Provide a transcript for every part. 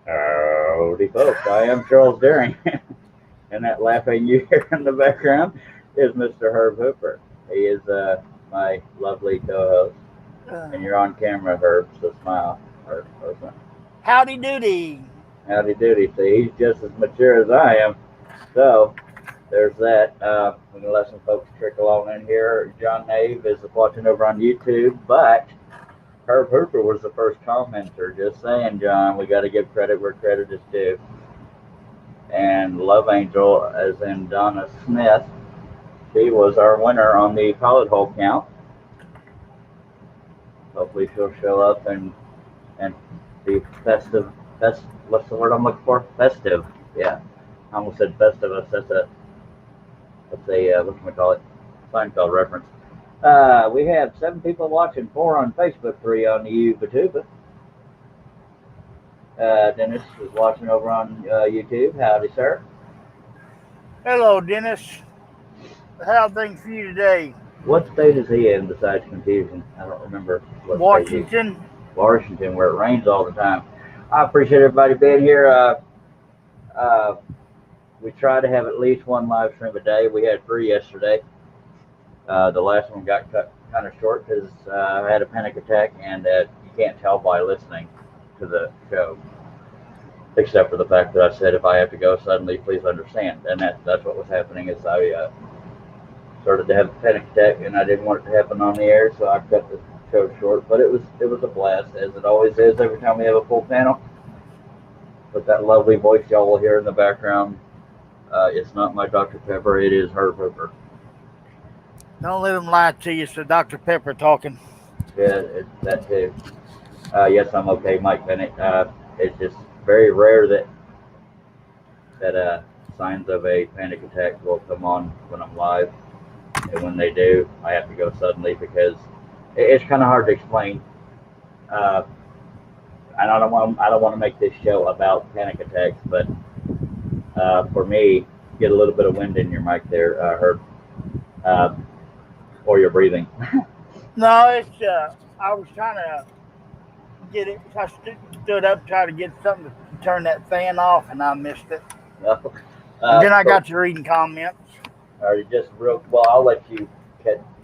Howdy, folks. I am Charles Daring, and that laughing you hear in the background is Mr. Herb Hooper. He is my lovely co-host, and you're on camera, Herb, so smile. Herb, Howdy doody. howdy doody. See, he's just as mature as I am, so there's that. We're gonna let some folks trickle on in here. John Nave is watching over on YouTube, but Herb Hooper was the first commenter. Just saying, John, we got to give credit where credit is due. And Love Angel, as in Donna Smith, she was our winner on the pilot hole count. Hopefully, she'll show up and be festive. What's the word I'm looking for? Festive. Yeah, I almost said Festivus. That's a what can we call it? Seinfeld reference. We have 7 people watching, 4 on Facebook, 3 on the YouTube. Dennis is watching over on YouTube. Howdy, sir. Hello, Dennis. How are things for you today? What state is he in besides confusion? I don't remember. What Washington. Washington, where it rains all the time. I appreciate everybody being here. We try to have at least 1 live stream a day. We had 3 yesterday. The last one got cut kind of short because I had a panic attack, and you can't tell by listening to the show, except for the fact that I said if I have to go suddenly, please understand. And that's what was happening is I started to have a panic attack, and I didn't want it to happen on the air, so I cut the show short. But it was a blast, as it always is every time we have a full panel. With that lovely voice y'all will hear in the background, it's not my Dr. Pepper, it is Herb Hooper. Don't let them lie to you. So Dr. Pepper talking. Yeah, it's that too. Yes, I'm okay, Mike Bennett. It's just very rare that signs of a panic attack will come on when I'm live, and when they do, I have to go suddenly because it's kind of hard to explain. And I don't want to make this show about panic attacks, but for me, get a little bit of wind in your mic there, Herb, or your breathing. No, it's I was trying to get it. I stood up, tried to get something to turn that fan off, and I missed it. And then I got to reading comments. Are you just real? Well, I'll let you.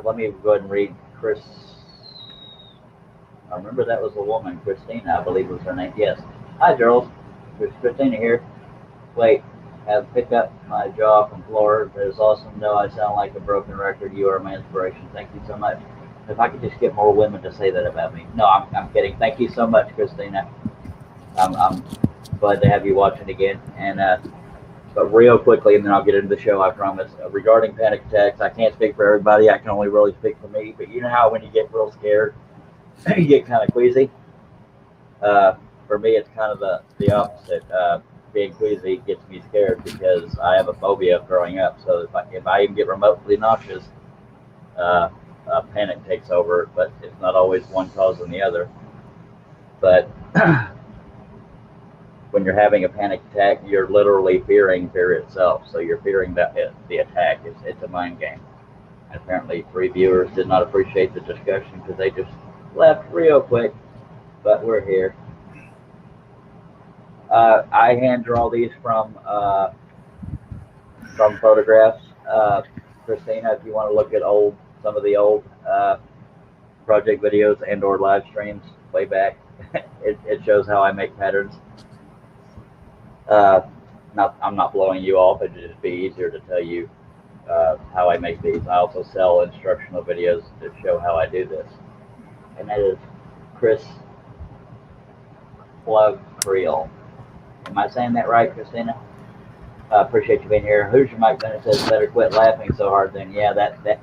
Let me go ahead and read Chris. I remember that was a woman, Christina, I believe was her name. Yes. Hi, girls. Christina here. Wait, have picked up my jaw from floor. It is awesome. No, I sound like a broken record. You are my inspiration. Thank you so much. If I could just get more women to say that about me. No, I'm kidding. Thank you so much, Christina. I'm glad to have you watching again. And but real quickly, and then I'll get into the show, I promise. Regarding panic attacks, I can't speak for everybody. I can only really speak for me. But you know how when you get real scared, you get kind of queasy. For me, it's kind of the opposite. Being queasy gets me scared because I have a phobia of throwing up. So if I even get remotely nauseous, panic takes over. But it's not always one causing the other. But when you're having a panic attack, you're literally fearing fear itself. So you're fearing the attack. It's a mind game. And apparently, 3 viewers did not appreciate the discussion because they just left real quick. But we're here. I hand draw these from photographs. Christina, if you want to look at some of the old project videos and/or live streams way back, it shows how I make patterns. I'm not blowing you off. It'd just be easier to tell you how I make these. I also sell instructional videos that show how I do this, and that is Chris Plug Creel. Am I saying that right, Christina? Appreciate you being here. Who's your Mike Bennett says better quit laughing so hard then. Yeah, that that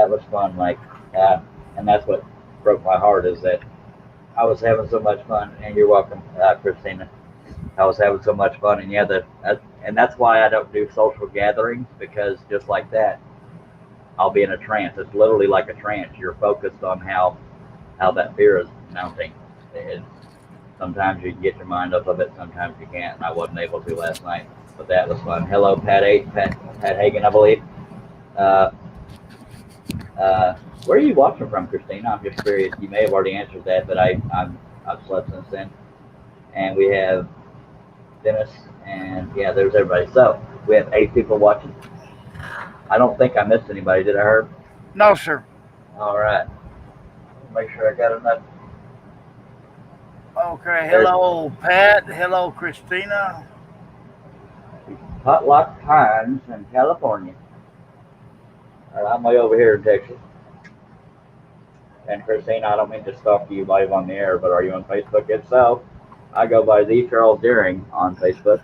was fun, Mike. And that's what broke my heart is that I was having so much fun. And you're welcome, Christina. I was having so much fun, and yeah, and that's why I don't do social gatherings, because just like that, I'll be in a trance. It's literally like a trance. You're focused on how that fear is mounting. And sometimes you can get your mind off of it, sometimes you can't, and I wasn't able to last night, but that was fun. Hello, Pat Hagen, I believe. Where are you watching from, Christina? I'm just curious. You may have already answered that, but I've slept since then. and we have Dennis, and yeah, there's everybody. So we have 8 people watching. I don't think I missed anybody. Did I, Herb? No, sir. All right. Make sure I got enough. Okay. Hello, Pat. Hello, Christina. Potluck Pines in California. All right, I'm way over here in Texas. And Christina, I don't mean to stalk you live on the air, but are you on Facebook? If so, I go by the Charles Deering on Facebook.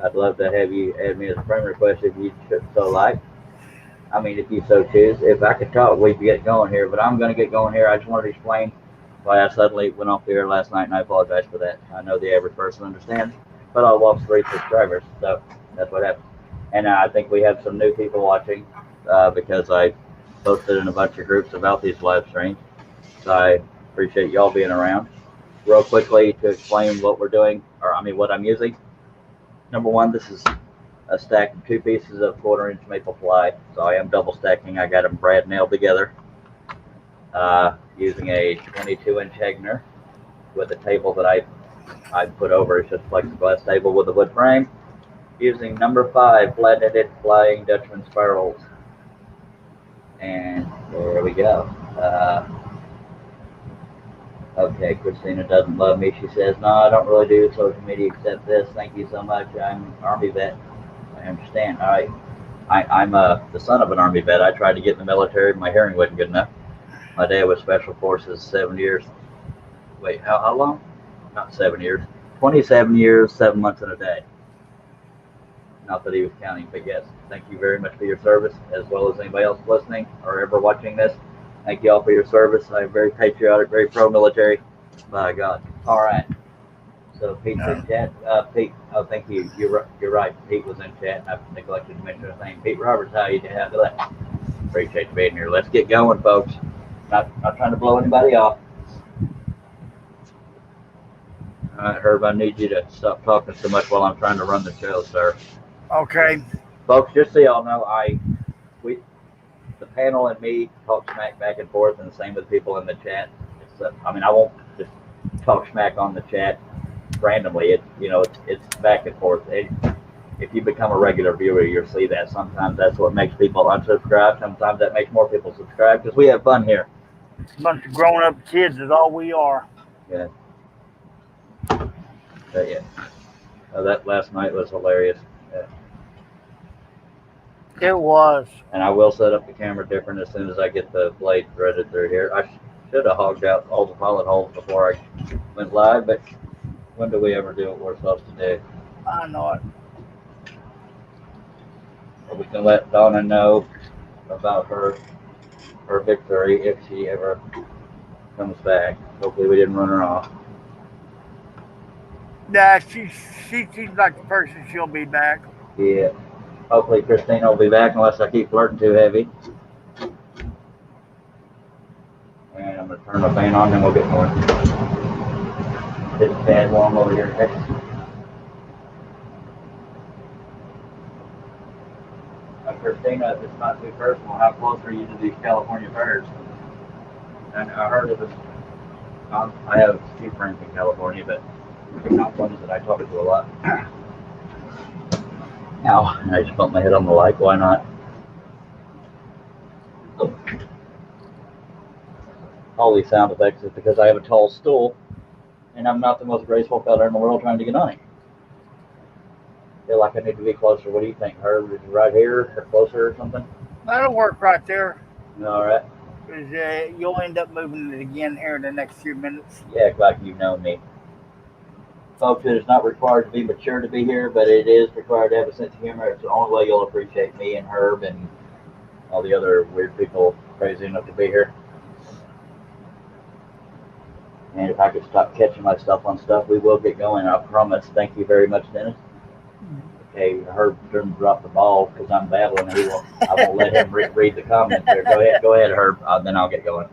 I'd love to have you add me as a friend request if you so like. I mean, if you so choose. If I could talk, we'd get going here, but I'm going to get going here. I just wanted to explain why I suddenly went off the air last night, and I apologize for that. I know the average person understands, but I lost 3 subscribers, so that's what happened. And I think we have some new people watching because I posted in a bunch of groups about these live streams. So I appreciate y'all being around. Real quickly to explain what we're doing, what I'm using. Number one, this is a stack of 2 pieces of 1/4-inch maple ply. So I am double stacking. I got them brad nailed together using a 22-inch Hegner with a table that I put over. It's just a plexiglass table with a wood frame. Using number 5 flat-ended Flying Dutchman spirals. And there we go. Okay, Christina doesn't love me. She says, no, I don't really do social media except this. Thank you so much. I'm an Army vet. I understand. All right. I'm the son of an Army vet. I tried to get in the military. My hearing wasn't good enough. My dad was Special Forces 7 years. Wait, how long? Not 7 years. 27 years, 7 months and a day. Not that he was counting, but yes. Thank you very much for your service, as well as anybody else listening or ever watching this. Thank you all for your service. I'm very patriotic, very pro-military. By God. All right. So Pete's in chat. Pete, oh, thank you. You're right. Pete was in chat. I neglected to mention a thing. Pete Roberts, how you doing? Appreciate you being here. Let's get going, folks. Not trying to blow anybody off. All right, Herb, I need you to stop talking so much while I'm trying to run the show, sir. Okay. Folks, just so y'all know, the panel and me talk smack back and forth, and the same with people in the chat. I won't just talk smack on the chat randomly. It's back and forth. If you become a regular viewer, you'll see that. Sometimes that's what makes people unsubscribe. Sometimes that makes more people subscribe because we have fun here. A bunch of grown-up kids is all we are. Yeah. But yeah. That last night was hilarious. It was. And I will set up the camera different as soon as I get the blade threaded through here. I should have hogged out all the pilot holes before I went live, but when do we ever do what we're supposed to do? I know it. But we can let Donna know about her victory if she ever comes back. Hopefully we didn't run her off. Yeah, she seems like the person she'll be back. Yeah. Hopefully Christina will be back unless I keep flirting too heavy. And I'm going to turn the fan on and we'll get going. It's bad warm over here in Texas. Christina, if it's not too personal, how close are you to these California birds? And I heard of it. I have a few friends in California, but they're not ones that I talk to a lot. Ow, I just bumped my head on the light. Why not? All these sound effects is because I have a tall stool and I'm not the most graceful fella in the world trying to get on it. I feel like I need to be closer. What do you think, Herb? Is it right here or closer or something? That'll work right there. All right. You'll end up moving it again here in the next few minutes. Yeah, like you know me. Folks, it is not required to be mature to be here, but it is required to have a sense of humor. It's the only way you'll appreciate me and Herb and all the other weird people crazy enough to be here. And if I could stop catching myself on stuff, we will get going, I promise. Thank you very much, Dennis. Okay, Herb didn't drop the ball because I'm babbling. I won't let him read the comments there. Go ahead, Herb. Then I'll get going.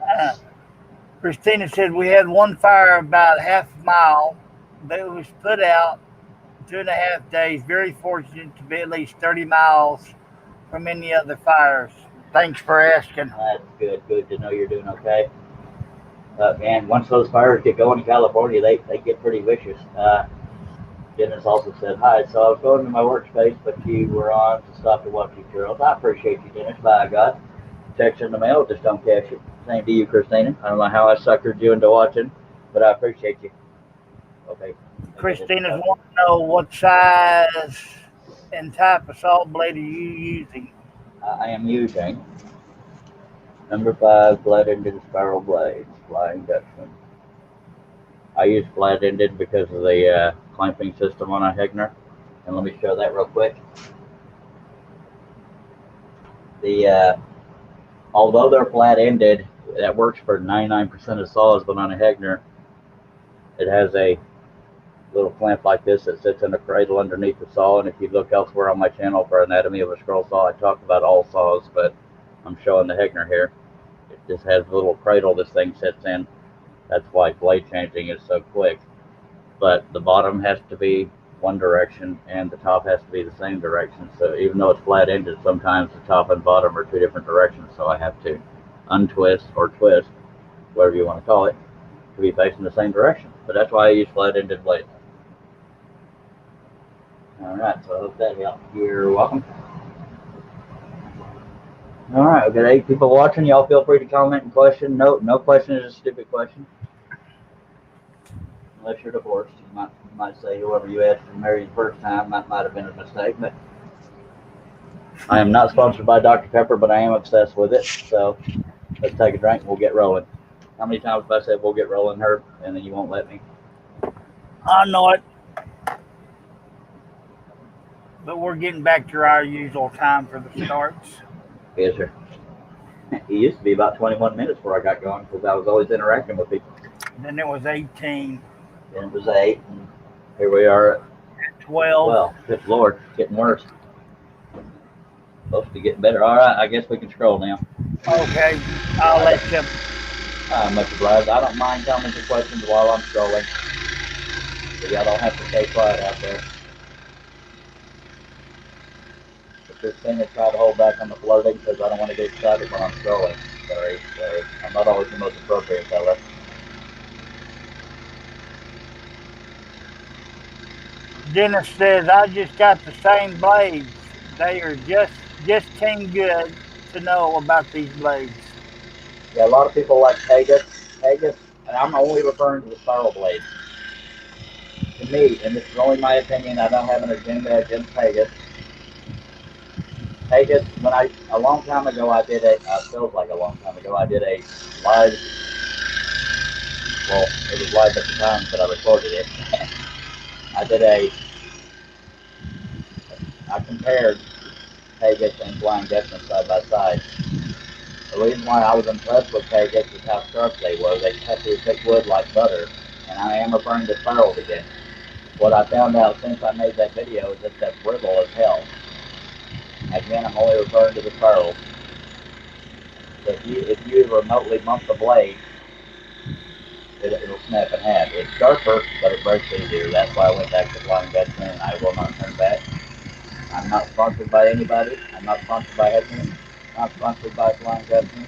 Christina said we had one fire about half a mile that was put out 2.5 days. Very fortunate to be at least 30 miles from any other fires. Thanks for asking. That's good. Good to know you're doing okay. And once those fires get going in California, they get pretty vicious. Dennis also said, hi, so I was going to my workspace, but you were on to stop to watch you girls. I appreciate you, Dennis. By God. Text in the mail, just don't cash it. Same to you, Christina. I don't know how I suckered you into watching, but I appreciate you. Okay. Christina's wanting to know what size and type of saw blade are you using? I am using number 5 flat-ended spiral blades, Flying Dutchman. I use flat-ended because of the clamping system on a Hegner, and let me show that real quick. Although they're flat-ended, that works for 99% of saws, but on a Hegner, it has a little clamp like this that sits in a cradle underneath the saw. And if you look elsewhere on my channel for Anatomy of a Scroll Saw, I talk about all saws, but I'm showing the Hegner here. It just has a little cradle this thing sits in. That's why blade changing is so quick. But the bottom has to be one direction and the top has to be the same direction. So even though it's flat-ended, sometimes the top and bottom are 2 different directions. So I have to untwist or twist, whatever you want to call it, to be facing the same direction. But that's why I use flat-ended blades. All right, so I hope that helped. You're welcome. All right, we've got 8 people watching. Y'all feel free to comment and question. No question is a stupid question. Unless you're divorced, you might say whoever you asked to marry the first time, that might have been a mistake. But I am not sponsored by Dr. Pepper, but I am obsessed with it. So let's take a drink and we'll get rolling. How many times have I said we'll get rolling, Herb, and then you won't let me? I know it. But we're getting back to our usual time for the starts. Yes, sir. It used to be about 21 minutes before I got going because I was always interacting with people. Then it was 18. Then it was 8. And here we are at 12. Well, good Lord, it's getting worse. Supposed to be getting better. All right, I guess we can scroll now. Okay, I'll let you. Much obliged. I don't mind telling the questions while I'm scrolling. So y'all don't have to stay quiet out there. But this thing I try to hold back on the floating because I don't want to get excited when I'm scrolling. Sorry. I'm not always the most appropriate fella. Dennis says, I just got the same blades. They are just came good to know about these blades. Yeah, a lot of people like Pegas, and I'm only referring to the spiral blades. To me, and this is only my opinion, I don't have an agenda against Pegas. Pegas, a long time ago, I did feels like a long time ago, I did a live, well, it was live at the time, but I recorded it. I compared Pegas and Flying Dutchman side by side. The reason why I was impressed with Pegas is how sharp they were. They cut through thick wood like butter, and I am referring to spirals again. What I found out since I made that video is that that's brittle as hell. Again, I'm only referring to the spirals. So if you remotely bump the blade, it'll snap in half. It's sharper, but it breaks easier. That's why I went back to Flying Dutchman, and I will not turn back. I'm not sponsored by anybody. I'm not sponsored by Hedgeman. I'm not sponsored by Flying Dutchman.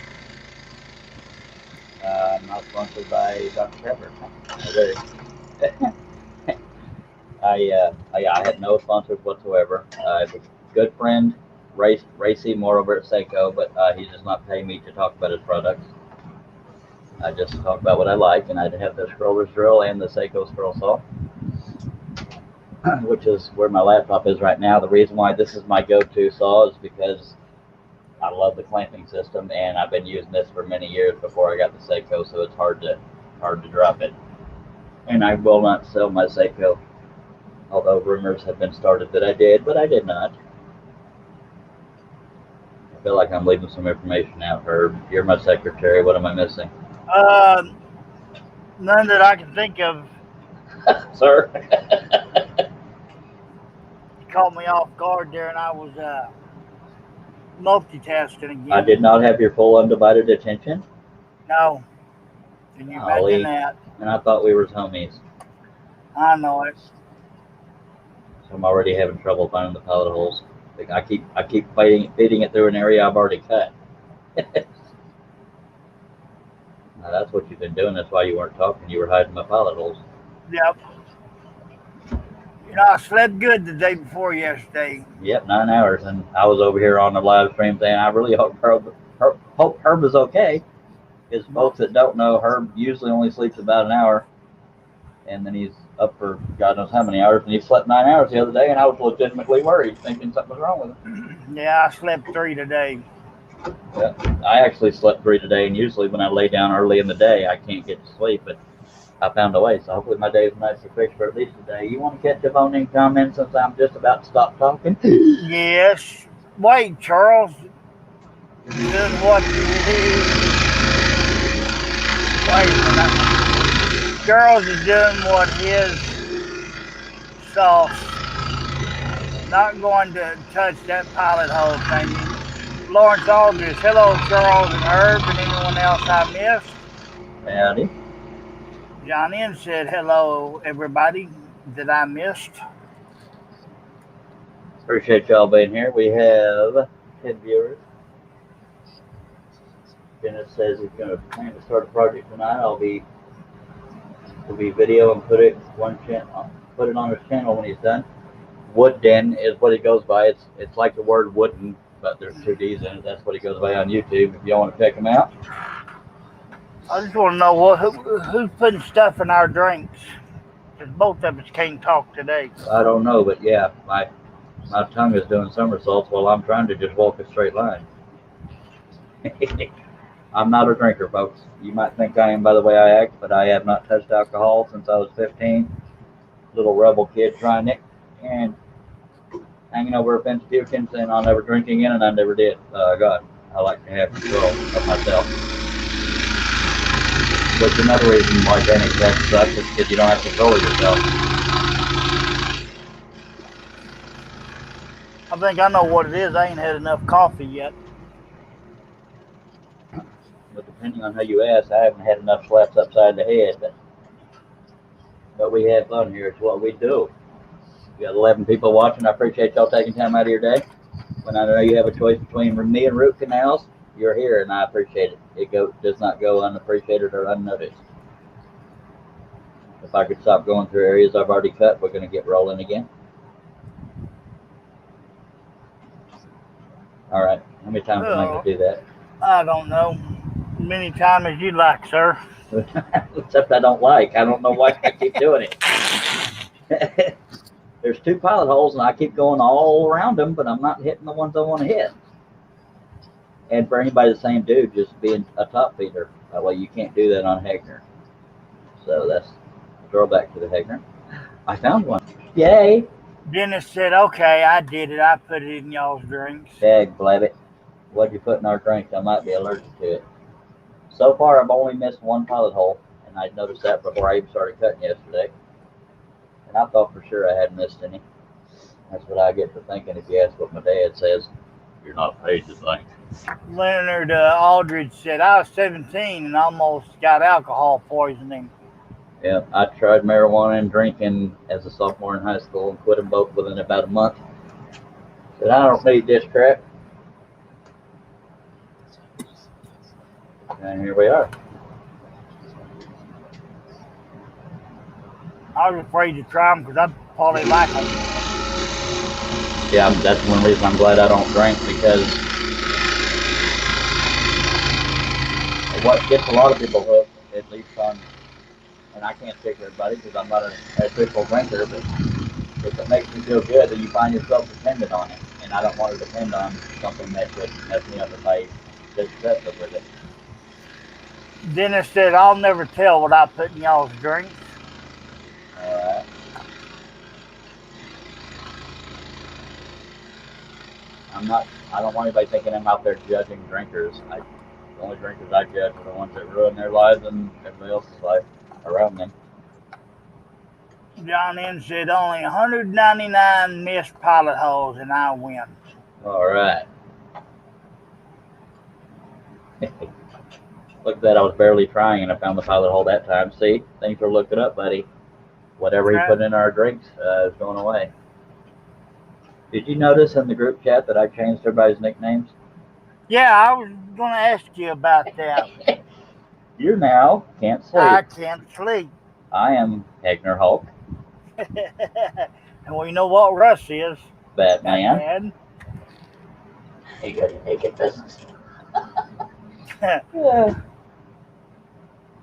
I'm not sponsored by Dr. Pepper. I had no sponsors whatsoever. I have a good friend, Racy, more over at Seiko, but he does not pay me to talk about his products. I just talk about what I like, and I have the scroller's drill and the Seiko scroll saw, which is where my laptop is right now. The reason why this is my go-to saw is because I love the clamping system, and I've been using this for many years before I got the Seiko, so it's hard to drop it. And I will not sell my Seiko, although rumors have been started that I did, but I did not. I feel like I'm leaving some information out, Herb. You're my secretary. What am I missing? None that I can think of. Sir? You caught me off guard there, and I was multitasking again. I did not have your full undivided attention? No. Can you imagine that? And I thought we were homies. I know it. So I'm already having trouble finding the pellet holes. I keep feeding it through an area I've already cut. That's what you've been doing. That's why you weren't talking. You were hiding my pilot holes. Yep. You know, I slept good the day before yesterday. Yep, 9 hours. And I was over here on the live stream saying, I really hope Herb is okay. Because folks that don't know, Herb usually only sleeps about an hour. And then he's up for God knows how many hours. And he slept 9 hours the other day. And I was legitimately worried, thinking something was wrong with him. Yeah, I slept 3 today. Yeah, I actually slept 3 today. And usually when I lay down early in the day, I can't get to sleep. But I found a way, so hopefully my day is nicely fixed for at least today. You want to catch up on any comments since I'm just about to stop talking? Yes. Wait, Charles. Doing what? Wait a minute. Charles is doing what his sauce. Not going to touch that pilot hole thing. Lawrence Aldridge. Hello, Charles and Herb and anyone else I missed. Howdy. John N said, hello, everybody that I missed. Appreciate y'all being here. We have 10 viewers. Dennis says he's going to plan to start a project tonight. It'll be video and put it on his channel when he's done. Wood Den is what he goes by. It's like the word wooden, but there's 2 D's in it. That's what he goes by on YouTube. If y'all want to check him out. I just want to know who's putting stuff in our drinks. Because both of us can't talk today. I don't know, but yeah, my tongue is doing somersaults while I'm trying to just walk a straight line. I'm not a drinker, folks. You might think I am by the way I act, but I have not touched alcohol since I was 15. Little rebel kid trying it and hanging over a fence puking, saying I'll never drink again, and I never did. God, I like to have control of myself. Which another reason why Danny that sucks is because you don't have control of yourself. I think I know what it is. I ain't had enough coffee yet. But depending on how you ask, I haven't had enough slaps upside the head. But we have fun here. It's what we do. We got 11 people watching. I appreciate y'all taking time out of your day. When I know you have a choice between me and root canals, you're here, and I appreciate it. It does not go unappreciated or unnoticed. If I could stop going through areas I've already cut, we're going to get rolling again. All right. How many times am I going to do that? I don't know. Many times as you like, sir. Except I don't like. I don't know why I keep doing it. There's 2 pilot holes, and I keep going all around them, but I'm not hitting the ones I want to hit. And for anybody the same dude, just being a top feeder. That way you can't do that on Hegner. So that's a throwback to the Hegner. I found one. Yay! Dennis said, okay, I did it. I put it in y'all's drinks. Dag blabbit. What'd you put in our drinks? I might be allergic to it. So far, I've only missed 1 pilot hole, and I noticed that before I even started cutting yesterday. And I thought for sure I hadn't missed any. That's what I get for thinking if you ask what my dad says. You're not paid to think. Leonard Aldridge said, I was 17 and almost got alcohol poisoning. Yeah, I tried marijuana and drinking as a sophomore in high school and quit them both within about a month. Said, I don't need this crap. And here we are. I was afraid to try them because I probably like them. Yeah, that's one reason I'm glad I don't drink, because what gets a lot of people hooked, at least on, and I can't speak for everybody because I'm not an official drinker, but if it makes me feel good, then you find yourself dependent on it. And I don't want to depend on something that would mess me up if I get excessive with it. Dennis said, I'll never tell what I put in y'all's drinks. Alright. I don't want anybody thinking I'm out there judging drinkers. The only drinkers I judge are the ones that ruin their lives and everybody else's life around them. John N said only 199 missed pilot holes and I win. Alright. Look at that, I was barely trying and I found the pilot hole that time. See, thanks for looking up, buddy. Whatever he put in our drinks is going away. Did you notice in the group chat that I changed everybody's nicknames? Yeah, I was going to ask you about that. You now can't sleep. I can't sleep. I am Hegner Hulk. And we know what Russ is. Batman. You gotta make it business. Yeah.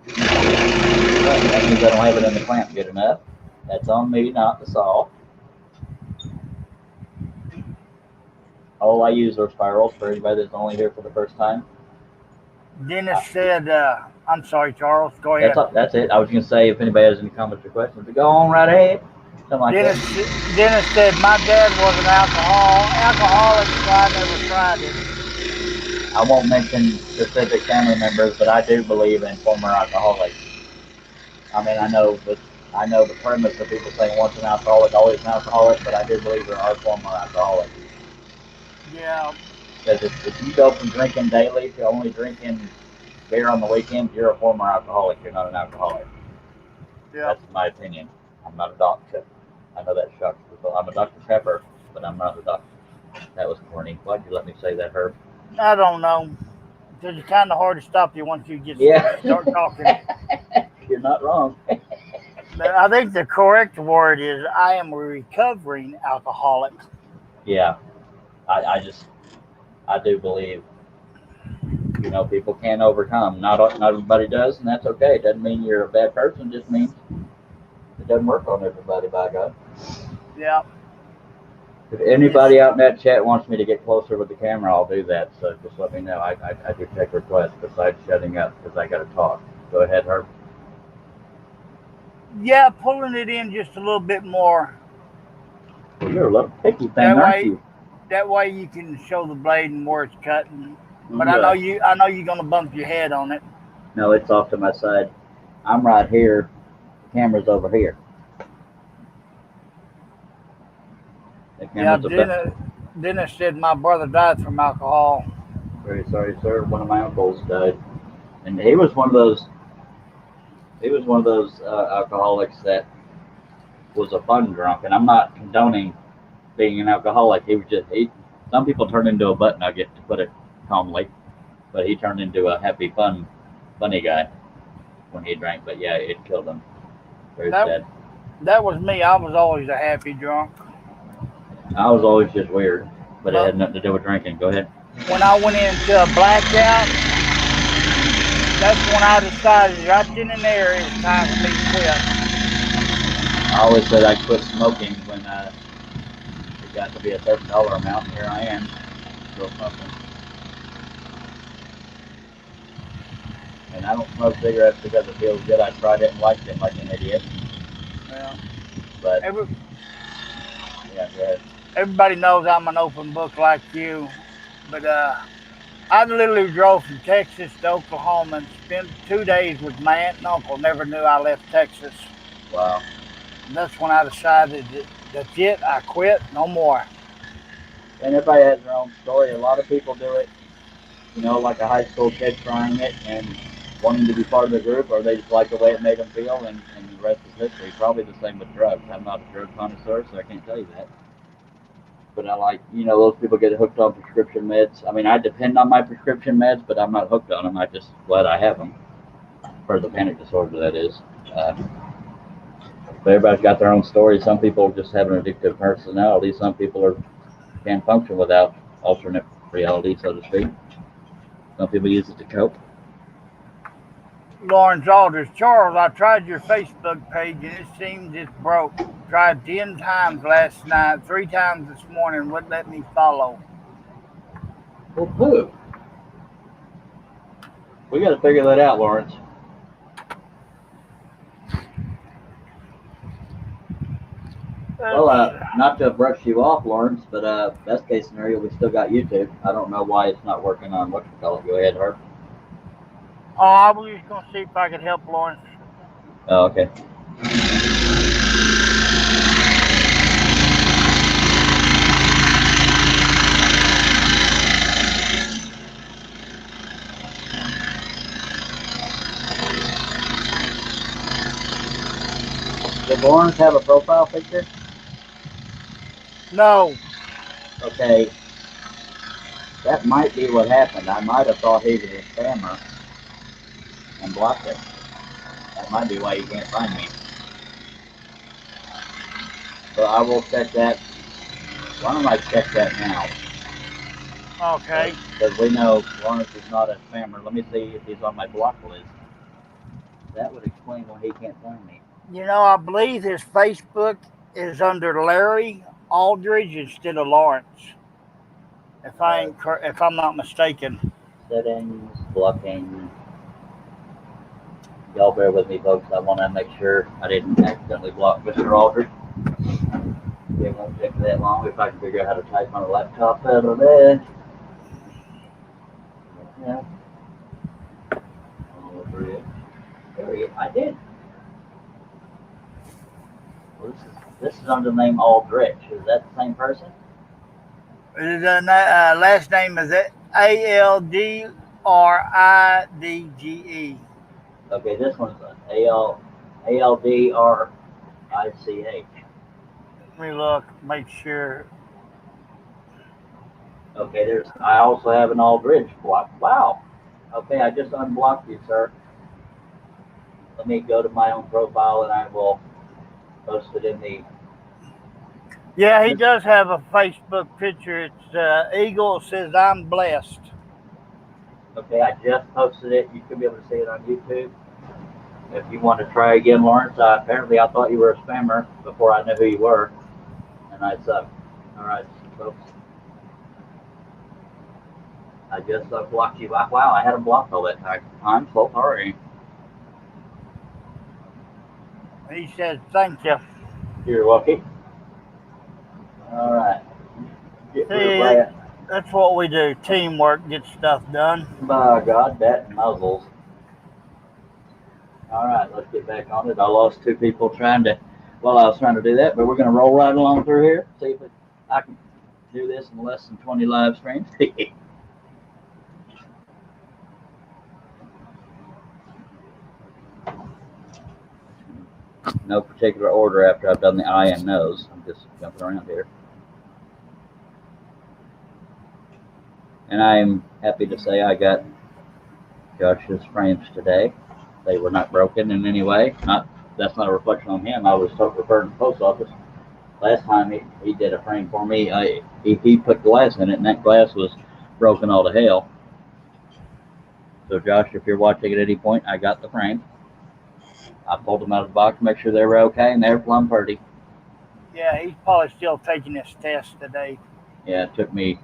That means I don't have it in the clamp good enough. That's on me, not the saw. All I use are spirals for anybody that's only here for the first time. Dennis said, I'm sorry, Charles, go ahead. That's it. I was going to say, if anybody has any comments or questions, go on right ahead. Something like Dennis said, my dad was an alcoholic, so I never tried it. I won't mention specific family members, but I do believe in former alcoholics. I mean, I know the premise of people saying once an alcoholic, always an alcoholic, but I do believe there are former alcoholics. Yeah. Because if you go from drinking daily to only drinking beer on the weekends, you're a former alcoholic. You're not an alcoholic. Yeah. That's my opinion. I'm not a doctor. I know that shocks people. I'm a Dr. Pepper, but I'm not a doctor. That was corny. Why'd you let me say that, Herb? I don't know. Because it's kind of hard to stop you once you start talking. You're not wrong. I think the correct word is I am a recovering alcoholic. Yeah. I do believe, people can overcome. Not everybody does, and that's okay. It doesn't mean you're a bad person. It just means it doesn't work on everybody, by God. Yeah. If anybody out in that chat wants me to get closer with the camera, I'll do that. So just let me know. I do take requests besides shutting up because I got to talk. Go ahead, Herb. Yeah, pulling it in just a little bit more. Well, you're a little picky thing, aren't you? That way you can show the blade and where it's cutting. But I know you're gonna bump your head on it. No, it's off to my side. I'm right here. The camera's over here. Yeah, Dennis said my brother died from alcohol. Very sorry, sir. One of my uncles died, and he was one of those. He was one of those alcoholics that was a fun drunk, and I'm not condoning being an alcoholic. He was just some people turn into a butt nugget, to put it calmly, but he turned into a happy, funny guy when he drank. But yeah, it killed him. Very sad. That was me. I was always a happy drunk. I was always just weird, but it had nothing to do with drinking. Go ahead. When I went into a blackout, that's when I decided right then and there it was time for me to quit. I always said I'd quit smoking when it got to be a certain dollar amount, and here I am, still smoking. And I don't smoke cigarettes because it feels good. I tried it and liked it like an idiot. Yeah. But yeah, go ahead. Everybody knows I'm an open book like you, but I literally drove from Texas to Oklahoma and spent 2 days with my aunt and uncle. Never knew I left Texas. Wow. And that's when I decided that's it. I quit. No more. And everybody has their own story. A lot of people do it, like a high school kid trying it and wanting to be part of the group, or they just like the way it made them feel, and the rest is history. Probably the same with drugs. I'm not a drug connoisseur, so I can't tell you that. But I like, those people get hooked on prescription meds. I mean, I depend on my prescription meds, but I'm not hooked on them. I'm just glad I have them for the panic disorder, that is. But everybody's got their own story. Some people just have an addictive personality. Some people can function without alternate reality, so to speak. Some people use it to cope. Lawrence Alders, Charles, I tried your Facebook page and it seems it's broke. Tried 10 times last night, 3 times this morning, wouldn't let me follow. Well, pooh. We got to figure that out, Lawrence. Well, not to brush you off, Lawrence, but best case scenario, we still got YouTube. I don't know why it's not working on whatchamacallit. Go ahead, Herb. Oh, I was just going to see if I could help Lawrence. Oh, okay. Did Lawrence have a profile picture? No. Okay. That might be what happened. I might have thought he was a spammer. and blocked it. That might be why you can't find me. So I will check that. Why don't I check that now? Okay. Because we know Lawrence is not a spammer. Let me see if he's on my block list. That would explain why he can't find me. You know, I believe his Facebook is under Larry Aldridge instead of Lawrence. If I'm not mistaken. Settings, blocking. Y'all bear with me, folks. I want to make sure I didn't accidentally block Mr. Aldridge. It won't take that long if I can figure out how to type on a laptop out of there. Yeah. There we go. I did. Well, this is under the name Aldrich. Is that the same person? The last name is Aldridge. Okay, this one's Aldrich. Let me look, make sure. Okay, I also have an Aldridge block. Wow. Okay, I just unblocked you, sir. Let me go to my own profile and I will post it in the... Yeah, he does have a Facebook picture. It's Eagle says, "I'm blessed." Okay, I just posted it. You should be able to see it on YouTube. If you want to try again, Lawrence, apparently I thought you were a spammer before I knew who you were. And I suck. All right, folks. I just blocked you. Wow, I had him blocked all that time. I'm so sorry. He says, "Thank you." You're welcome. All right. See, that's what we do. Teamwork gets stuff done. By God, that and muzzles. All right, let's get back on it. I lost two people while I was trying to do that, but we're going to roll right along through here. See if I can do this in less than 20 live streams. No particular order after I've done the eye and nose. I'm just jumping around here. And I'm happy to say I got Josh's frames today. They were not broken in any way. That's not a reflection on him. I was referring to the post office. Last time he did a frame for me, he put glass in it, and that glass was broken all to hell. So Josh, if you're watching at any point, I got the frame. I pulled them out of the box to make sure they were okay, and they're plumb pretty. Yeah, he's probably still taking his test today. Yeah, it took me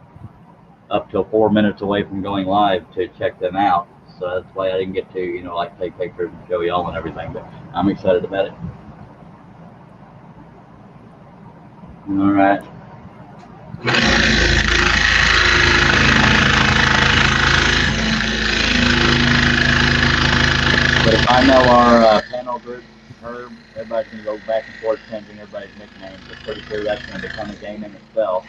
up till 4 minutes away from going live to check them out. So that's why I didn't get to, like take pictures and show y'all and everything. But I'm excited about it. All right. But if I know our panel group, Herb, everybody's going to go back and forth changing everybody's nicknames. I'm pretty sure that's going to become a game in itself.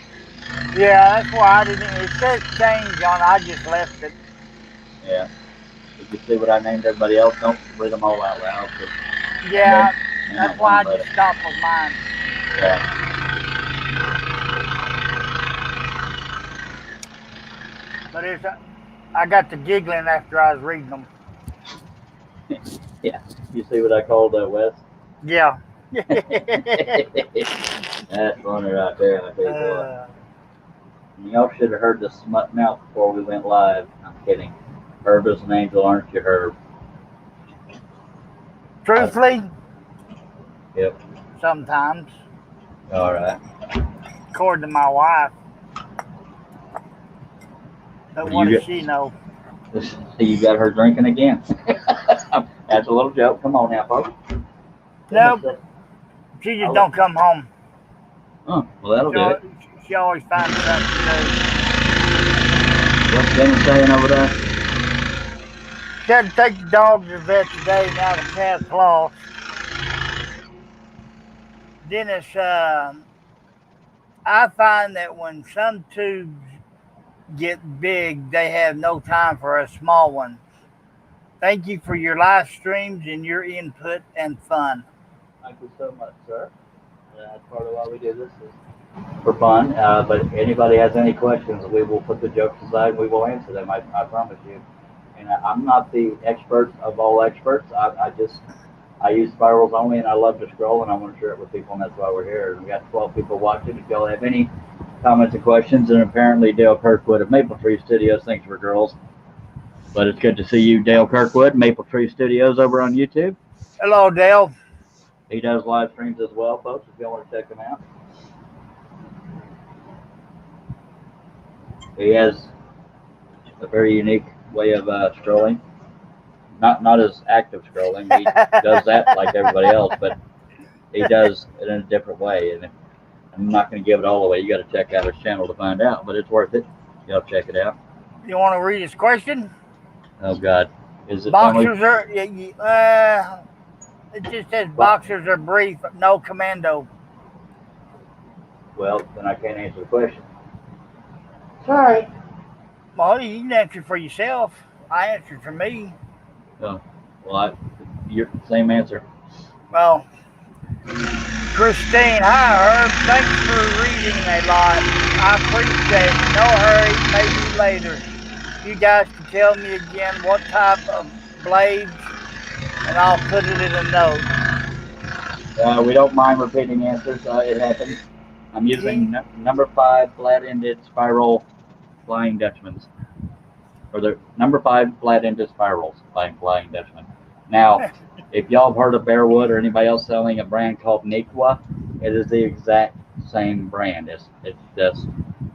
Yeah, that's why I didn't. It says change on. I just left it. Yeah. Did you see what I named everybody else? Don't read them all out loud. Yeah, that's why I just stopped with mine. Yeah. But I got to giggling after I was reading them. Yeah. You see what I called Wes? Yeah. That's funny right there. I tell you what. Y'all should have heard the smut mouth before we went live. I'm kidding. Herb is an angel, aren't you, Herb? Truthfully? Yep. Sometimes. All right. According to my wife. But what does she know? You got her drinking again. That's a little joke. Come on now, folks. Nope. She just don't come home. Oh, well, that'll do it. She always finds something to do. What's Jenny saying over there? She had to take the dog to the vet today. Now the cat's lost. Dennis, I find that when some tubes get big, they have no time for a small one. Thank you for your live streams and your input and fun. Thank you so much, sir. That's part of why we do this is for fun. But anybody has any questions, we will put the jokes aside and we will answer them. I promise you. And I'm not the expert of all experts. I use spirals only, and I love to scroll, and I want to share it with people, and that's why we're here. And we got 12 people watching. If y'all have any comments and questions, and apparently Dale Kirkwood of Maple Tree Studios, thanks for girls. But it's good to see you, Dale Kirkwood, Maple Tree Studios over on YouTube. Hello, Dale. He does live streams as well, folks, if y'all want to check him out. He has a very unique way of scrolling. Not as active scrolling. He does that like everybody else, but he does it in a different way. And I'm not going to give it all away. You got to check out his channel to find out, but it's worth it. Y'all check it out. You want to read his question? Oh God, is it boxers are? It just says boxers are brief, no commando. Well, then I can't answer the question. Sorry. Well, you can answer for yourself. I answered for me. Oh, well, you're same answer. Well, Christine, hi Herb. Thanks for reading a lot. I appreciate it. No hurry, maybe later. You guys can tell me again what type of blades, and I'll put it in a note. We don't mind repeating answers. It happens. I'm using number 5 flat-ended spiral Flying Dutchmans. Or the number 5 flat-ended spirals by Flying Dutchman. Now, if y'all have heard of Bearwood or anybody else selling a brand called Nequa, it is the exact same brand. It's just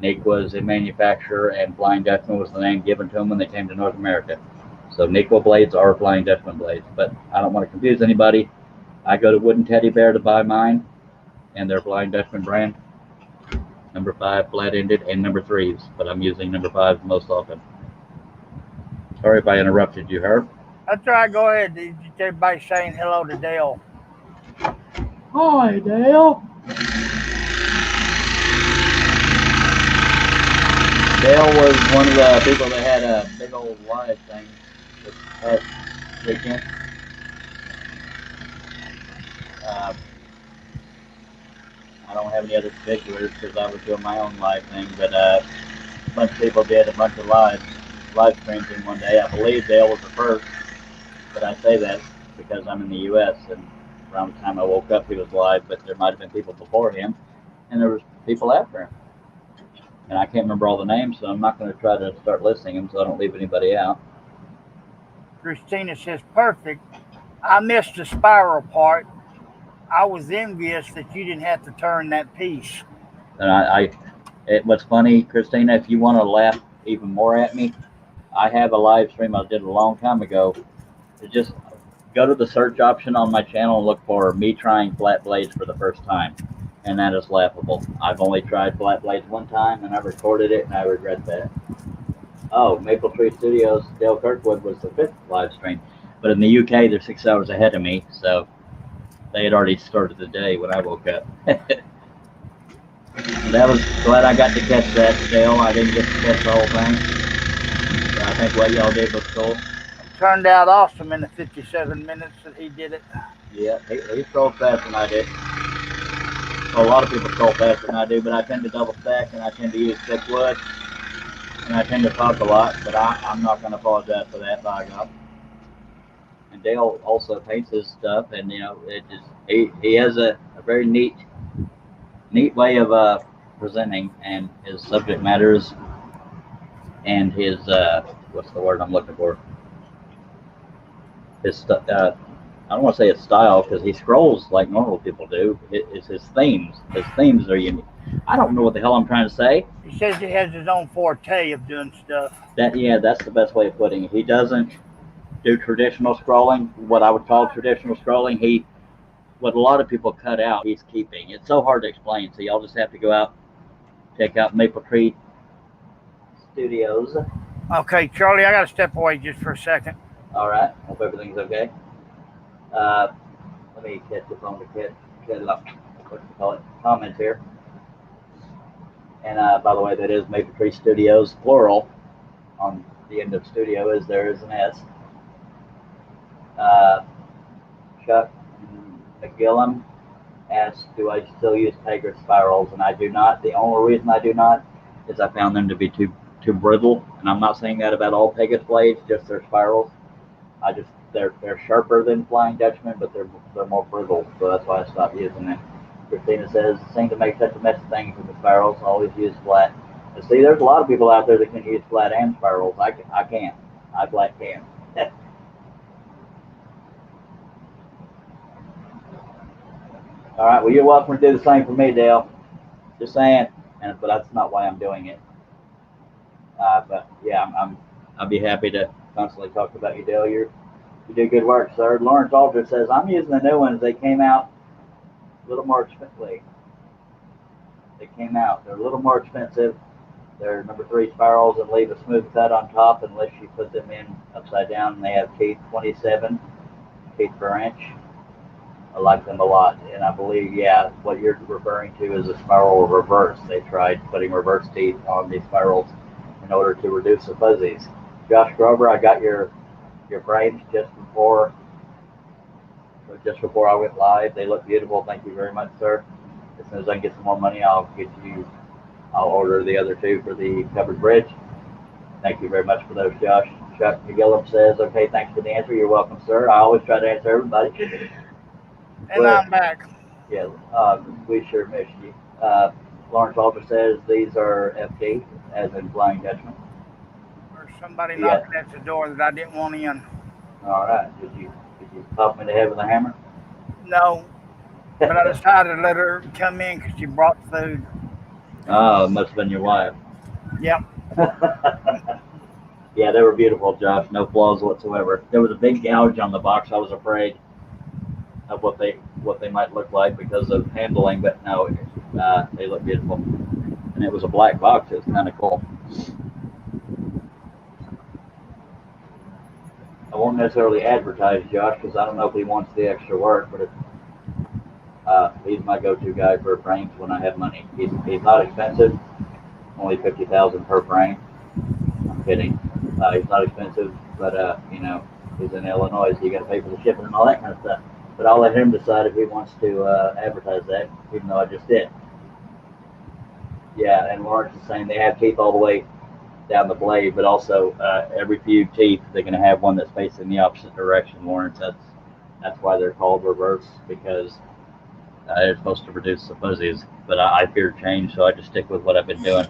Nequa is a manufacturer, and Flying Dutchman was the name given to them when they came to North America. So Nequa blades are Flying Dutchman blades, but I don't want to confuse anybody. I go to Wooden Teddy Bear to buy mine, and they're Flying Dutchman brand. Number 5 flat-ended and number 3s, but I'm using number 5 most often. Sorry if I interrupted you, Herb. That's all right. Go ahead. Everybody saying hello to Dale. Hi, Dale. Dale was one of the people that had a big old live thing this past weekend. I don't have any other particulars because I was doing my own live thing, but a bunch of people did a bunch of live streams in one day. I believe Dale was the first, but I say that because I'm in the U.S. and around the time I woke up he was live, but there might have been people before him, and there was people after him. And I can't remember all the names, so I'm not going to try to start listing them so I don't leave anybody out. Christina says, perfect. I missed the spiral part. I was envious that you didn't have to turn that piece. And what's funny, Christina, if you want to laugh even more at me, I have a live stream I did a long time ago. Just go to the search option on my channel and look for me trying flat blades for the first time. And that is laughable. I've only tried flat blades one time, and I recorded it, and I regret that. Oh, Maple Tree Studios, Dale Kirkwood was the 5th live stream. But in the UK, they're 6 hours ahead of me, so they had already started the day when I woke up. That was glad I got to catch that, Dale. I didn't get to catch the whole thing. But I think what y'all did was cool. It turned out awesome in the 57 minutes that he did it. Yeah, he scrolled faster than I did. Well, a lot of people scroll faster than I do, but I tend to double stack, and I tend to use thick wood, and I tend to talk a lot, but I'm not going to apologize for that, by God. And Dale also paints his stuff, and he has a very neat way of presenting, and his subject matters, and his what's the word I'm looking for? His I don't want to say his style because he scrolls like normal people do. It's his themes. His themes are unique. I don't know what the hell I'm trying to say. He says he has his own forte of doing stuff. That's the best way of putting it. He doesn't do traditional scrolling, what I would call traditional scrolling. What a lot of people cut out, he's keeping. It's so hard to explain, so y'all just have to go out, check out Maple Tree Studios. Okay, Charlie, I got to step away just for a second. All right. Hope everything's okay. Let me catch up on the comments here. And by the way, that is Maple Tree Studios, plural. On the end of studio there is an S. Chuck McGillum asks, do I still use Tiger spirals? And I do not. The only reason I do not is I found them to be too too brittle, and I'm not saying that about all Pegasus blades, just their spirals. They're sharper than Flying Dutchman, but they're more brittle, so that's why I stopped using them. Christina says, seem to make such a mess of things with the spirals, always use flat. But see, there's a lot of people out there that can use flat and spirals. I can't. I flat can. All right, well, you're welcome to do the same for me, Dale. Just saying, but that's not why I'm doing it. But yeah, I'll be happy to constantly talk about you, Dale. You do good work, sir. Lawrence Aldridge says, I'm using the new ones. They came out a little more expensive. They're a little more expensive. They're number 3 spirals and leave a smooth cut on top unless you put them in upside down. And they have teeth, 27 teeth per inch. I like them a lot. And I believe, yeah, what you're referring to is a spiral reverse. They tried putting reverse teeth on these spirals in order to reduce the fuzzies. Josh Grover, I got your frames just before I went live. They look beautiful. Thank you very much, sir. As soon as I can get some more money, I'll order the other 2 for the covered bridge. Thank you very much for those, Josh. Chuck McGillum says, okay, thanks for the answer. You're welcome, sir. I always try to answer everybody. And I'm back. Yeah, we sure missed you. Lawrence Aldridge says these are FD, as in Flying Dutchman. Or somebody knocked at the door that I didn't want in. All right. Did you pop me in the head with a hammer? No. But I decided to let her come in because she brought food. Oh, it must have been your wife. Yep. Yeah, they were beautiful, Josh. No flaws whatsoever. There was a big gouge on the box. I was afraid of what they might look like because of handling, but no, they look beautiful. And it was a black box. It was kind of cool. I won't necessarily advertise Josh because I don't know if he wants the extra work, but he's my go-to guy for frames when I have money. He's not expensive, only $50,000 per frame. I'm kidding. He's not expensive, but he's in Illinois, so you got to pay for the shipping and all that kind of stuff. But I'll let him decide if he wants to advertise that, even though I just did. Yeah, and Lawrence is saying they have teeth all the way down the blade, but also every few teeth they're going to have one that's facing the opposite direction, Lawrence. That's why they're called reverse, because they're supposed to reduce the fuzzies. But I fear change, so I just stick with what I've been doing.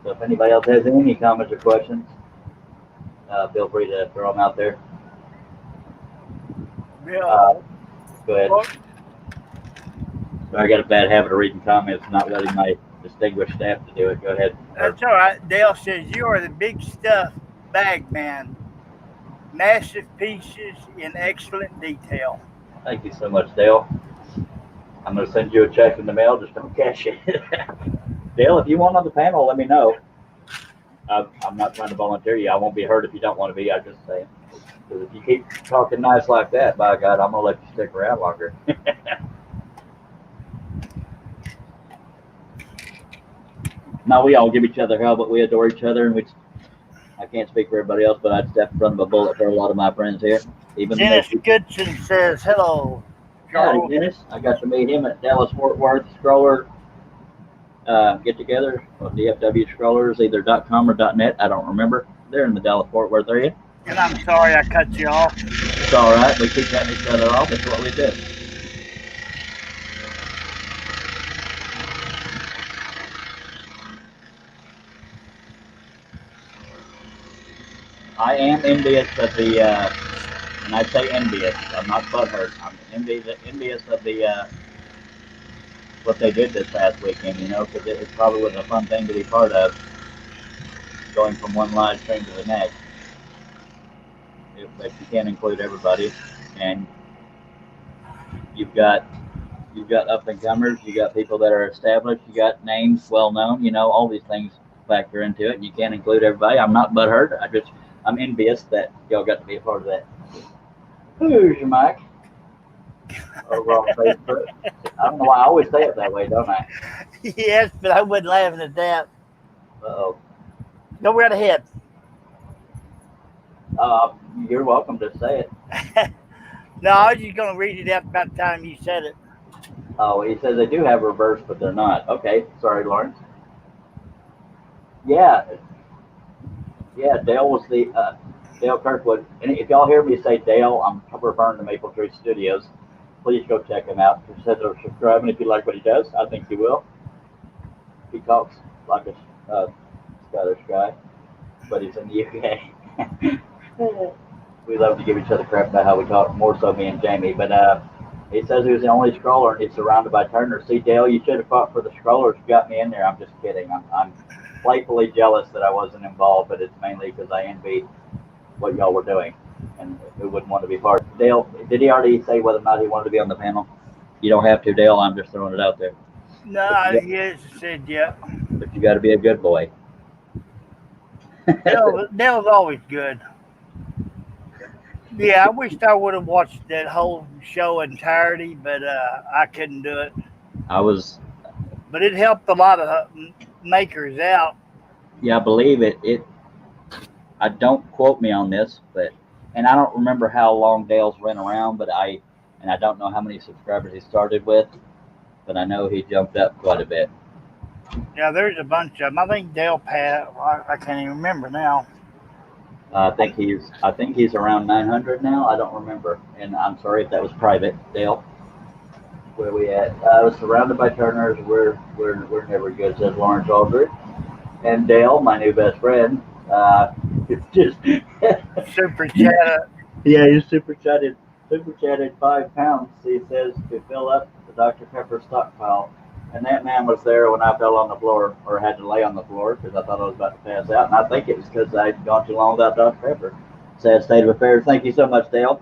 So if anybody else has any comments or questions, feel free to throw them out there. Yeah. Go ahead. I got a bad habit of reading comments, not letting my distinguished staff to do it. Go ahead. That's all right. Dale says, you are the big stuff bag man. Massive pieces in excellent detail. Thank you so much, Dale. I'm going to send you a check in the mail. Just don't cash it. Dale, if you want on the panel, let me know. I'm not trying to volunteer you. I won't be hurt if you don't want to be. I'm just saying. Because if you keep talking nice like that, by God, I'm going to let you stick around longer. Now, we all give each other hell, but we adore each other. And I can't speak for everybody else, but I'd step in front of a bullet for a lot of my friends here. Even Dennis Goodson says, hello. Howdy, Dennis. I got to meet him at Dallas-Fort Worth Scroller get-together of DFW Scrollers, either .com or .net. I don't remember. They're in the Dallas-Fort Worth area. And I'm sorry I cut you off. It's all right. We keep cutting each other off. That's what we do. I am envious of the, and I say envious, I'm not butthurt, I'm envious of the, what they did this past weekend, because it probably was a fun thing to be part of, going from one live stream to the next. But you can't include everybody, and you've got up and comers, you got people that are established, you got names well known, all these things factor into it, and you can't include everybody. I'm not butthurt, I'm envious that y'all got to be a part of that. Who's your mic? Over on Facebook. I don't know why I always say it that way, don't I? Yes, but I wasn't laughing at that. Uh-oh. Go right ahead. You're welcome to say it. No, I was just going to read it out about the time you said it. Oh, he says they do have reverse, but they're not. Okay, sorry, Lawrence. Yeah, yeah. Dale was the Dale Kirkwood. And if y'all hear me say Dale, I'm referring to Maple Tree Studios. Please go check him out. Consider subscribing if you like what he does. I think you will. He talks like a Scottish guy, but he's in the UK. We love to give each other crap about how we talk, more so me and Jamie. But he says he was the only scroller and he's surrounded by turners. See, Dale, you should have fought for the scrollers. You got me in there. I'm just kidding. I'm playfully jealous that I wasn't involved, but it's mainly because I envy what y'all were doing and who wouldn't want to be part. Dale, did he already say whether or not he wanted to be on the panel? You don't have to, Dale. I'm just throwing it out there. No, he hasn't said yet. But you got to be a good boy. Dale's always good. Yeah, I wished I would have watched that whole show entirety, but I couldn't do it. But it helped a lot of makers out. Yeah, I believe it. I don't quote me on this, and I don't remember how long Dale's ran around, but I don't know how many subscribers he started with, but I know he jumped up quite a bit. Yeah, there's a bunch of them. I think Dale I can't even remember now. I think he's around 900 now. I don't remember, and I'm sorry if that was private, Dale. Where we at? I was surrounded by turners. We're never good, says Lawrence Aldridge. And Dale, my new best friend, it's just super chat. Yeah, you super chatted 5 pounds. He says to fill up the Dr. Pepper stockpile. And that man was there when I fell on the floor, or had to lay on the floor, because I thought I was about to pass out. And I think it was because I'd gone too long without Dr. Pepper. Sad state of affairs. Thank you so much, Dale.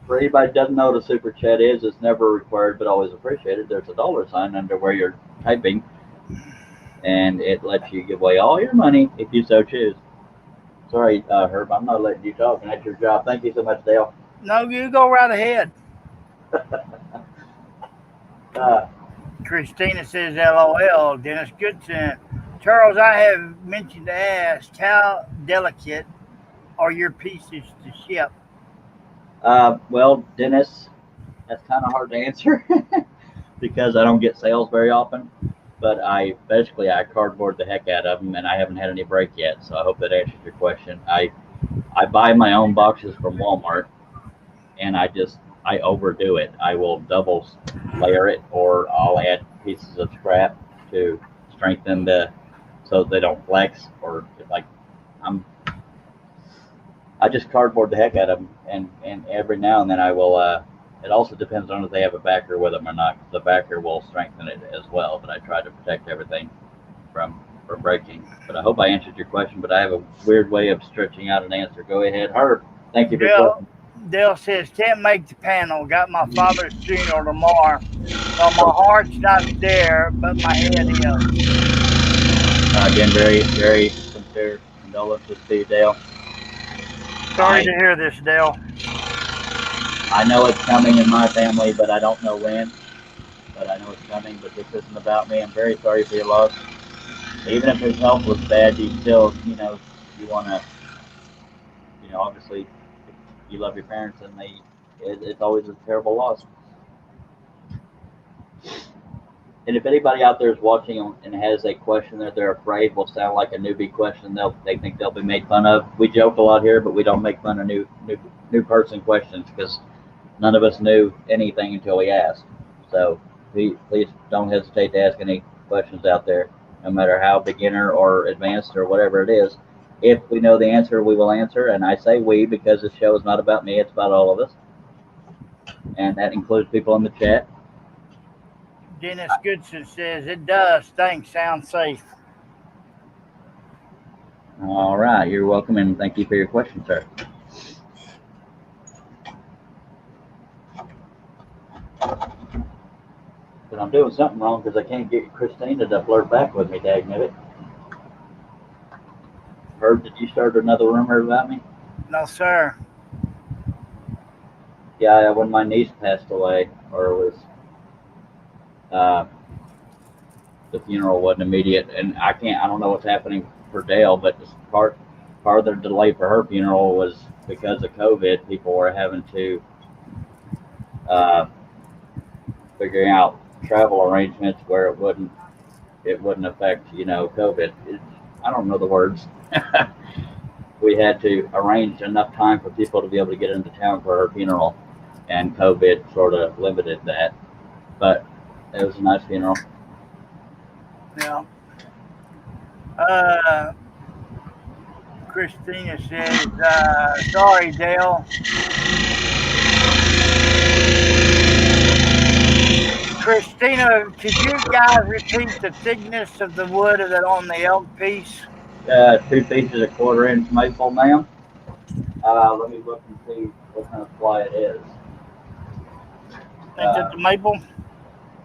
For anybody who doesn't know what a super chat is, it's never required but always appreciated. There's a $sign under where you're typing, and it lets you give away all your money if you so choose. Sorry, Herb, I'm not letting you talk, and that's your job. Thank you so much, Dale. No, you go right ahead. Christina says, LOL. Dennis Goodson. Charles, I have mentioned to ask, how delicate are your pieces to ship? Well, Dennis, that's kind of hard to answer because I don't get sales very often. But I cardboard the heck out of them, and I haven't had any break yet. So I hope that answers your question. I buy my own boxes from Walmart, and I overdo it. I will double layer it, or I'll add pieces of scrap to strengthen so they don't flex, or I just cardboard the heck out of them, and every now and then I will. It also depends on if they have a backer with them or not. The backer will strengthen it as well, but I try to protect everything from breaking. But I hope I answered your question. But I have a weird way of stretching out an answer. Go ahead, Herb. Thank you for your question. Dale says, can't make the panel. Got my father's funeral tomorrow. So my heart's not there, but my head is. Again, very, very sincere condolences to you, Dale. Sorry to hear this, Dale. I know it's coming in my family, but I don't know when. But I know it's coming, but this isn't about me. I'm very sorry for your loss. Even if his health was bad, you still, you want to, obviously, you love your parents, and it's always a terrible loss. And if anybody out there is watching and has a question that they're afraid will sound like a newbie question, they think they'll be made fun of. We joke a lot here, but we don't make fun of new person questions, because none of us knew anything until we asked. So please don't hesitate to ask any questions out there, no matter how beginner or advanced or whatever it is. If we know the answer, we will answer. And I say we because this show is not about me, it's about all of us. And that includes people in the chat. Dennis Goodson says, it does. Thanks. Sounds safe. All right. You're welcome, and thank you for your question, sir. But I'm doing something wrong because I can't get Christina to flirt back with me, dagnabbit. Herb, did you start another rumor about me? No, sir. Yeah, when my niece passed away, or was the funeral wasn't immediate, and I don't know what's happening for Dale, but part of the delay for her funeral was because of COVID. People were having to figuring out travel arrangements where it wouldn't affect, COVID. I don't know the words. We had to arrange enough time for people to be able to get into town for her funeral, and COVID sort of limited that. But it was a nice funeral. Yeah. Christina says, sorry, Dale. Christina, could you guys repeat the thickness of the wood of that on the elk piece? 2 pieces of 1/4-inch maple, ma'am. Let me look and see what kind of ply it is. Is it the maple?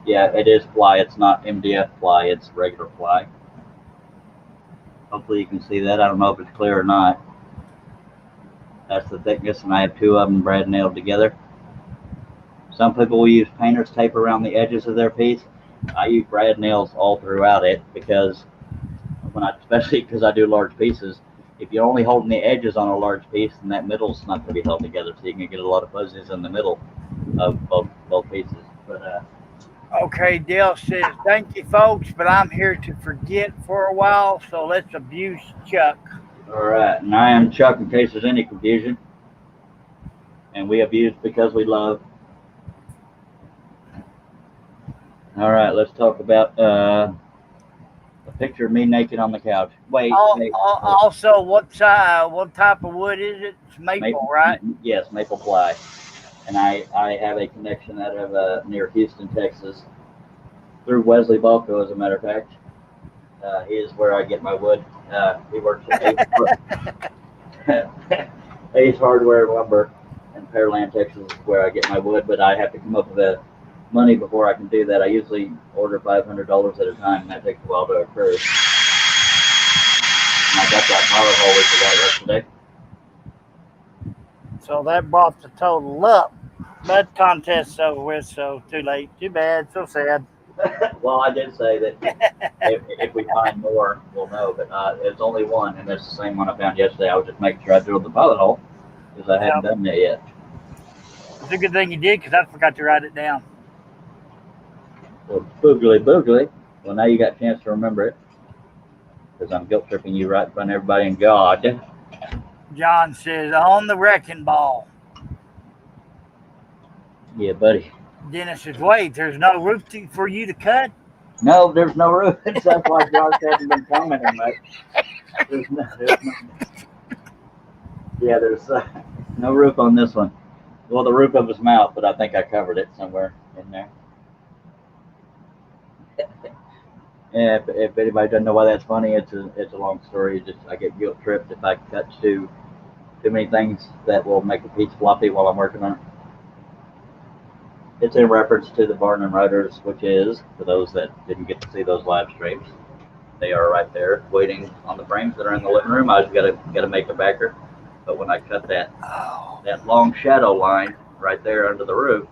Yeah, it is ply. It's not MDF ply. It's regular ply. Hopefully you can see that. I don't know if it's clear or not. That's the thickness, and I have 2 of them brad nailed together. Some people will use painter's tape around the edges of their piece. I use brad nails all throughout it because especially because I do large pieces, if you're only holding the edges on a large piece, then that middle's not going to be held together, so you can get a lot of fuzzies in the middle of both pieces. But okay, Dale says, thank you, folks, but I'm here to forget for a while, so let's abuse Chuck. All right, and I am Chuck, in case there's any confusion. And we abuse because we love. All right, let's talk about a picture of me naked on the couch. Wait. Also, what type of wood is it? It's maple, right? Yes, maple ply. And I have a connection out of near Houston, Texas, through Wesley Balco, as a matter of fact. He is where I get my wood. He works at Ace Hardware Lumber in Pearland, Texas, is where I get my wood, but I have to come up with the money before I can do that. I usually order $500 at a time, and that takes a while to occur. And I got that power hole we forgot yesterday. So that brought the total up. But contest's over with, so too late. Too bad. So sad. Well, I did say that if we find more, we'll know. But it's only one, and that's the same one I found yesterday. I was just making sure I drilled the pilot hole because I hadn't done that yet. It's a good thing you did, because I forgot to write it down. Well, boogly. Well, now you got a chance to remember it, because I'm guilt tripping you right in front of everybody and God. John says, on the wrecking ball. Yeah, buddy. Dennis says, wait, there's no roof for you to cut? No, there's no roof. That's why Josh hasn't been commenting much. There's no roof on this one. Well, the roof of his mouth, but I think I covered it somewhere in there. Yeah, if anybody doesn't know why that's funny, it's a long story. I get guilt tripped if I cut too many things that will make the piece floppy while I'm working on it. It's in reference to the Barn and Rotors, which is, for those that didn't get to see those live streams, they are right there waiting on the frames that are in the living room. I just got to make a backer. But when I cut that long shadow line right there under the roof,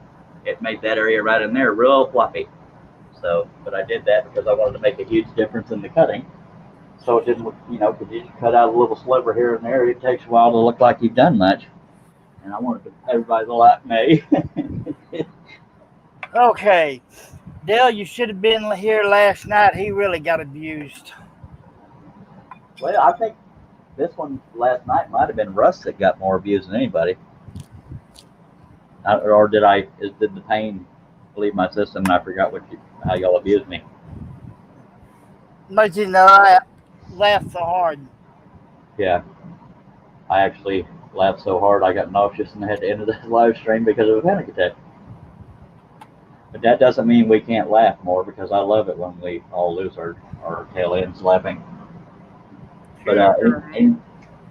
it made that area right in there real floppy. So, but I did that because I wanted to make a huge difference in the cutting. So it didn't, because you just cut out a little sliver here and there, it takes a while to look like you've done much. And I wanted everybody to like me. Okay. Dale, you should have been here last night. He really got abused. Well, I think this one last night might have been Russ that got more abuse than anybody. Or did the pain leave my system and I forgot how y'all abused me? But I laughed so hard. Yeah. I actually laughed so hard I got nauseous and had to end this live stream because of a panic attack. But that doesn't mean we can't laugh more, because I love it when we all lose our tail ends laughing. But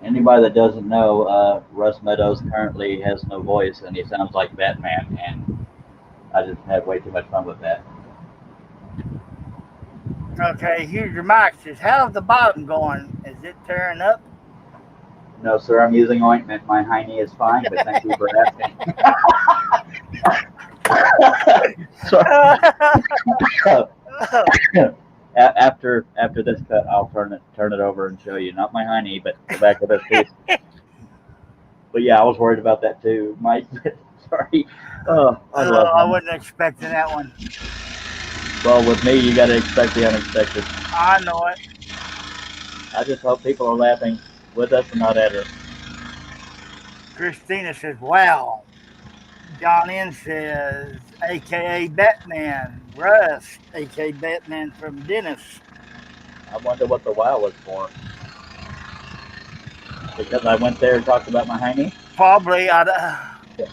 anybody that doesn't know, Russ Meadows currently has no voice and he sounds like Batman, and I just had way too much fun with that. Okay, here's your mic. Says, how's the bottom going? Is it tearing up? No, sir, I'm using ointment. My hiney is fine, but thank you for asking. After this cut, I'll turn it over and show you, not my hiney, but the back of this piece. But yeah, I was worried about that too, Mike. Sorry. I wasn't expecting that one. Well, with me, you got to expect the unexpected. I know it. I just hope people are laughing with us and not at her. Christina says, wow. John N says, a.k.a. Batman. Russ, a.k.a. Batman from Dennis. I wonder what the wow was for. Because I went there and talked about my hiney? Probably.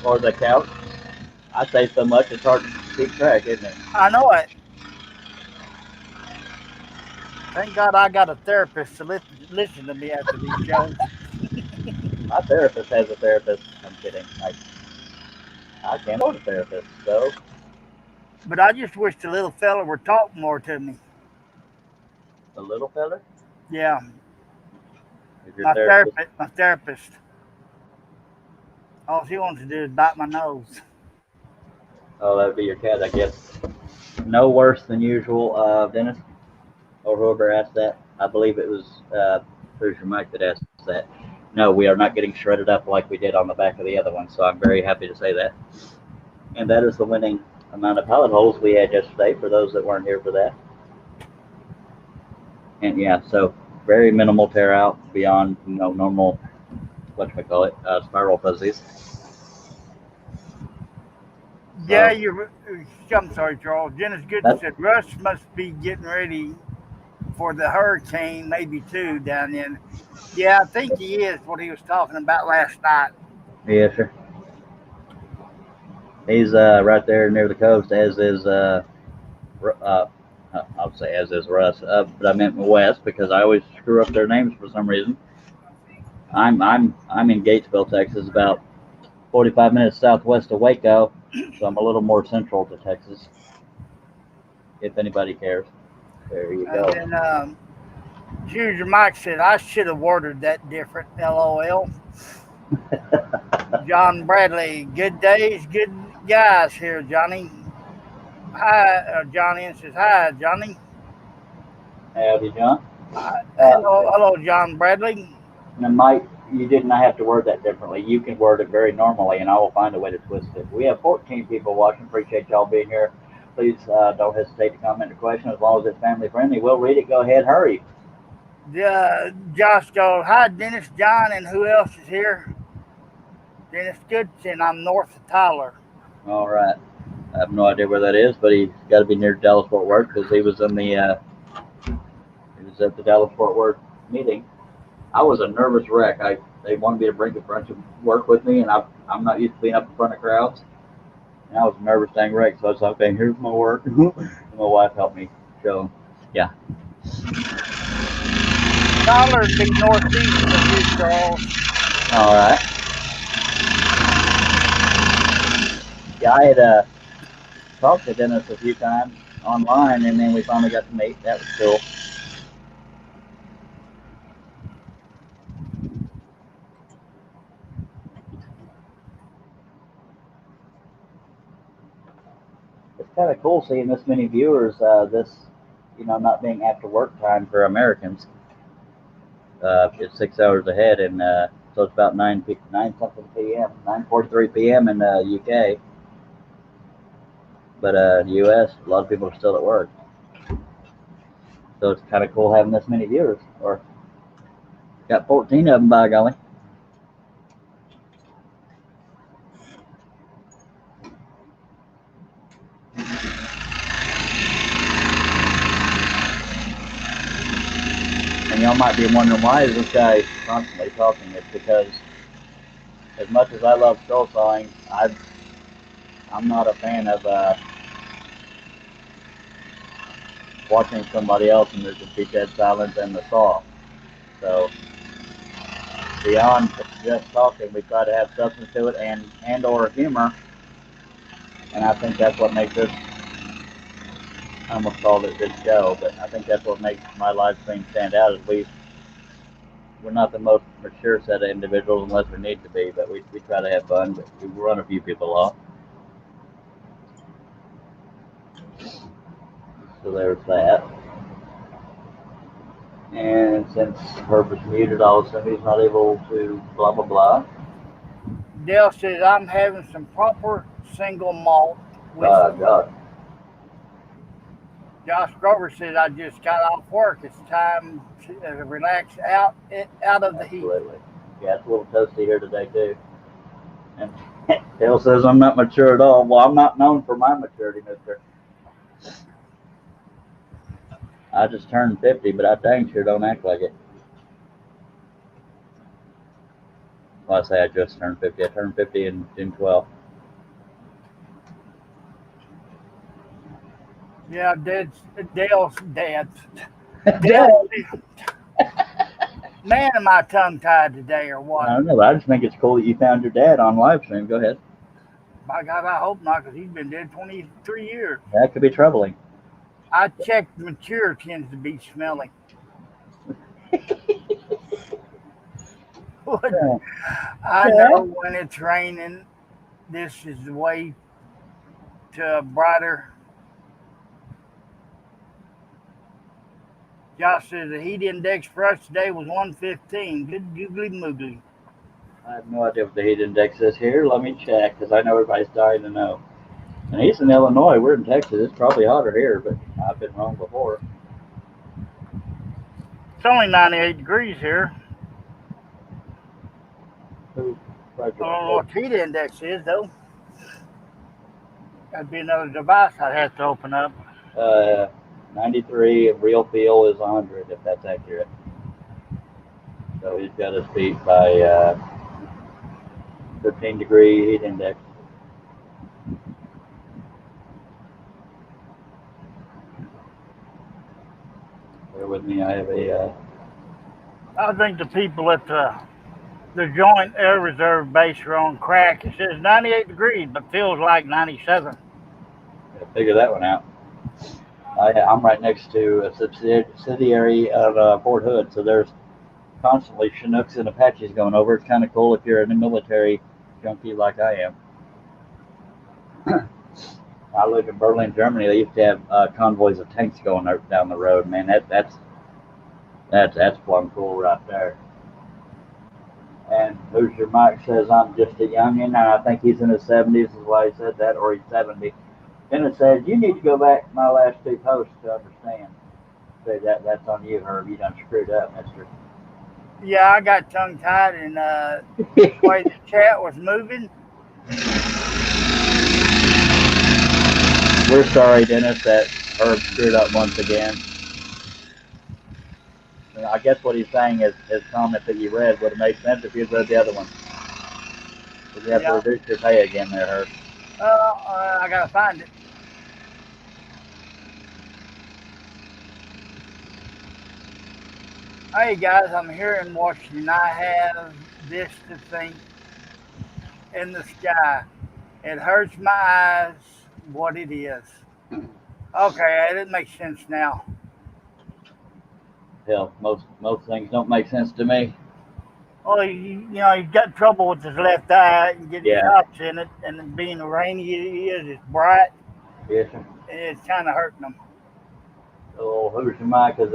Or the couch? I say so much, it's hard to keep track, isn't it? I know it. Thank God I got a therapist to listen to me after these shows. My therapist has a therapist. I'm kidding. I can't afford a therapist, so. But I just wish the little fella would talk more to me. The little fella? Yeah. My therapist. All she wants to do is bite my nose. Oh, that would be your cat, I guess. No worse than usual, Dennis, or whoever asked that. I believe it was Producer Mike that asked that. No, we are not getting shredded up like we did on the back of the other one, so I'm very happy to say that. And that is the winning amount of pellet holes we had yesterday for those that weren't here for that. And yeah, so very minimal tear out beyond normal, spiral fuzzies. Yeah, I'm sorry, Charles. Dennis Gooden said Russ must be getting ready for the hurricane, maybe too, down in. Yeah, I think he is, what he was talking about last night. Yeah, sure. He's right there near the coast, as is I would say as is Russ, but I meant West because I always screw up their names for some reason. I'm in Gatesville, Texas, about 45 minutes southwest of Waco, so I'm a little more central to Texas. If anybody cares, there you go. And then Junior Mike said I should have ordered that different. LOL. John Bradley, good days, good guys here, Johnny. Hi, Johnny says hi, Johnny. Howdy, John. Hello, John Bradley. Now, Mike, you did not have to word that differently. You can word it very normally, and I will find a way to twist it. We have 14 people watching. Appreciate y'all being here. Please don't hesitate to comment a question as long as it's family friendly. We'll read it. Go ahead, hurry. Josh goes, hi, Dennis, John, and who else is here? Dennis Goodson. I'm north of Tyler. All right. I have no idea where that is, but he's got to be near Dallas Fort Worth because he was in the he was at the Dallas Fort Worth meeting. I was a nervous wreck. They wanted me to bring a bunch of work with me, and I'm not used to being up in front of crowds. And I was a nervous dang wreck, so I was like, okay, here's my work. And my wife helped me show. Yeah. Tyler's big northeast of you, Charles. All right. Yeah, I had talked to Dennis a few times online, and then we finally got to meet. That was cool. It's kind of cool seeing this many viewers. Not being after work time for Americans. It's 6 hours ahead, and so it's about 9 something p.m. 9:43 p.m. in the UK. But U.S. a lot of people are still at work, so it's kind of cool having this many viewers. Or got 14 of them, by golly. And y'all might be wondering, why is this guy constantly talking? It's because as much as I love skull sawing, I'm not a fan of watching somebody else and there's just be dead silence and the saw. So beyond just talking, we try to have substance to it and or humor. And I think that's what makes this, I almost called it this show, but I think that's what makes my live stream stand out, is we're not the most mature set of individuals unless we need to be, but we try to have fun, but we run a few people off. So there's that. And since Herb is muted, all of a sudden he's not able to blah, blah, blah. Dale says, I'm having some proper single malt whiskey. God. Josh Grover says I just got off work. It's time to relax out of the heat. Absolutely. Yeah, it's a little toasty here today too. And Dale says I'm not mature at all. Well, I'm not known for my maturity, mister. I just turned 50, but I dang sure don't act like it. Well, I say I just turned 50. I turned 50 in June 12th. Yeah, Dale's dad. Dale. Man, am I tongue tied today or what? I don't know, but I just think it's cool that you found your dad on live stream. Go ahead. By God, I hope not, because he's been dead 23 years. That could be troubling. I checked mature tends to be smelly. I know when it's raining, this is the way to a brighter. Josh says the heat index for us today was 115. Good googly moogly. I have no idea what the heat index is here. Let me check, because I know everybody's dying to know. And he's in Illinois. We're in Texas. It's probably hotter here, but I've been wrong before. It's only 98 degrees here. I don't know what the heat index is, though. That'd be another device I'd have to open up. 93, real feel is 100, if that's accurate. So he's got us beat by 15-degree heat index. Bear with me, I have a... I think the people at the Joint Air Reserve base are on crack. It says 98 degrees, but feels like 97. Gotta figure that one out. I'm right next to a subsidiary of Fort Hood, so there's constantly Chinooks and Apaches going over. It's kind of cool if you're a military junkie like I am. I live in Berlin, Germany. They used to have convoys of tanks going down the road. Man, that's plumb cool right there. And Hoosier Mike says I'm just a youngin', and I think he's in his 70s is why he said that, or he's 70. Then it says, you need to go back to my last two posts to understand. Say that's on you, Herb. You done screwed up, mister. Yeah, I got tongue-tied, and the way the chat was moving. We're sorry, Dennis, that Herb screwed up once again. And I guess what he's saying is his comment that you read would have made sense if you'd read the other one. But you have to reduce your pay again there, Herb. I gotta find it. Hey guys, I'm here in Washington. I have this to think in the sky. It hurts my eyes what it is. Okay, it makes sense now. Hell, most things don't make sense to me. Well, he's got trouble with his left eye and getting shots in it, and being rainy it's bright. Yes, sir. And it's kind of hurting him. Oh, Hoosier Mike is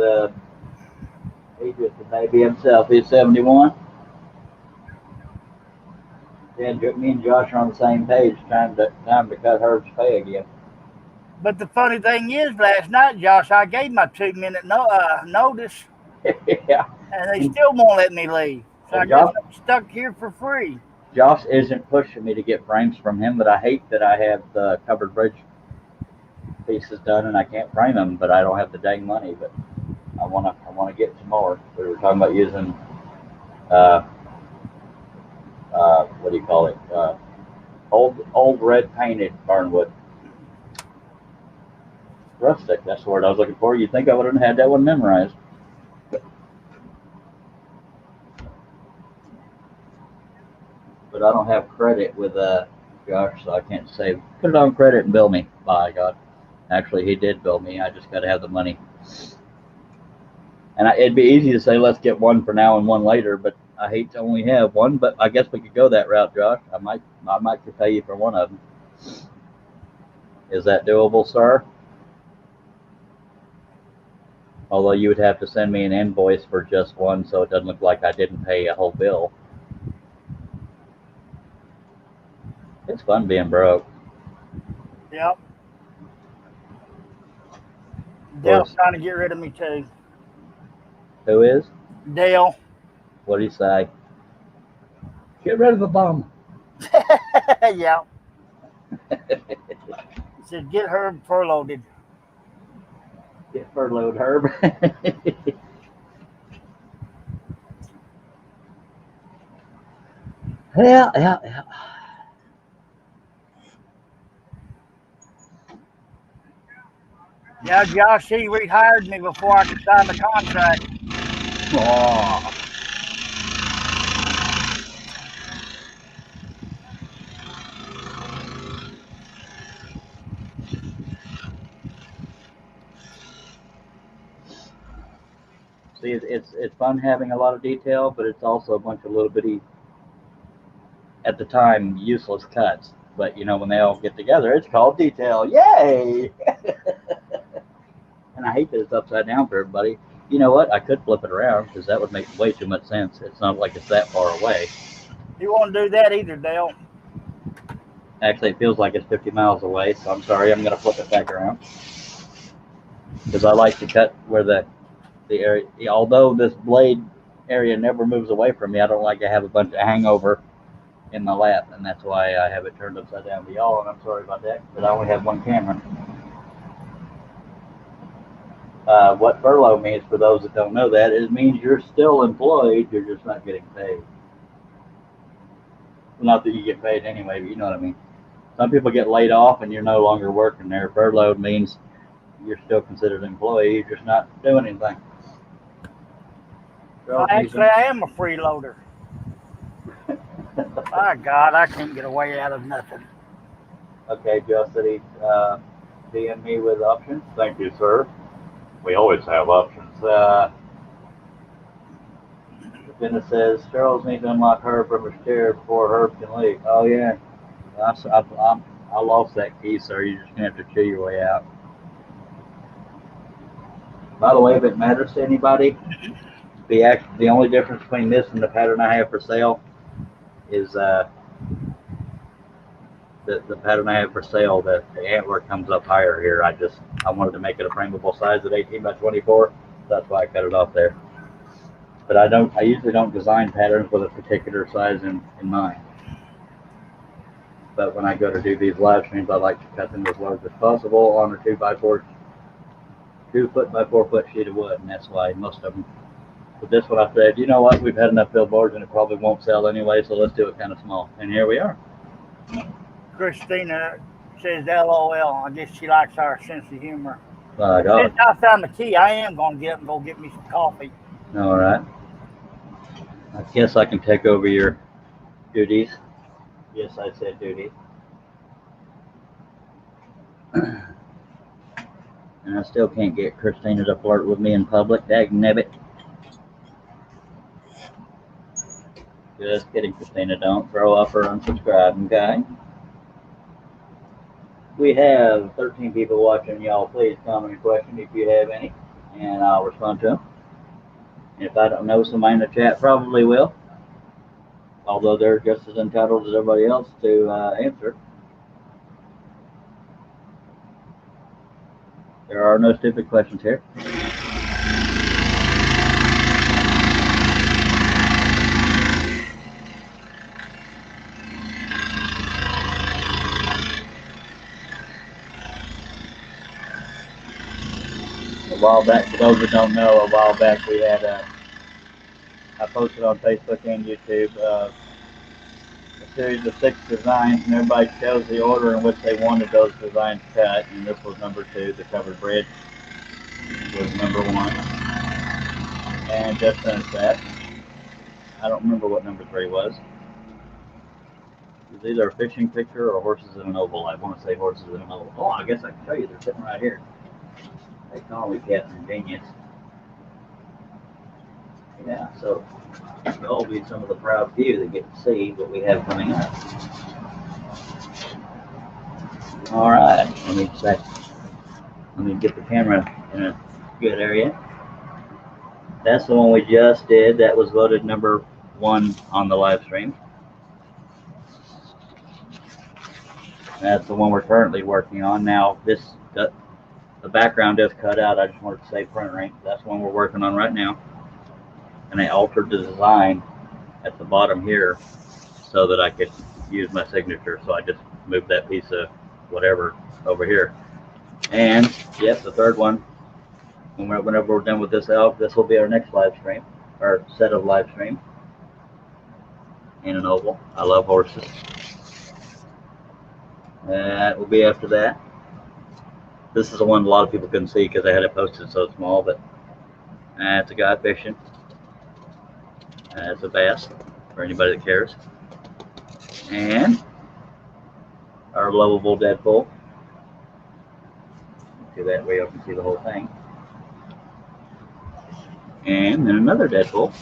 he's just a baby himself. He's 71. Yeah, me and Josh are on the same page. Time to cut Herb's pay again. But the funny thing is, last night, Josh, I gave my 2-minute notice. Yeah. And they still won't let me leave. So I guess I'm stuck here for free. Josh isn't pushing me to get frames from him, but I hate that I have the covered bridge pieces done and I can't frame them, but I don't have the dang money. But I wanna get some more. We were talking about using what do you call it? Old red painted barnwood. Rustic, that's the word I was looking for. You'd think I would have had that one memorized. But I don't have credit with Josh, so I can't say put it on credit and bill me. By God, actually he did bill me. I just got to have the money. And it'd be easy to say let's get one for now and one later, but I hate to only have one. But I guess we could go that route, Josh. I might pay you for one of them. Is that doable, sir? Although you would have to send me an invoice for just one, so it doesn't look like I didn't pay a whole bill. It's fun being broke. Yep. Dale's trying to get rid of me too. Who is? Dale. What do you say? Get rid of the bum. Yeah. He said, get Herb furloughed. Get furloughed, Herb. Yeah. Yeah, Josh, he rehired me before I could sign the contract. Oh. See, it's fun having a lot of detail, but it's also a bunch of little bitty, at the time, useless cuts. But you know, when they all get together, it's called detail. Yay! And I hate that it's upside down for everybody. You know what? I could flip it around because that would make way too much sense. It's not like it's that far away. You won't do that either, Dale. Actually, it feels like it's 50 miles away, so I'm sorry. I'm going to flip it back around because I like to cut where the area. Although this blade area never moves away from me, I don't like to have a bunch of hangover in my lap, and that's why I have it turned upside down to y'all. And I'm sorry about that, but I only have one camera. What furlough means, for those that don't know that, it means you're still employed, you're just not getting paid. Well, not that you get paid anyway, but you know what I mean. Some people get laid off and you're no longer working there. Furloughed means you're still considered an employee, you're just not doing anything. Actually, I am a freeloader. My God, I can't get away out of nothing. Okay, Joe said he'd DM me with options. Thank you, sir. We always have options. Dennis says, Charles needs to unlock Herb from his chair before Herb can leave. Oh, yeah. I lost that key, sir. You're just going to have to chew your way out. By the way, if it matters to anybody, the only difference between this and the pattern I have for sale is the pattern I have for sale, the antler comes up higher here. I wanted to make it a frameable size at 18 by 24. That's why I cut it off there. But I usually don't design patterns with a particular size in mind. But when I go to do these live streams, I like to cut them as large as possible on a 2 foot by 4 foot sheet of wood, and that's why most of them. But this one I said, you know what, we've had enough billboards and it probably won't sell anyway, so let's do it kind of small. And here we are. Christina says LOL. I guess she likes our sense of humor. My God. Since I found the key, I am going to get up and go get me some coffee. All right. I guess I can take over your duties. Yes, I said duties. And I still can't get Christina to flirt with me in public. Dagnabbit. Just kidding, Christina. Don't throw up or unsubscribe, okay? We have 13 people watching. Y'all, please comment a question if you have any, and I'll respond to them. If I don't know, somebody in the chat probably will, although they're just as entitled as everybody else to answer. There are no stupid questions here. A while back, for those that don't know, a while back we had I posted on Facebook and YouTube a series of 6 designs, and everybody chose the order in which they wanted those designs cut, and this was number 2. The covered bridge was number 1, and just finished that. I don't remember what number 3 was. It's either a fishing picture or horses in an oval. I want to say horses in an oval. Oh, I guess I can show you. They're sitting right here. They call me Captain Genius. Yeah, so you'll be some of the proud few that get to see what we have coming up. All right, let me get the camera in a good area. That's the one we just did. That was voted number 1 on the live stream. That's the one we're currently working on now. The background is cut out. I just wanted to say print ring. That's one we're working on right now. And I altered the design at the bottom here so that I could use my signature. So I just moved that piece of whatever over here. And yes, the third one, whenever we're done with this elk, this will be our next live stream, or set of live streams in an oval. I love horses. That will be after that. This is the one a lot of people couldn't see because I had it posted so small, but it's a guy fishing. It's a bass for anybody that cares. And our lovable Deadpool. See that way, you can see the whole thing. And then another Deadpool.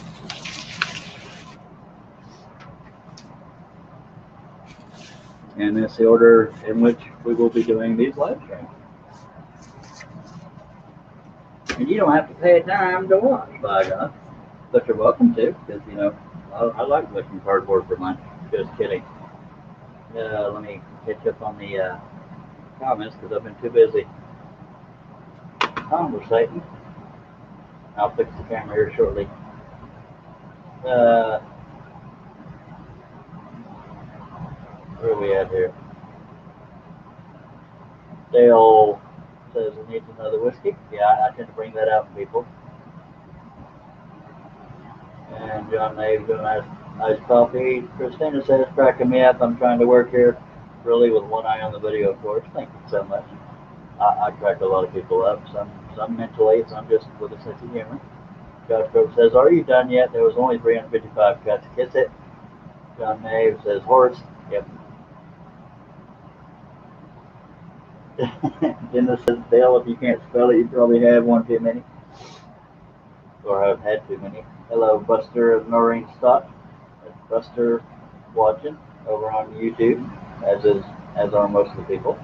And that's the order in which we will be doing these live streams. And you don't have to pay a dime to watch, by God. But you're welcome to, because, you know, I like looking cardboard for mine. Just kidding. Let me catch up on the comments, because I've been too busy conversating. I'll fix the camera here shortly. Where are we at here? Dale says he needs another whiskey. Yeah, I tend to bring that out to people. And John Nave's doing nice coffee. Christina says, cracking me up. I'm trying to work here, really with one eye on the video, of course. Thank you so much. I crack a lot of people up, some mentally, some just with a sense of humor. Josh Grove says, are you done yet? There was only 355 cuts. Kiss it. John Nave says, horse. Yep. Dennis says, Dale, if you can't spell it, you probably have one too many. Or have had too many. Hello, Buster of Noreen Stock. That's Buster watching over on YouTube, as are most of the people.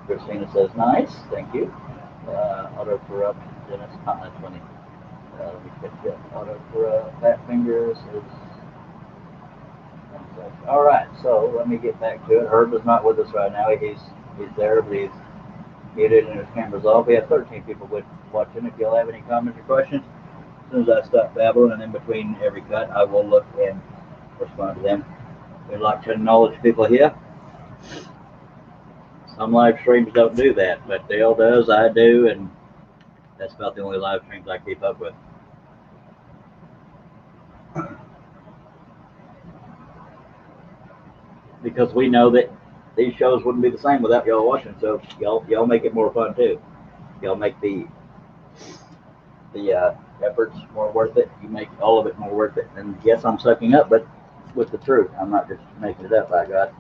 Christina says, nice, thank you. Auto corrupt, Dennis, that's funny. Let me catch up. Auto corrupt, Fat Fingers is. All right, so let me get back to it. Herb is not with us right now. He's there, but he's muted and his camera's off. We have 13 people watching. If y'all have any comments or questions, as soon as I stop babbling and in between every cut, I will look and respond to them. We like to acknowledge people here. Some live streams don't do that, but Dale does, I do, and that's about the only live streams I keep up with. Because we know that these shows wouldn't be the same without y'all watching, so y'all make it more fun too. Y'all make the efforts more worth it. You make all of it more worth it. And yes, I'm sucking up, but with the truth. I'm not just making it up, by God.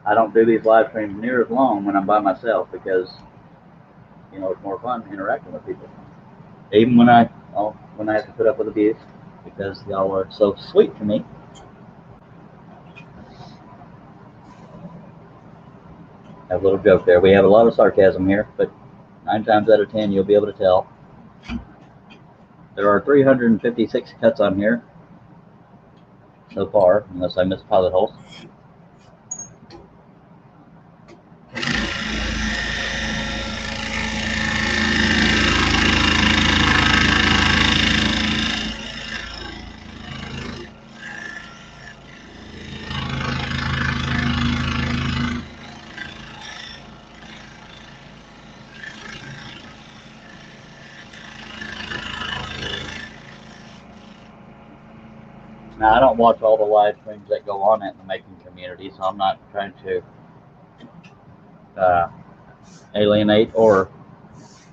I don't do these live streams near as long when I'm by myself because, you know, it's more fun interacting with people. Even when I have to put up with abuse because y'all are so sweet to me. I have a little joke there. We have a lot of sarcasm here, but 9 times out of 10 you'll be able to tell. There are 356 cuts on here so far, unless I miss pilot holes. Now, I don't watch all the live streams that go on at the making community, so I'm not trying to alienate or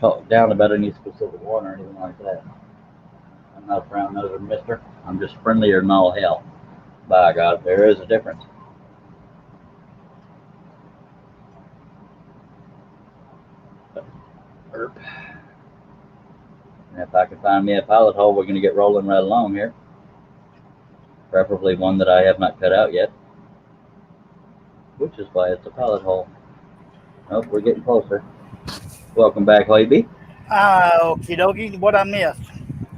talk down about any specific one or anything like that. I'm not a brown noser mister. I'm just friendlier than all hell. By God, there is a difference. And if I can find me a pilot hole, we're going to get rolling right along here. Preferably one that I have not cut out yet, which is why it's a pilot hole. Oh, we're getting closer. Welcome back, Hoyby. Okie dokie. What I missed?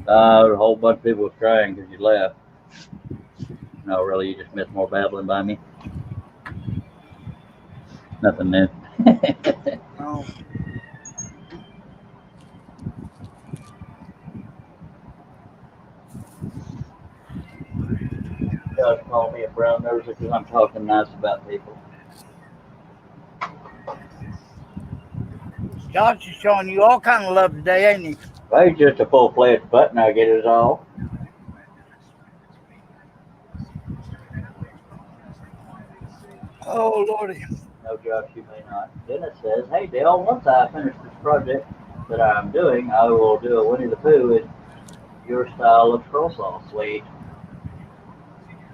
A whole bunch of people was crying because you left. No, really, you just missed more babbling by me. Nothing new. Oh. Josh called me a brown noser because I'm talking nice about people. Josh is showing you all kind of love today, ain't he? Well, he's just a full-fledged butt nugget is all. Oh, Lordy. No, Josh, you may not. Dennis says, hey, Dale, once I finish this project that I'm doing, I will do a Winnie the Pooh in your style of scroll saw. Sweet.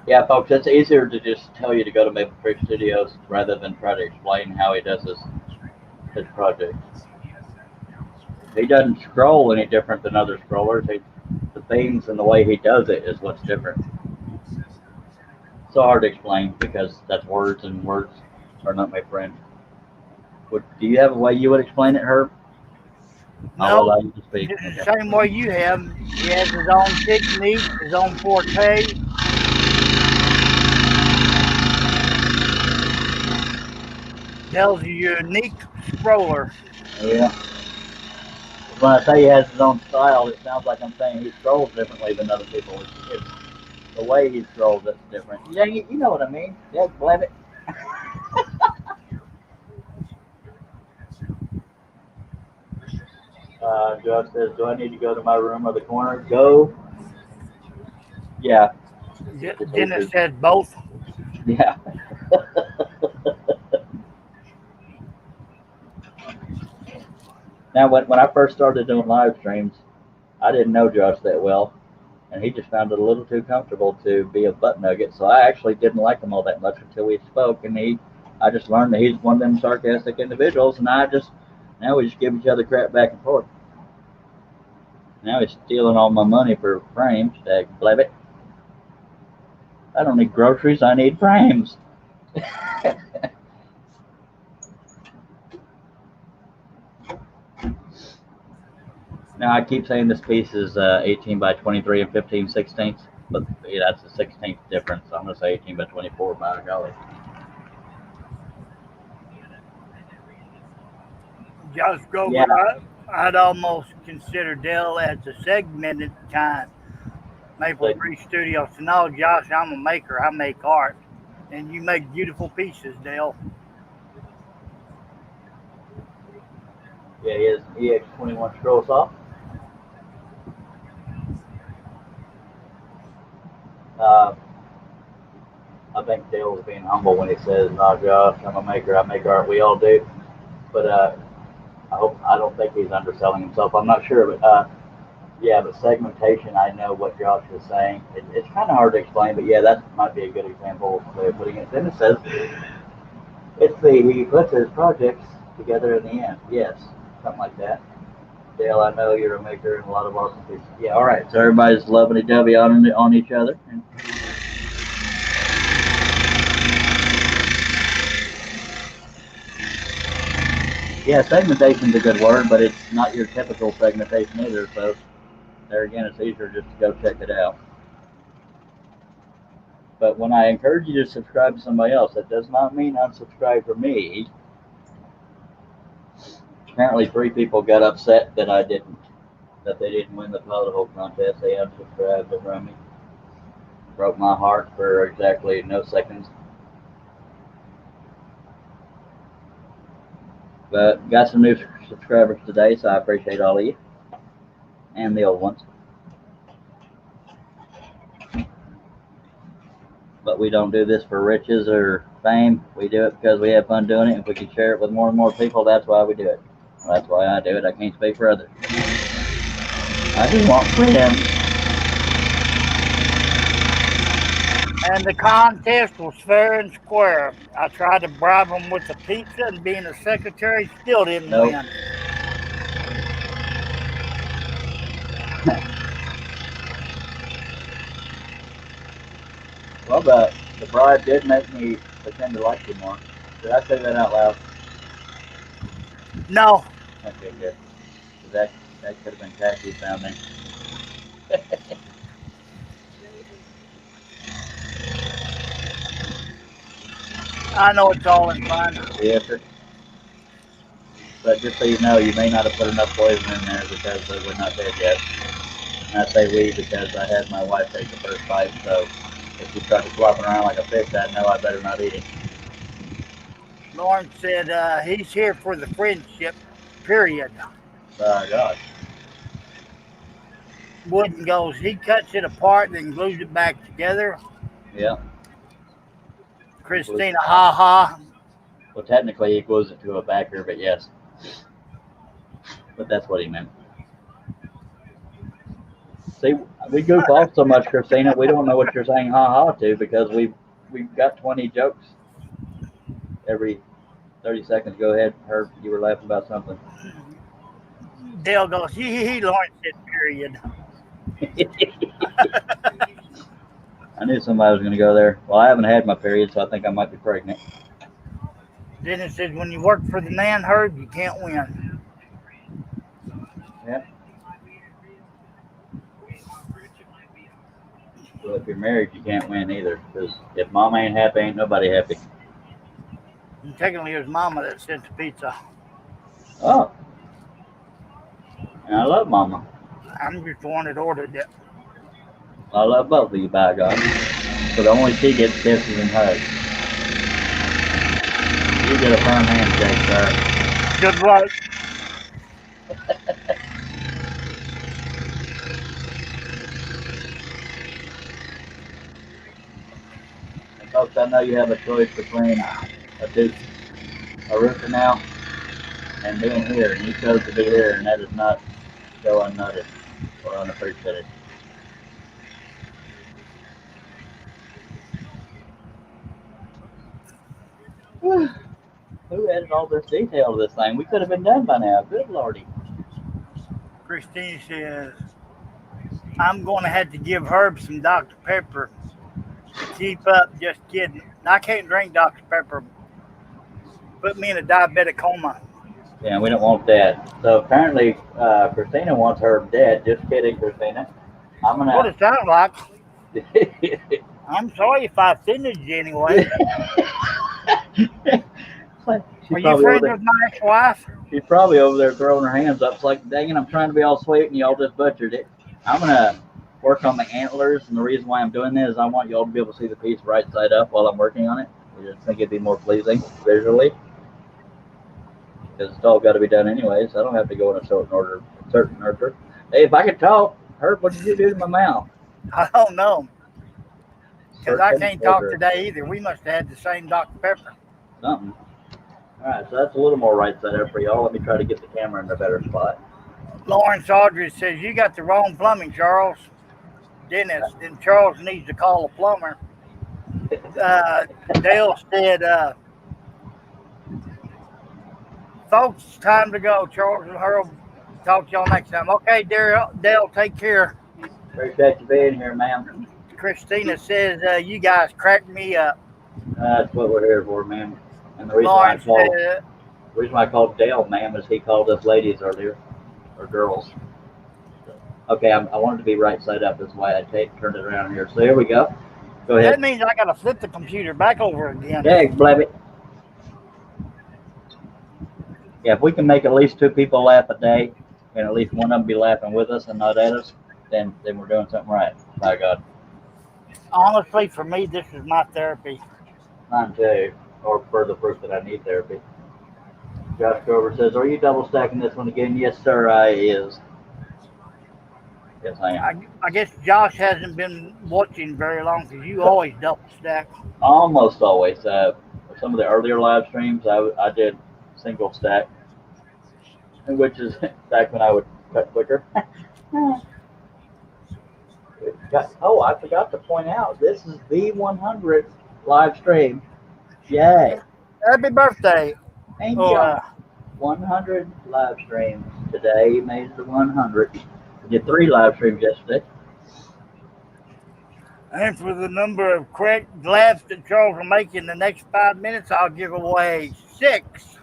Yeah, folks, it's easier to just tell you to go to Maple Creek Studios rather than try to explain how he does his project. He doesn't scroll any different than other scrollers. The themes and the way he does it is what's different. So hard to explain because that's words, and words are not my friend. Do you have a way you would explain it, Herb? No, I'll allow you to speak. Just the same way you have. He has his own technique, his own forte. Dale's a unique scroller. Yeah. When I say he has his own style, it sounds like I'm saying he scrolls differently than other people. It's the way he scrolls that's different. Yeah, you know what I mean. Yeah, blame it. Josh says, do I need to go to my room or the corner? Go. Yeah. Dennis said both. Yeah. Now, when I first started doing live streams, I didn't know Josh that well, and he just found it a little too comfortable to be a butt nugget. So I actually didn't like him all that much until we spoke, and I just learned that he's one of them sarcastic individuals, and now we just give each other crap back and forth. Now he's stealing all my money for frames. Blab it. I don't need groceries. I need frames. Now I keep saying this piece is 18 by 23 and 15/16, but yeah, that's a 16th difference. So I'm going to say 18 by 24 by golly. Josh Grover, yeah. I'd almost consider Dale as a segmented kind. Maple Creek Studios. So no, Josh, I'm a maker. I make art. And you make beautiful pieces, Dale. Yeah, he has EX21 scroll saw. I think Dale's being humble when he says, "No, Josh, I'm a maker. I make art. We all do." But I don't think he's underselling himself. I'm not sure, but yeah, but segmentation. I know what Josh is saying. It's kind of hard to explain, but yeah, that might be a good example of way of putting it. Then it says, he puts his projects together in the end. Yes, something like that. Dale, I know you're a maker and a lot of awesome pieces. Yeah, all right. So everybody's lovey-dovey on each other. Yeah, segmentation's a good word, but it's not your typical segmentation either. So there again, it's easier just to go check it out. But when I encourage you to subscribe to somebody else, that does not mean unsubscribe from me. Apparently 3 people got upset that they didn't win the pilot hole contest. They unsubscribed from me. Broke my heart for exactly no seconds. But got some new subscribers today, so I appreciate all of you. And the old ones. But we don't do this for riches or fame. We do it because we have fun doing it. If we can share it with more and more people, that's why we do it. That's why I do it. I can't speak for others. I just want friends. And the contest was fair and square. I tried to bribe them with the pizza, and being a secretary, still didn't win. Well, the bribe did make me pretend to like you more. Did I say that out loud? No. Okay, good. That could have been tacky sounding. I know it's all in fun. Yeah, sir. But just so you know, you may not have put enough poison in there because we're not dead yet. And I say we because I had my wife take the first bite, so If he started flopping around like a fish, I know I better not eat him. Lauren said he's here for the friendship, period. God. Wooden goes, he cuts it apart and then glues it back together. Yeah. Christina, ha ha. Well, technically he glues it to a backer, but yes. But that's what he meant. See, we goof off so much, Christina, we don't know what you're saying ha ha to because we've got 20 jokes every 30 seconds. Go ahead, Herb. You were laughing about something. Dale goes, he Lauren said, period. I knew somebody was going to go there. Well, I haven't had my period, so I think I might be pregnant. Dennis says, when you work for the man herd, you can't win. Yeah. Well, if you're married, you can't win either. Because if mama ain't happy, ain't nobody happy. And technically, it was Mama that sent the pizza. Oh. And I love mama. I'm just the one that ordered it. I love both of you, by God. But only she gets kisses and hugs. You get a firm handshake, sir. Good luck. And folks, I know you have a choice between a root canal and being here, and you chose to be here, and that is not go unnoticed or unappreciated. Who added all this detail to this thing? We could have been done by now. Good lordy. Christine says, I'm going to have to give Herb some Dr. Pepper to keep up. Just kidding. I can't drink Dr. Pepper. Put me in a diabetic coma. Yeah, we don't want that. So apparently, Christina wants Herb dead. Just kidding, Christina. I'm gonna. What it sounds like. I'm sorry if I offended you anyway. Are you friends with my ex-wife? She's probably over there throwing her hands up. It's like, dang it, I'm trying to be all sweet and y'all just butchered it. I'm going to work on the antlers, and the reason why I'm doing that is I want y'all to be able to see the piece right side up while I'm working on it. I just think it'd be more pleasing visually. Because it's all got to be done anyways. So I don't have to go in a certain order. Hey, if I could talk, Herb, what did you do to my mouth? I don't know. Because I can't talk today either. We must have had the same Dr. Pepper. Something. All right, so that's a little more right side up for y'all. Let me try to get the camera in a better spot. Lawrence Aldridge says, you got the wrong plumbing, Charles. Dennis, then Charles needs to call a plumber. Dale said, folks, it's time to go. Charles and Harold, talk to y'all next time. Okay, Dale, take care. Appreciate you being here, ma'am. Christina says, you guys cracked me up. That's what we're here for, ma'am. And the reason why I called Dale, ma'am, is he called us ladies earlier, or girls. Okay, I wanted to be right side up. That's why I turned it around here. So here we go. Go ahead. That means I got to flip the computer back over again. Yeah, blab. Yeah, if we can make at least 2 people laugh a day, and at least one of them be laughing with us and not at us, then we're doing something right. By God. Honestly, for me, this is my therapy. Mine too. Or further proof that I need therapy. Josh Grover says, are you double stacking this one again? Yes, sir, I is. Yes, I am. I guess Josh hasn't been watching very long because you always double stack. Almost always. Some of the earlier live streams, I did single stack, which is back when I would cut quicker. Oh, I forgot to point out, this is the 100th live stream. Yay. Happy birthday. Thank you. 100 live streams today made it to 100. We did 3 live streams yesterday. And for the number of correct laughs that Charles will make in the next 5 minutes, I'll give away 6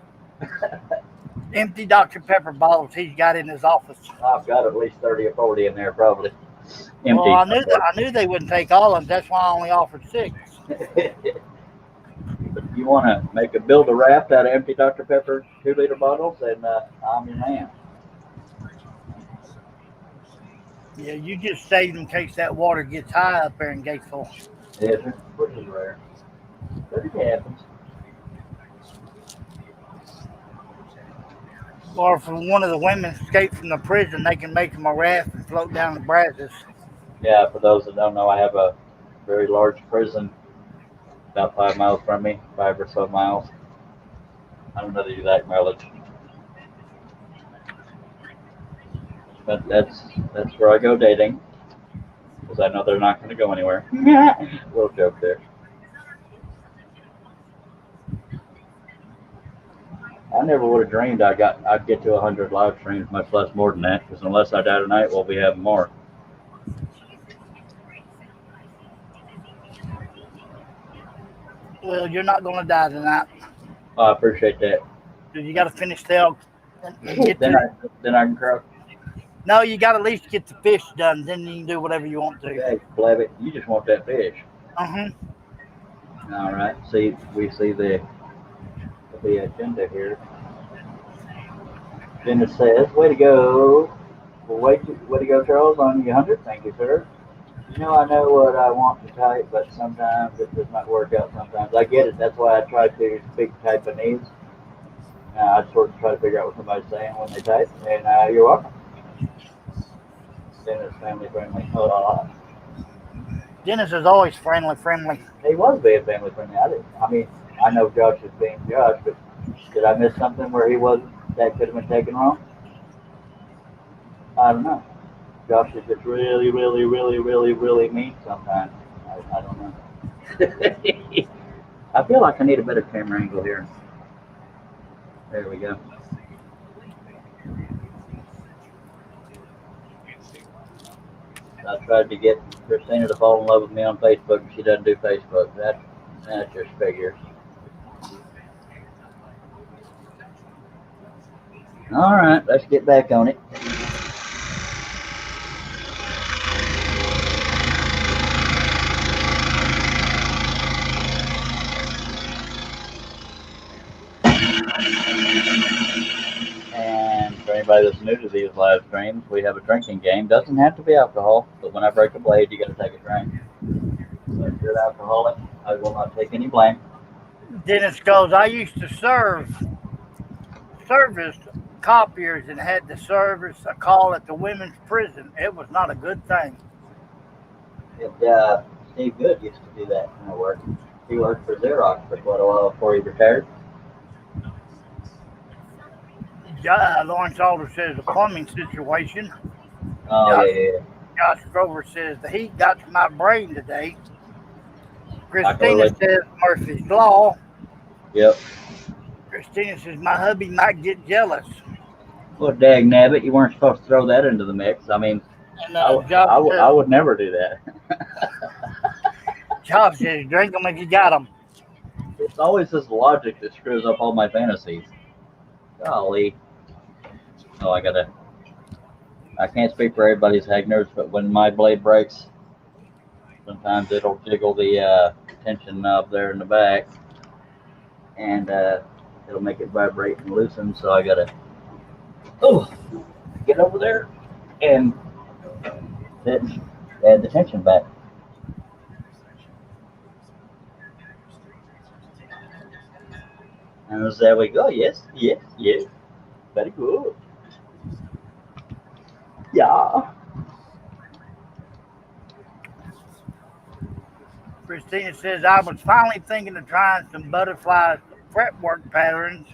empty Dr. Pepper bottles he's got in his office. I've got at least 30 or 40 in there, probably. Empty. Well, I knew they wouldn't take all of them. That's why I only offered 6. But if you want to build a raft out of empty Dr. Pepper 2-liter bottles, then I'm your man. Yeah, you just saved in case that water gets high up there in Gatesville. Yes, sir. Which is rare. But it happens. Or if one of the women escaped from the prison, they can make them a raft and float down the Brazos. Yeah, for those that don't know, I have a very large prison about 5 miles from me, 5 or so miles. I don't know the exact mileage, but that's where I go dating because I know they're not going to go anywhere. Little joke there. I never would have dreamed I'd get to 100 live streams, much less more than that. Because unless I die tonight, we'll be having more. Well, you're not going to die tonight. Oh, I appreciate that. You got to finish the elk and get then I can croak. No, you got to at least get the fish done. Then you can do whatever you want to. Okay, Blevett, you just want that fish. All right. See, we see the agenda here. Agenda says, "Way to go! Well, way to go, Charles, on your 100. Thank you, sir. I know what I want to type, but sometimes it does not work out. Sometimes I get it. That's why I try to speak Taiwanese. I sort of try to figure out what somebody's saying when they type. And you're welcome. Dennis, family friendly. Dennis is always friendly. He was being family friendly. I know Josh is being Josh, but did I miss something where he wasn't? That could have been taken wrong? I don't know. Josh is just really, really, really, really, really mean sometimes. I don't know. I feel like I need a better camera angle here. There we go. I tried to get Christina to fall in love with me on Facebook, and she doesn't do Facebook. That just figures. All right, let's get back on it. And for anybody that's new to these live streams, we have a drinking game. Doesn't have to be alcohol, but when I break a blade, you got to take a drink. So if you're an alcoholic, I will not take any blame. Dennis goes, I used to service copiers and had to service a call at the women's prison. It was not a good thing. Steve Good used to do that kind of work. He worked for Xerox for quite a while before he retired. Lawrence Alder says the plumbing situation. Oh, yeah. Josh Grover says the heat got to my brain today. Christina says Murphy's Law. Yep. Christina says my hubby might get jealous. Well, dag nabbit, you weren't supposed to throw that into the mix. I mean, I would never do that. Josh says drink them if you got them. It's always this logic that screws up all my fantasies. Golly. Oh, I can't speak for everybody's Hagners, but when my blade breaks, sometimes it'll jiggle the tension knob there in the back, and it'll make it vibrate and loosen. So I gotta get over there and add the tension back. And there we go. Yes. Very good. Yeah. Christina says, I was finally thinking of trying some butterfly fretwork patterns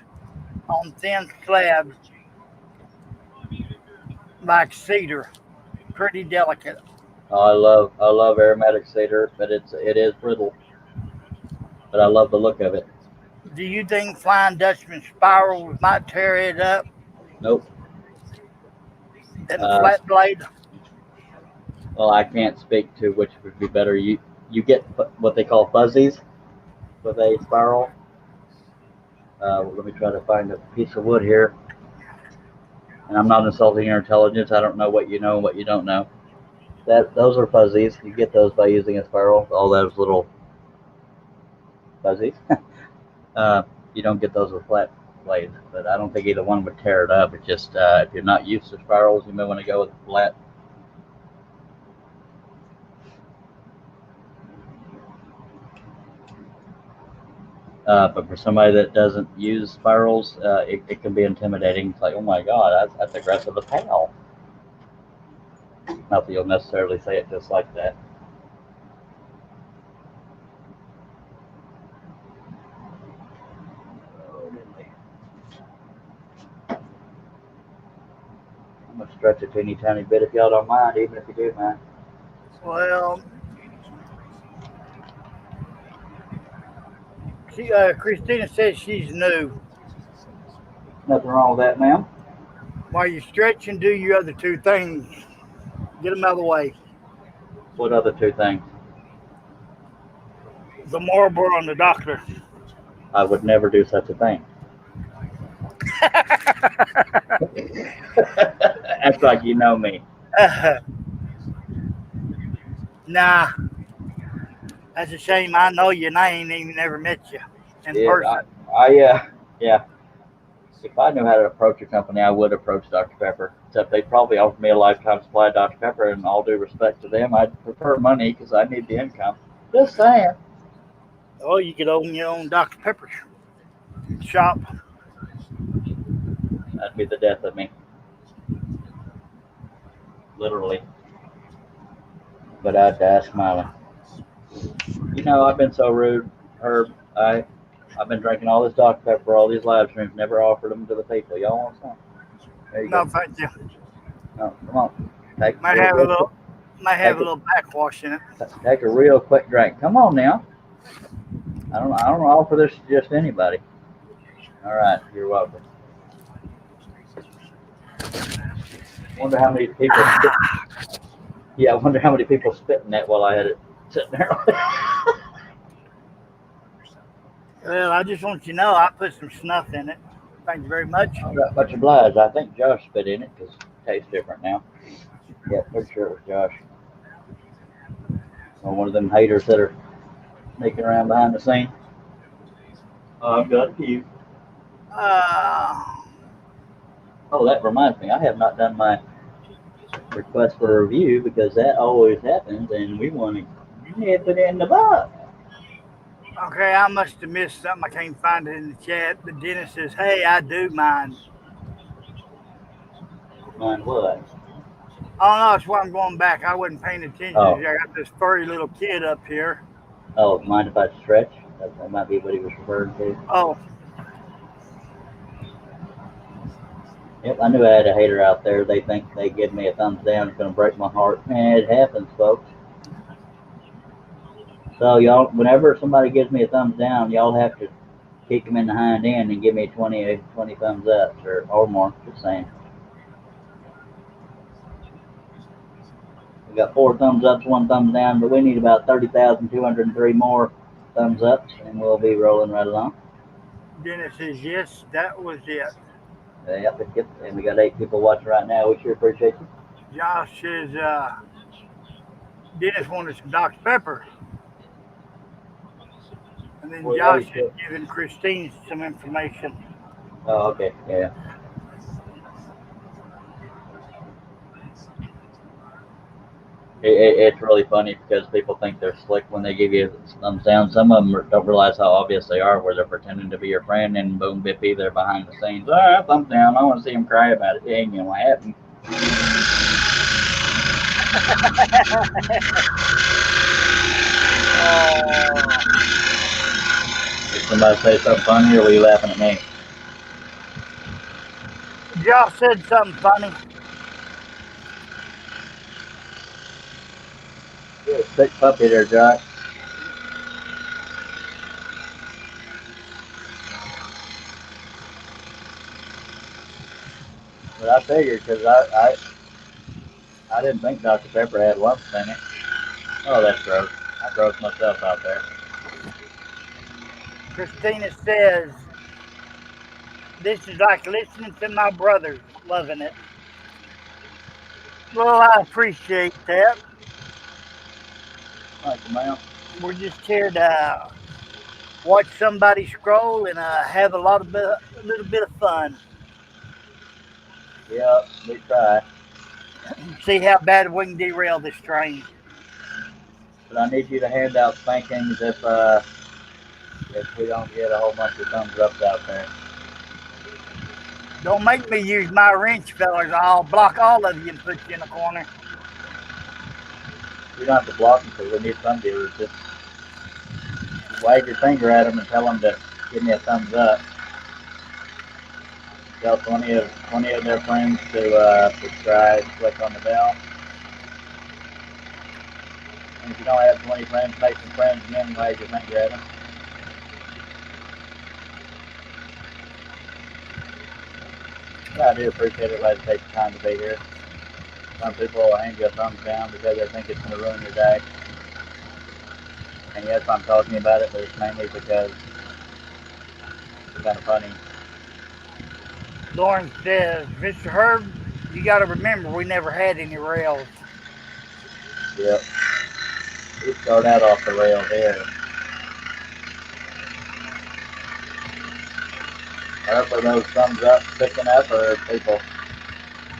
on thin slabs like cedar. Pretty delicate. Oh, I love aromatic cedar, but it is brittle. But I love the look of it. Do you think Flying Dutchman spirals might tear it up? Nope. And the flat blade? Well, I can't speak to which would be better. You get what they call fuzzies with a spiral. Let me try to find a piece of wood here. And I'm not insulting your intelligence. I don't know what you know and what you don't know. Those are fuzzies. You get those by using a spiral. All those little fuzzies. You don't get those with flat blades, but I don't think either one would tear it up. It's just if you're not used to spirals, you may want to go with flat. But for somebody that doesn't use spirals, it can be intimidating. It's like, oh my God, that's aggressive as hell. Not that you'll necessarily say it just like that. I'm going to stretch a teeny tiny bit if y'all don't mind, even if you do mind. Well, Christina says she's new. Nothing wrong with that, ma'am. While you stretch and do your other two things, get them out of the way. What other two things? The Marlboro and the doctor. I would never do such a thing. That's like you know me. Nah. That's a shame. I know you and I ain't even never met you in person. Yeah. If I knew how to approach a company, I would approach Dr. Pepper. Except they'd probably offer me a lifetime supply of Dr. Pepper, and all due respect to them, I'd prefer money because I need the income. Just saying. Oh, you could open your own Dr. Pepper shop. That'd be the death of me. Literally. But I'd die smiling. You know, I've been so rude, Herb. I've been drinking all this Dr. Pepper, all these live streams, never offered them to the people. Y'all want some? There you No, go. thank you. No, come on. Might have a little backwash in it. Take a real quick drink. Come on now. I don't offer this to just anybody. All right, you're welcome. Wonder how many people. I wonder how many people spit in that while I had it sitting there. Well, I just want you to know I put some snuff in it. Thank you very much. All right, much obliged. I think Josh spit in it because it tastes different now. Yeah, pretty sure it was Josh. Or one of them haters that are sneaking around behind the scene. I've got a few. Oh, that reminds me. I have not done my request for a review because that always happens, and we want to nip it in the bud. Okay, I must have missed something. I can't find it in the chat. But Dennis says, hey, I do mind. Mind what? Oh, no, that's why I'm going back. I wasn't paying attention. Oh. I got this furry little kid up here. Oh, mind if I stretch? That might be what he was referring to. Oh. Yep, I knew I had a hater out there. They think they give me a thumbs down. It's going to break my heart. It happens, folks. So, y'all, whenever somebody gives me a thumbs down, y'all have to kick them in the hind end and give me 20 thumbs up or more. Just saying. We got 4 thumbs ups, 1 thumbs down, but we need about 30,203 more thumbs ups, and we'll be rolling right along. Dennis says, yes, that was it. Yep, and we got 8 people watching right now. We sure appreciate you. Josh says, Dennis wanted some Dr. Pepper. And then Josh is giving Christine some information. Oh, okay, yeah. It's really funny because people think they're slick when they give you a thumbs down. Some of them don't realize how obvious they are, where they're pretending to be your friend, and boom, bippy, they're behind the scenes. Thumbs down. I want to see him cry about it. It ain't gonna happen. Did somebody say something funny, or were you laughing at me? Josh said something funny. You're a sick puppy there, Josh. But I figured, because I didn't think Dr. Pepper had lumps in it. Oh, that's gross. I grossed myself out there. Christina says, this is like listening to my brothers. Loving it. Well, I appreciate that. Thank you, ma'am. We're just here to watch somebody scroll and have a little bit of fun. Yeah, we try. See how bad we can derail this train. But I need you to hand out spankings if if we don't get a whole bunch of thumbs ups out there. Don't make me use my wrench, fellas. I'll block all of you and put you in a corner. You don't have to block them because we need thumb viewers. Just wag your finger at them and tell them to give me a thumbs up. Tell 20 of their friends to subscribe, click on the bell. And if you don't have 20 friends, make some friends and then wag your finger at them. Yeah, I do appreciate everybody taking the time to be here. Some people will hand you a thumbs down because they think it's going to ruin your day. And yes, I'm talking about it, but it's mainly because it's kind of funny. Lauren says, Mr. Herb, you got to remember we never had any rails. Yep. We start out off the rail here. Hopefully those thumbs up picking up or people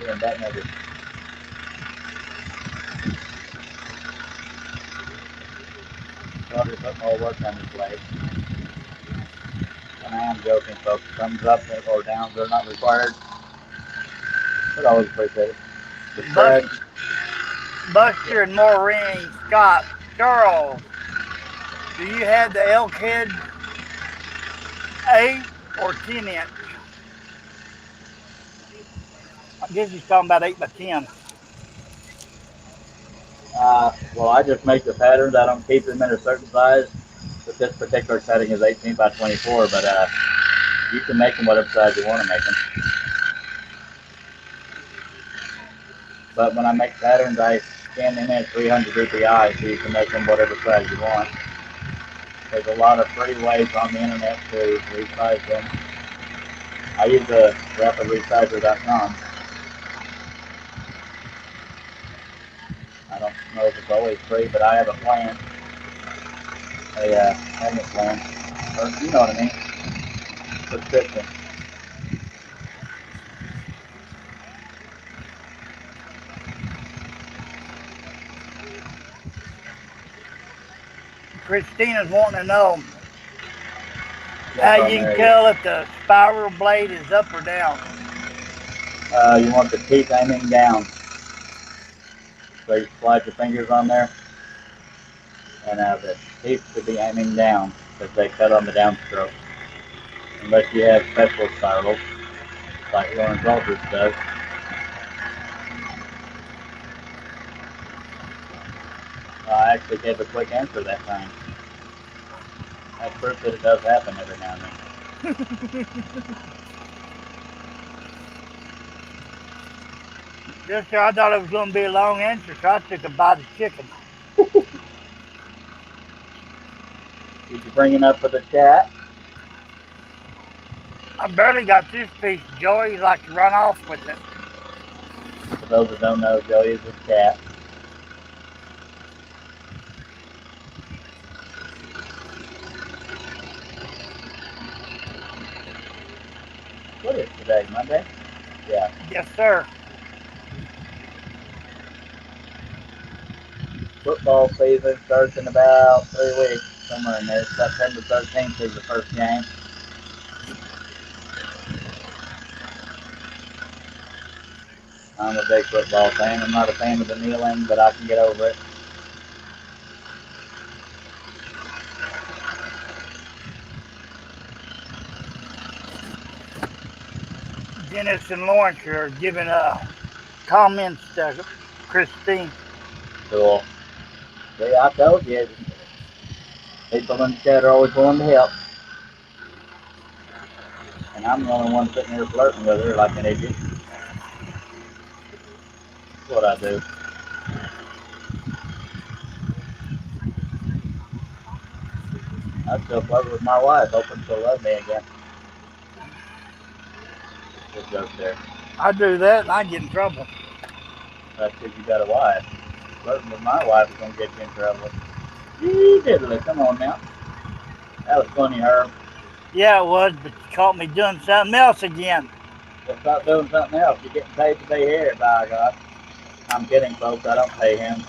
doing that maybe. Probably put more work on this plate. And I am joking, folks. Thumbs up or downs are not required. But always appreciate it. Subscribe. Buster and Maureen Scott. Charles, do you have the elk head 8 or 10 inch? I guess he's talking about 8 by 10. Well, I just make the patterns. I don't keep them in a certain size. But this particular setting is 18 by 24. But you can make them whatever size you want to make them. But when I make patterns, I scan them in 300 DPI so you can make them whatever size you want. There's a lot of free ways on the internet to resize them. I use the rapidresizer.com. I don't know if it's always free, but I have a plan. A payment plan. Or, you know what I mean. Subscription. Christina's wanting to know how you can tell if the spiral blade is up or down. You want the teeth aiming down. So you slide your fingers on there, and the teeth should be aiming down because they cut on the downstroke. Unless you have special spirals, like Lauren Walters does. I actually gave a quick answer that time. That's proof that it does happen every now and then. Just I thought it was going to be a long answer, so I took a bite of chicken. Did you bring it up for the chat? I barely got this piece. Joey likes to run off with it. For those that don't know, Joey is a cat. What is today, Monday? Yeah. Yes, sir. Football season starts in about 3 weeks, somewhere in there. September 13th is the first game. I'm a big football fan. I'm not a fan of the kneeling, but I can get over it. Dennis and Lawrence are giving comments to Christine. Cool. See, I told you, people in the chat are always willing to help. And I'm the only one sitting here flirting with her like an idiot. That's what I do. I still flirt with my wife, hoping she'll love me again. Just joke there. I do that and I get in trouble. That's because you got a wife. Flirting with my wife is going to get you in trouble. Gee diddly, come on now. That was funny, Herb. Yeah, it was, but you caught me doing something else again. Just stop doing something else. You're getting paid to be here, by God. I'm kidding, folks. I don't pay him.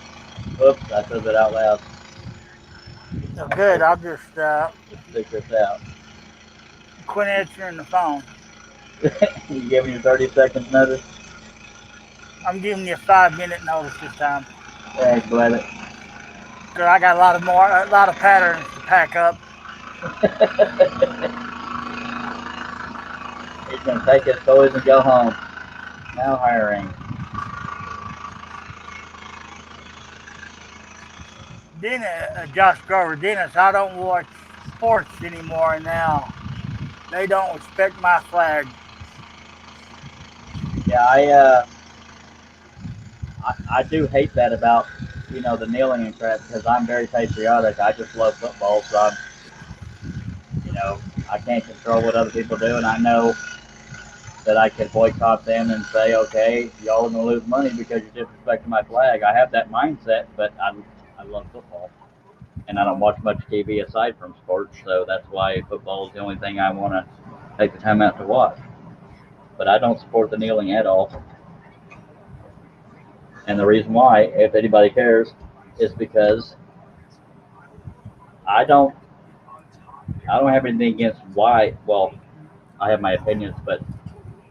Oops, I said that out loud. Oh, good. I'll just stick this out. quit answering the phone. You give me 30 seconds notice? I'm giving you a 5-minute notice this time. Yeah, go ahead. Cause I got a lot of patterns to pack up. He's gonna take his toys and go home. Now hiring. Josh Grover, Dennis, I don't watch sports anymore now. They don't respect my flag. Yeah, I do hate that about, the kneeling and crap because I'm very patriotic. I just love football, so I can't control what other people do, and I know that I can boycott them and say, okay, y'all are going to lose money because you're disrespecting my flag. I have that mindset, but I love football. And I don't watch much TV aside from sports, so that's why football is the only thing I want to take the time out to watch. But I don't support the kneeling at all. And the reason why, if anybody cares, is because I don't have anything against why. Well, I have my opinions, but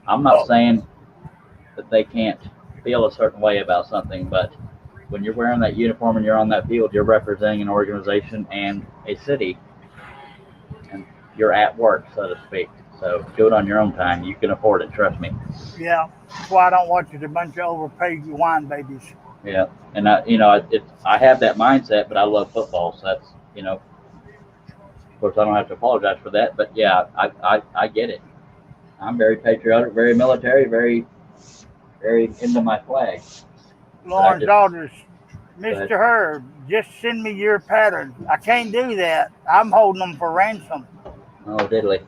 I'm not saying that they can't feel a certain way about something. But when you're wearing that uniform and you're on that field, you're representing an organization and a city, and you're at work, so to speak. So do it on your own time. You can afford it. Trust me. Yeah, that's why I don't watch it. A bunch of overpaid wine babies. Yeah, and I have that mindset, but I love football, so that's of course I don't have to apologize for that. But yeah, I get it. I'm very patriotic, very military, very into my flag. Lauren's daughters, Mr. Herb, just send me your patterns. I can't do that. I'm holding them for ransom. Oh, diddly.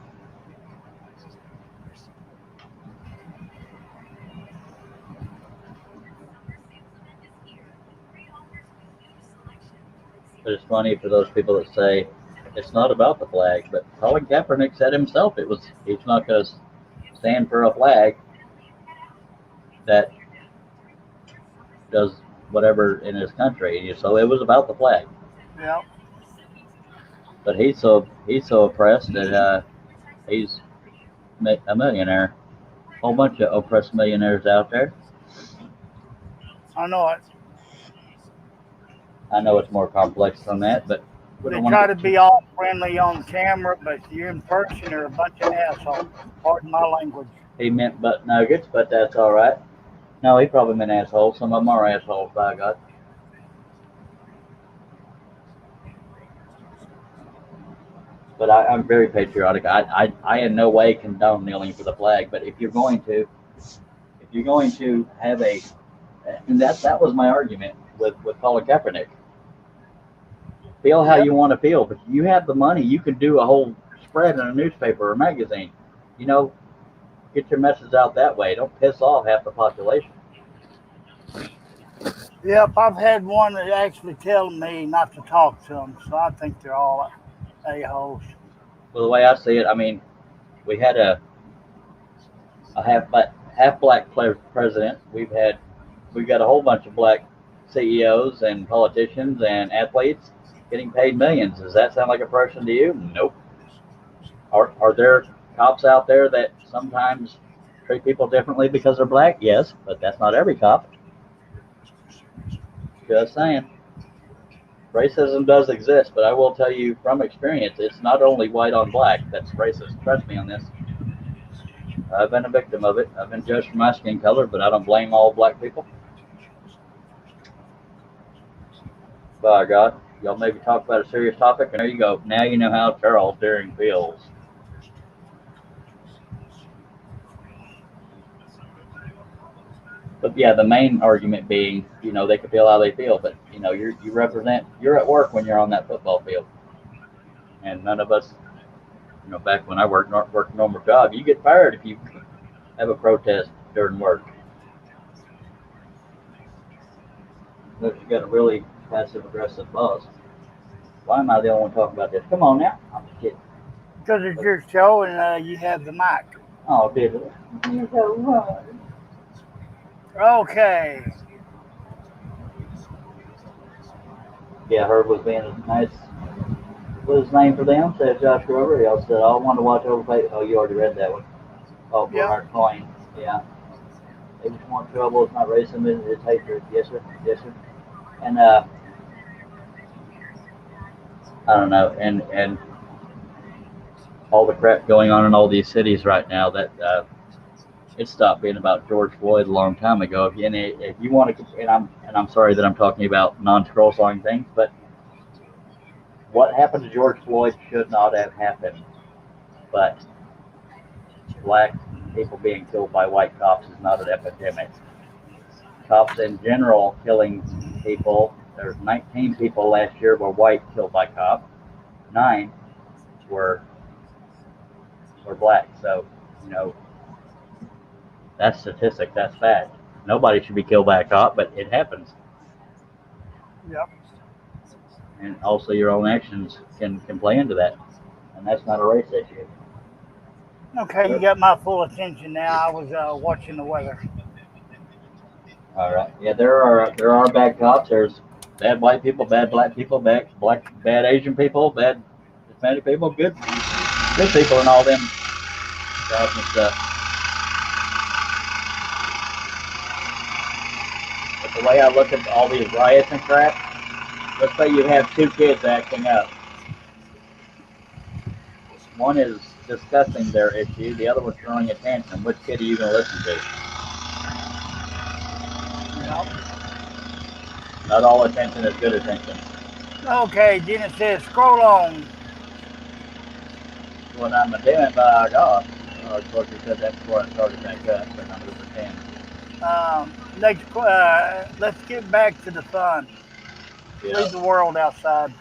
But it's funny for those people that say it's not about the flag, but Colin Kaepernick said himself he's not going to stand for a flag that does whatever in his country. So it was about the flag. Yeah. But he's so oppressed that he's a millionaire. Whole bunch of oppressed millionaires out there. I know it. I know it's more complex than that, but they try to be all friendly on camera, but you're in person, they're a bunch of assholes. Pardon my language. He meant butt nuggets, but that's all right. No, he probably meant assholes. Some of them are assholes, by God. But I'm very patriotic. I in no way condone kneeling for the flag. But if you're going to have and that was my argument with Colin Kaepernick. Feel how you want to feel, but you have the money. You can do a whole spread in a newspaper or magazine. Get your message out that way. Don't piss off half the population. Yep, I've had one that actually tell me not to talk to them, so I think they're all a-holes. Well, the way I see it, I mean, we had a half black president. We've got a whole bunch of black CEOs and politicians and athletes getting paid millions. Does that sound like a person to you? Nope. Are there cops out there that sometimes treat people differently because they're black? Yes, but that's not every cop. Just saying. Racism does exist, but I will tell you from experience, it's not only white on black that's racist. Trust me on this. I've been a victim of it. I've been judged for my skin color, but I don't blame all black people. By God, y'all maybe talk about a serious topic, and there you go. Now you know how Charles Deering feels. But yeah, the main argument being, they can feel how they feel, but you're at work when you're on that football field, and none of us, back when I worked a normal job, you get fired if you have a protest during work. Unless you got a really passive aggressive boss. Why am I the only one talking about this? Come on now, I'm just kidding. Because it's your show and you have the mic. Oh, did it? Okay. Yeah, Herb was being nice. was his name for them? Said Josh Grover. He also said, I want to watch overpay. Oh, you already read that one. Oh, for our coin. Yeah. They just want trouble. It's not racism. It's hatred. Yes, sir. Yes, sir. And I don't know. And all the crap going on in all these cities right now that it stopped being about George Floyd a long time ago. If you want to, and I'm sorry that I'm talking about non-scroll sawing things, but what happened to George Floyd should not have happened. But black people being killed by white cops is not an epidemic. Cops in general killing people. There's 19 people last year were white killed by cops. 9 were black. So, you know, that's statistic. That's fact. Nobody should be killed by a cop, but it happens. Yep. And also your own actions can play into that. And that's not a race issue. Okay, you got my full attention now. I was watching the weather. All right. Yeah, there are bad cops. There's bad white people, bad black people, bad Asian people, bad Hispanic people, good people, and all them jobs and stuff. But the way I look at all these riots and crap, let's say you have 2 kids acting up. One is discussing their issue, the other one's throwing a tantrum. Which kid are you going to listen to? Not all attention is good attention. Okay, then it says scroll on. What I'm doing, by God. Of course, you said that before I started back up, but I'm going to pretend. Let's get back to the sun. Yeah. Leave the world outside.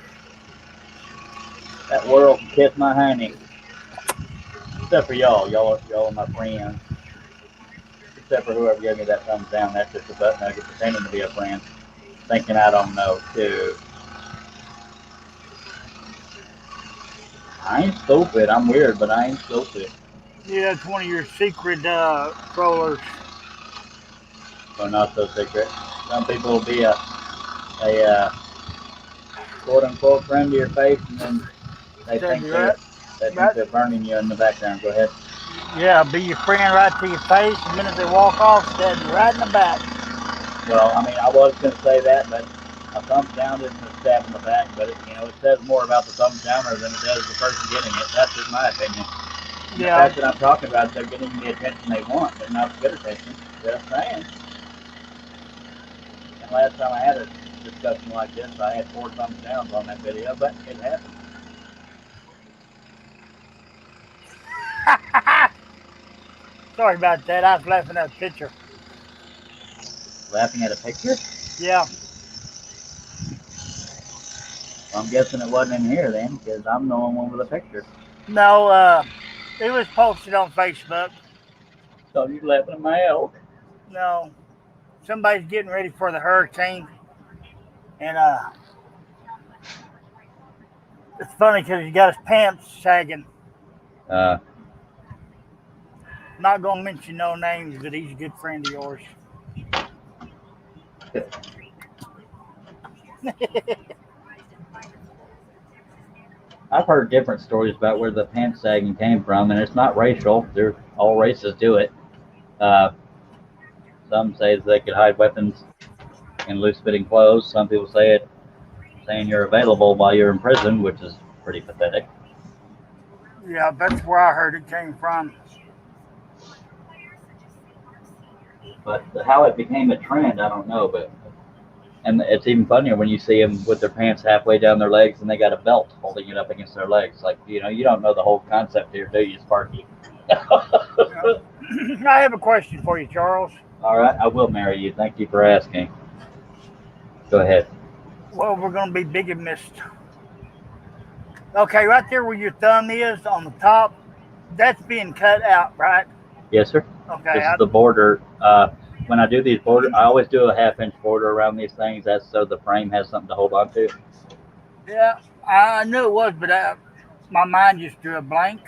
That world can kiss my honey. Except for y'all. Y'all are my friends. Except for whoever gave me that thumbs down. That's just a butt nugget pretending to be a friend. Thinking I don't know, too. I ain't stupid. I'm weird, but I ain't stupid. Yeah, it's one of your secret trollers. Well, not so secret. Some people will be a quote-unquote friend to your face, and then they think they're burning you in the background. Go ahead. Yeah, be your friend right to your face. The minute they walk off, stab you right in the back. Well, I mean, I was going to say that, but a thumbs down isn't a stab in the back. But, it says more about the thumbs downer than it does the person getting it. That's just my opinion. And the fact that I'm talking about, they're getting the attention they want, but not good attention. Just saying. And last time I had a discussion like this, I had 4 thumbs downs on that video, but it happened. Sorry about that. I was laughing at a picture. Laughing at a picture? Yeah. Well, I'm guessing it wasn't in here then, because I'm the only one with a picture. No, it was posted on Facebook. So you laughing at my elk? No. Somebody's getting ready for the hurricane. And it's funny because he got his pants sagging. Not going to mention no names, but he's a good friend of yours. I've heard different stories about where the pants sagging came from, and it's not racial. All races do it. Some say that they could hide weapons in loose-fitting clothes. Some people say it saying you're available while you're in prison, which is pretty pathetic. Yeah, that's where I heard it came from. But how it became a trend, I don't know. And it's even funnier when you see them with their pants halfway down their legs and they got a belt holding it up against their legs. Like, you don't know the whole concept here, do you, Sparky? I have a question for you, Charles. All right, I will marry you. Thank you for asking. Go ahead. Well, we're going to be bigamist. Okay, right there where your thumb is on the top, that's being cut out, right? Yes, sir. Okay. This is the border. When I do these borders, I always do a half-inch border around these things. That's so the frame has something to hold on to. Yeah, I knew it was, but my mind just drew a blank.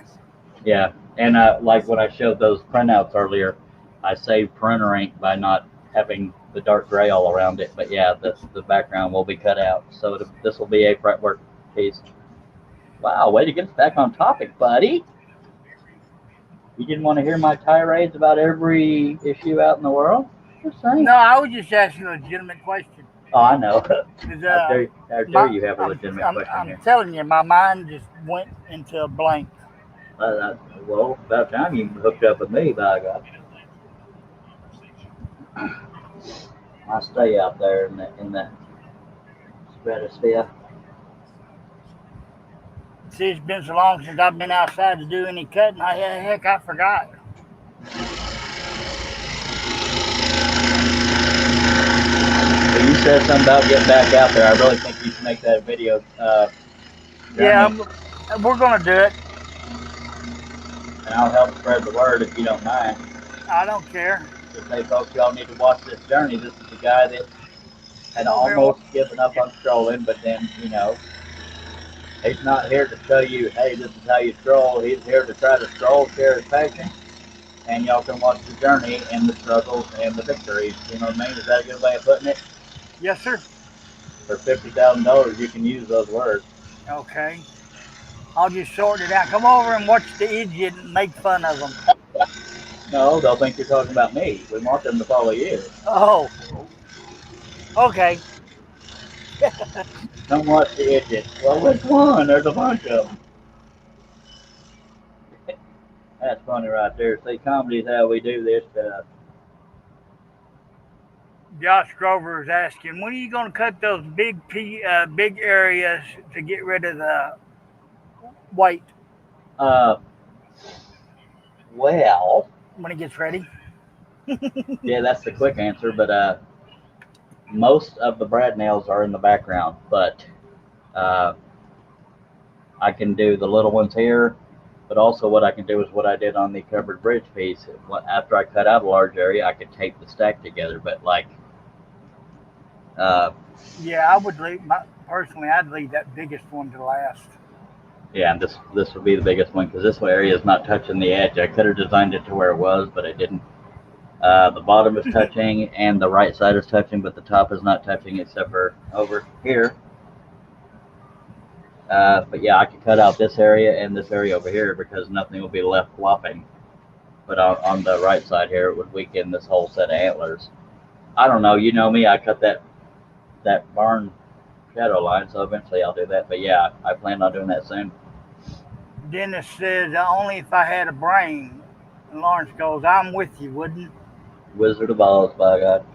Yeah, and like when I showed those printouts earlier, I saved printer ink by not having the dark gray all around it. But yeah, the background will be cut out. So this will be a fretwork piece. Wow, way to get us back on topic, buddy. You didn't want to hear my tirades about every issue out in the world? Just saying. No, I was just asking a legitimate question. Oh, I know. How dare you have a legitimate question I'm here. telling you, my mind just went into a blank. Well, about time you hooked up with me, by God. I stay out there in the stratosphere. See, it's been so long since I've been outside to do any cutting. I forgot. But you said something about getting back out there. I really think you should make that a video. Yeah, we're gonna do it. And I'll help spread the word if you don't mind. I don't care. Just say, folks, y'all need to watch this journey. This is the guy that had almost given up on strolling, but then, he's not here to show you, hey, this is how you stroll. He's here to try to stroll, share his passion, and y'all can watch the journey and the struggles and the victories. You know what I mean? Is that a good way of putting it? Yes, sir. For $50,000, you can use those words. Okay. I'll just sort it out. Come over and watch the idiot and make fun of them. No, they'll think you're talking about me. We want them to follow you. Oh. Okay. Come watch the idiot. Well, which one? There's a bunch of them. That's funny right there. See, comedy is how we do this stuff. Josh Grover is asking, when are you going to cut those big areas to get rid of the white? Well, when it gets ready. Yeah, that's the quick answer. But most of the brad nails are in the background, but I can do the little ones here. But also what I can do is what I did on the covered bridge piece. After I cut out a large area, I could tape the stack together. But yeah, I would leave. Personally, I'd leave that biggest one to last. Yeah, and this would be the biggest one because this area is not touching the edge. I could have designed it to where it was, but I didn't. The bottom is touching and the right side is touching, but the top is not touching except for over here. But yeah, I could cut out this area and this area over here because nothing will be left flopping. But on the right side here, it would weaken this whole set of antlers. I don't know. You know me. I cut that barn shadow line, so eventually I'll do that. But yeah, I plan on doing that soon. Dennis says, only if I had a brain. And Lawrence goes, I'm with you, wouldn't? Wizard of Oz, by God.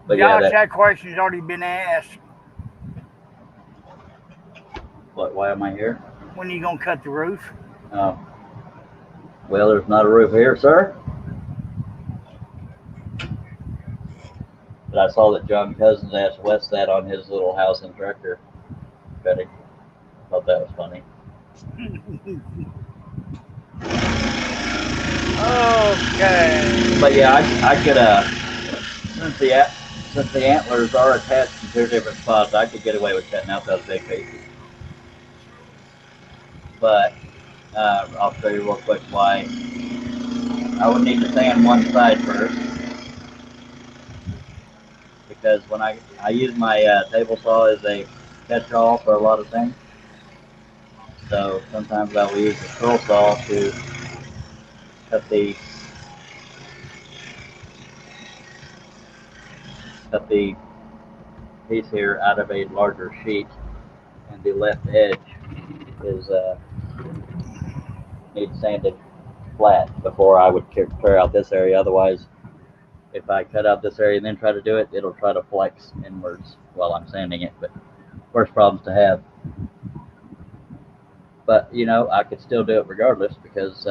But Josh, yeah, that question's already been asked. What? Why am I here? When are you going to cut the roof? Oh. Well, there's not a roof here, sir. But I saw that John Cousins asked Wes that on his little house and tractor cutting. Thought that was funny. Okay. But yeah, I could since the antlers are attached to two different spots, I could get away with cutting out those big pieces. But I'll show you real quick why. I would need to sand one side first. Because when I use my table saw as a catch-all for a lot of things. So sometimes I will use the scroll saw to cut the piece here out of a larger sheet, and the left edge is needs sanded flat before I would clear out this area. Otherwise, if I cut out this area and then try to do it, it'll try to flex inwards while I'm sanding it. But worst problems to have. But I could still do it regardless because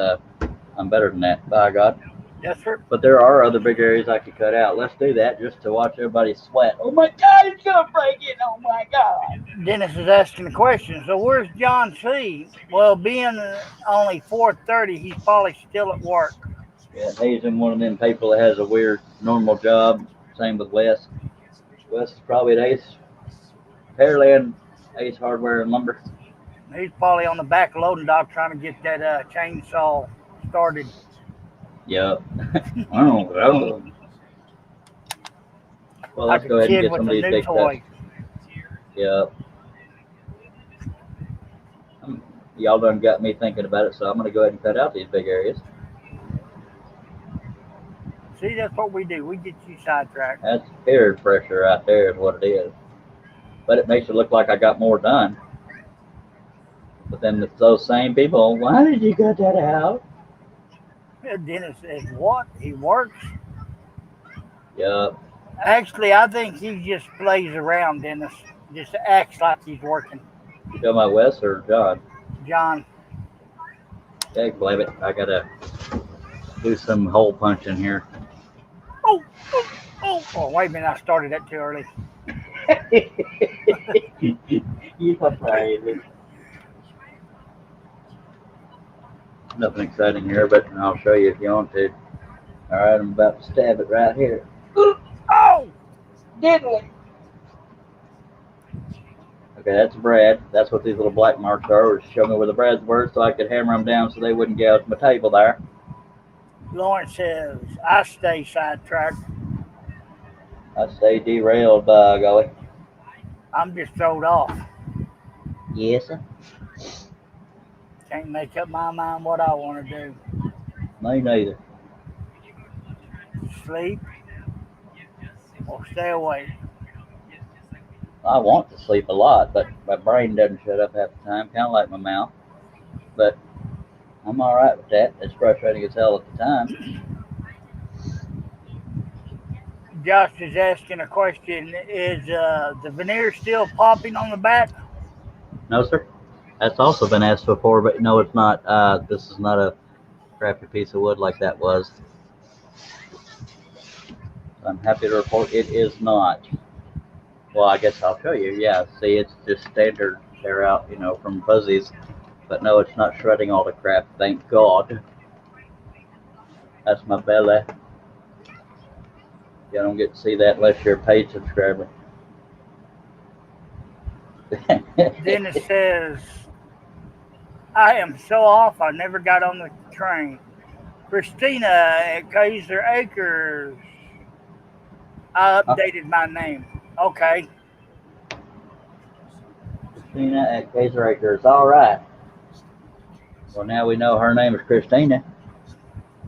I'm better than that, by God. Yes, sir. But there are other big areas I could cut out. Let's do that just to watch everybody sweat. Oh my God, it's gonna break it! Oh my God. Dennis is asking the question. So where's John C? Well, being only 4:30, he's probably still at work. Yeah, he's in one of them people that has a weird normal job. Same with Wes. Wes is probably at Ace Pearland, Ace Hardware and Lumber. He's probably on the back loading dock trying to get that chainsaw started. Yep. Well, let's go ahead and get some of these big cuts. Yeah. Y'all done got me thinking about it, so I'm going to go ahead and cut out these big areas. See, that's what we do. We get you sidetracked. That's peer pressure right there is what it is. But it makes it look like I got more done. But then it's those same people, why did you cut that out? Dennis says, what? He works? Yep. Actually, I think he just plays around, Dennis. Just acts like he's working. You talking about Wes or John? John. Okay, blame it. I gotta do some hole punching here. Oh, wait a minute. I started that too early. You're crazy. Nothing exciting here, but I'll show you if you want to. Alright, I'm about to stab it right here. Oh! Diddly. Okay, that's Brad. That's what these little black marks are. Show me where the Brads were so I could hammer them down so they wouldn't gouge my table there. Lawrence says, I stay sidetracked. I stay derailed, by golly. I'm just thrown off. Yes, sir. Can't make up my mind what I want to do. Me neither. Sleep or stay awake. I want to sleep a lot, but my brain doesn't shut up half the time, kind of like my mouth. But I'm all right with that. It's frustrating as hell at the time. Josh is asking a question. Is the veneer still popping on the back? No, sir. That's also been asked before, but no, it's not. This is not a crappy piece of wood like that was. I'm happy to report it is not. Well, I guess I'll show you. Yeah, see, it's just standard tear out, from fuzzies. But no, it's not shredding all the crap, thank God. That's my belly. You don't get to see that unless you're a paid subscriber. Dennis says, I am so off, I never got on the train. Christina at Kaiser Acres. I updated my name. Okay. Christina at Kaiser Acres. All right. Well, now we know her name is Christina.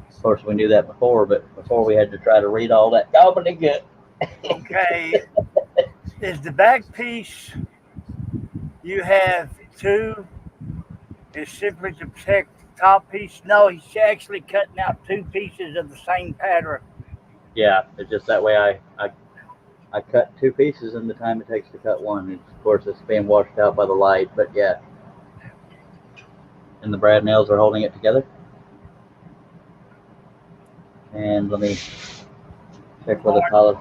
Of course, we knew that before, but before we had to try to read all that gobbledygook. Okay. Is the back piece you have two is simply to protect the top piece? No, he's actually cutting out two pieces of the same pattern. Yeah, it's just that way I cut two pieces in the time it takes to cut one. Of course, it's being washed out by the light, but yeah. And the brad nails are holding it together. And let me check where the collar.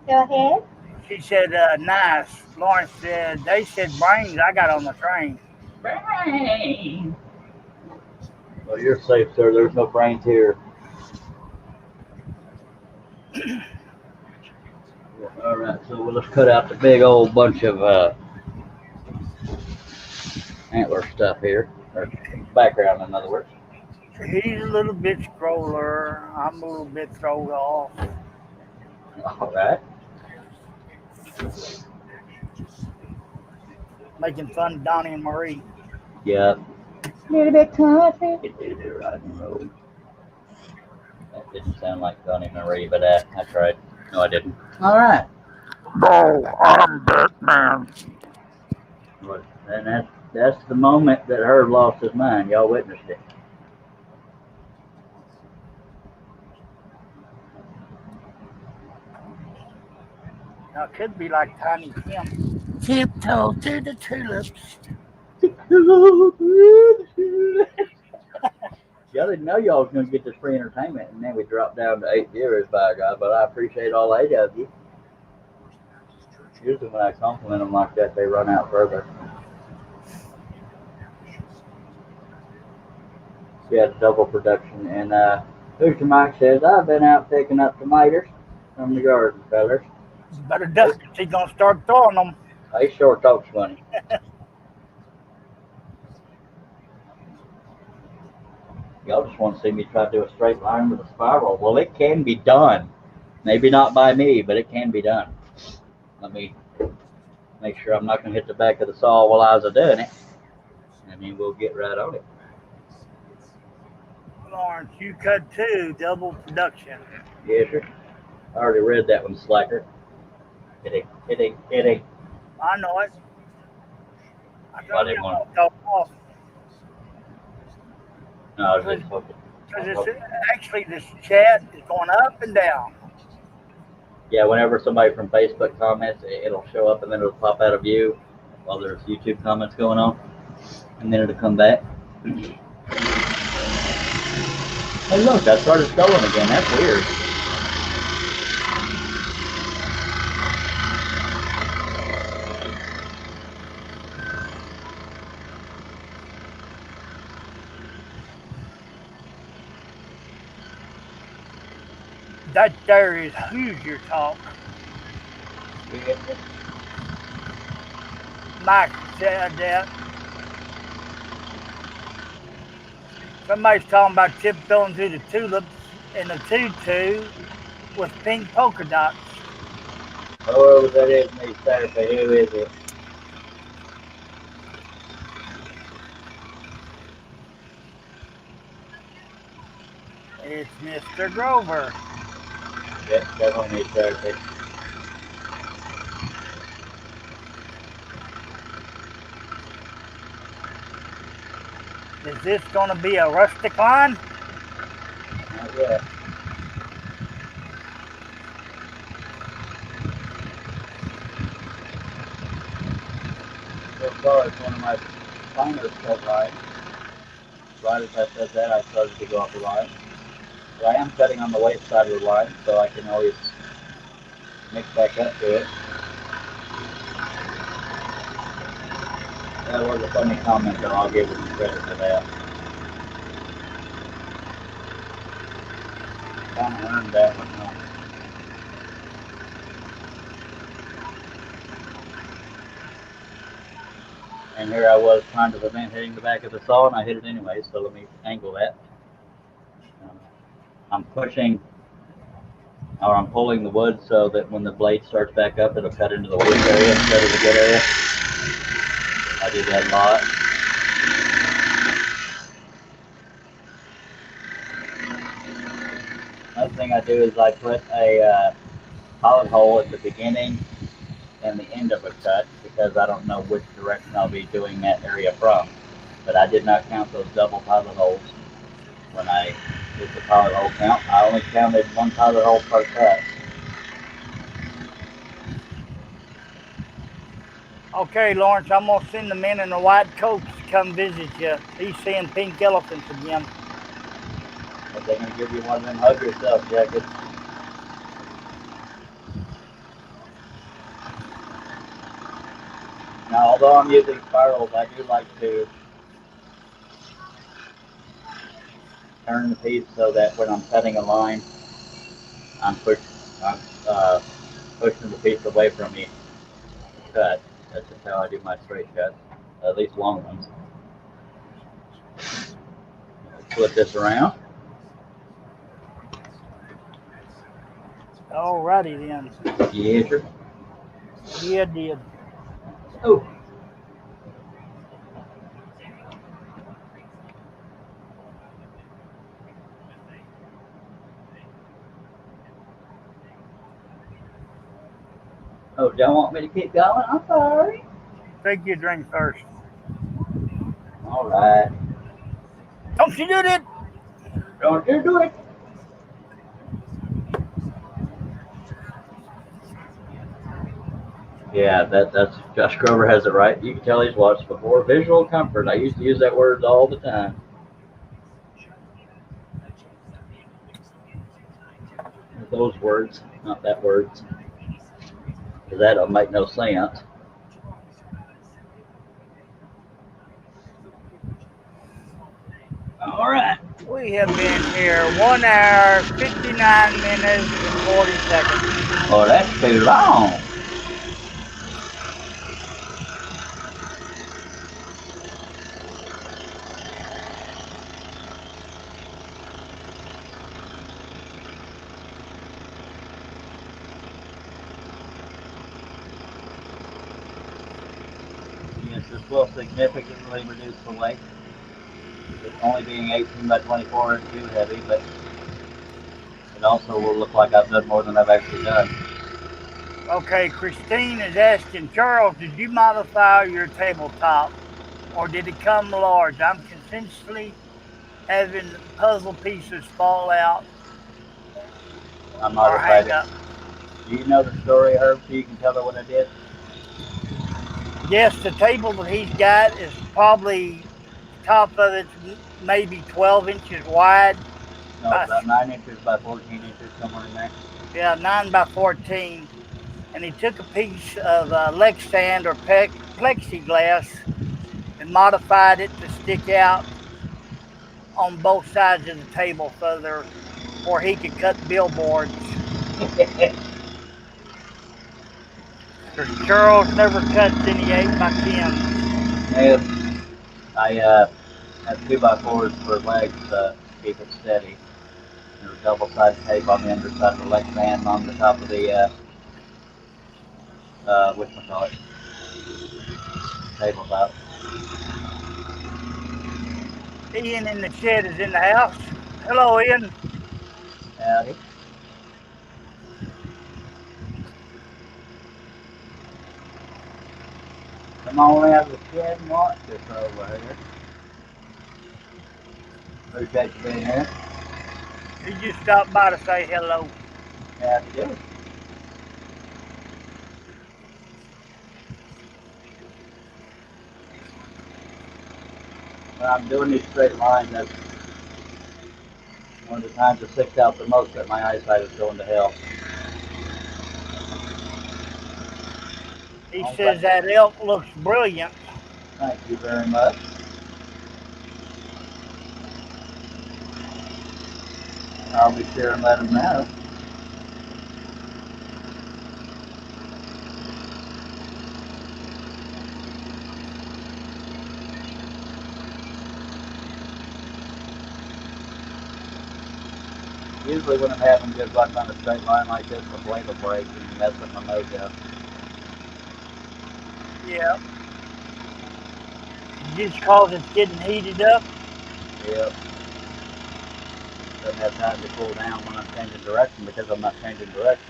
Go ahead. She said, nice. Lawrence said, they said brains. I got on the train. Brains. Well, you're safe, sir. There's no brains here. All right, so we'll just cut out the big old bunch of antler stuff here, or background, in other words. He's a little bit scroller. I'm a little bit thrown off. All right. Making fun of Donnie and Marie. Yeah. A little bit country. Rock and roll. That didn't sound like Donnie and Marie, but I tried. No, I didn't. All right. No, I'm Batman. And that's the moment that Herb lost his mind. Y'all witnessed it. Now, it could be like Tiny Tim. Tiptoe to the tulips. Y'all didn't know y'all was going to get this free entertainment, and then we dropped down to 8 viewers, by God, but I appreciate all 8 of you. Usually when I compliment them like that, they run out further. We had double production, and Mr. Mike says, I've been out picking up tomatoes from the garden, fellas. You better duck it. She's going to start throwing them. He sure talks funny. Y'all just want to see me try to do a straight line with a spiral. Well, it can be done. Maybe not by me, but it can be done. Let me Make sure I'm not going to hit the back of the saw while I was doing it. And then we'll get right on it. Lawrence, you cut 2, double production. Yes, sir. I already read that one, Slacker. Hitting. I know it. I I told you didn't I'm want gonna talk off. No, I was just hoping. Because actually this chat is going up and down. Yeah, whenever somebody from Facebook comments, it'll show up and then it'll pop out of view while there's YouTube comments going on. And then it'll come back. Hey, look, I started scrolling again. That's weird. That there is Hoosier talk. Mike said that. Somebody's talking about tiptoeing through the tulips in a tutu with pink polka dots. Oh, that is me, Saturday. Who is it? It's Mr. Grover. Yep, definitely me, Saturday. Is this going to be a rustic line? Not yet. So far, it's one of my finest cut lines. Right as I said that, I started to go off the line. So I am cutting on the white side of the line, so I can always mix back up to it. That was a funny comment, though. I'll give him credit for that. Kind of earned that one, huh? And here I was trying to prevent hitting the back of the saw, and I hit it anyway, so let me angle that. I'm pushing, or I'm pulling the wood so that when the blade starts back up, it'll cut into the weak area instead of the good area. I do that a lot. Another thing I do is I put a pilot hole at the beginning and the end of a cut because I don't know which direction I'll be doing that area from. But I did not count those double pilot holes when I did the pilot hole count. I only counted one pilot hole per cut. Okay, Lawrence, I'm going to send the men in the white coats to come visit you. He's seeing pink elephants again. But they're going to give you one of them hug yourself jackets. Now, although I'm using spirals, I do like to turn the piece so that when I'm cutting a line, I'm pushing the piece away from me to cut. That's just how I do my straight cuts, at least long ones. Flip this around. Alrighty then. Yes, sir. Yeah, did. Oh. Oh, don't want me to keep going? I'm sorry. Take your drink first. All right. Don't you do that? Don't you do it. Yeah, that's Josh Grover has it right. You can tell he's watched before. Visual comfort. I used to use that word all the time. Those words, not that words. Because that don't make no sense. All right. We have been here 1 hour, 59 minutes, and 40 seconds. Oh, that's too long. will significantly reduce the weight. It only being 18 by 24 is too heavy, but it also will look like I've done more than I've actually done. Okay, Christine is asking, Charles, did you modify your tabletop or did it come large? I'm consistently having puzzle pieces fall out I or modified hang it. up. Do you know the story, Herb, so you can tell her what I did? Yes, the table that he's got is probably, top of it's maybe 12 inches wide. No, it's about 9 inches by 14 inches, somewhere in there. Yeah, 9 by 14. And he took a piece of Lexan or plexiglass and modified it to stick out on both sides of the table further where he could cut billboards. Because Charles never cuts any 8 by 10s. Yep. I have 2 by 4s for legs to keep it steady. There's double-sided tape on the underside of the Lexan on the top of the whatchamacallit, tabletop. Ian in the shed is in the house. Hello, Ian. Howdy. Come on out of the shed and watch this over here. Appreciate you being here. He just stopped by to say hello. Howdy do. When I'm doing these straight lines, that's one of the times it sticks out the most that my eyesight is going to hell. He says that elk looks brilliant. Thank you very much. I'll be sure and let him know. Usually when I'm having good luck on a straight line like this, the blade will break and mess with my mojo. Yeah. Just cause it's getting heated up. Yep. Doesn't have time to cool down when I'm changing direction because I'm not changing direction.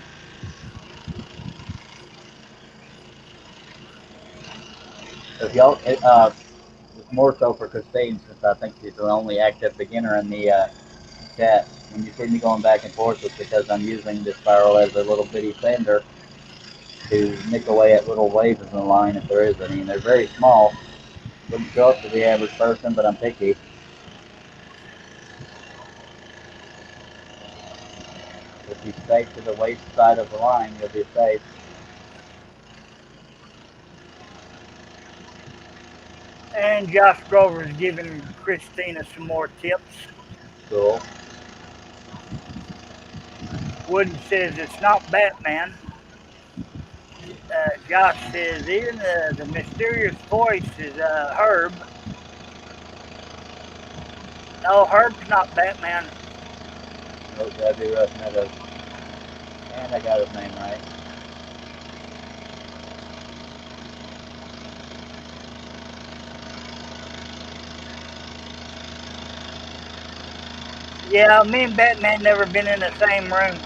So if y'all, it's more so for Christine since I think she's the only active beginner in the chat. When you see me going back and forth, it's because I'm using this spiral as a little bitty sander to nick away at little waves in the line if there is any. And they're very small. Wouldn't show up to the average person, but I'm picky. If you stay to the waist side of the line, you'll be safe. And Josh Grover's giving Christina some more tips. Cool. Wooden says it's not Batman. Josh says Ian, the mysterious voice is Herb. No, Herb's not Batman. Oh, that'd be Russ Meadows. And I got his name right. Yeah, me and Batman never been in the same room.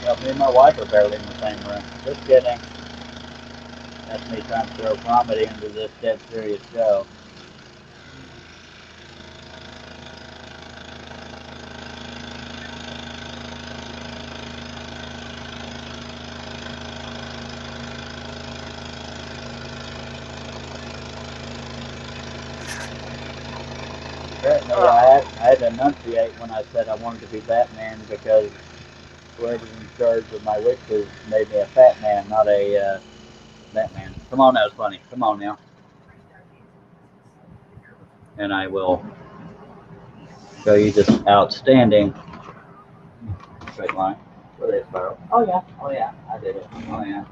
Well, me and my wife are barely in the same room. Just kidding. That's me trying to throw comedy into this dead serious show. Apparently, I had to enunciate when I said I wanted to be Batman because whoever's in charge of my wishes made me a fat man, not a Batman. Come on, that was funny. Come on now. And I will show you this outstanding straight line. Where is spiral? Oh yeah, I did it. Oh yeah.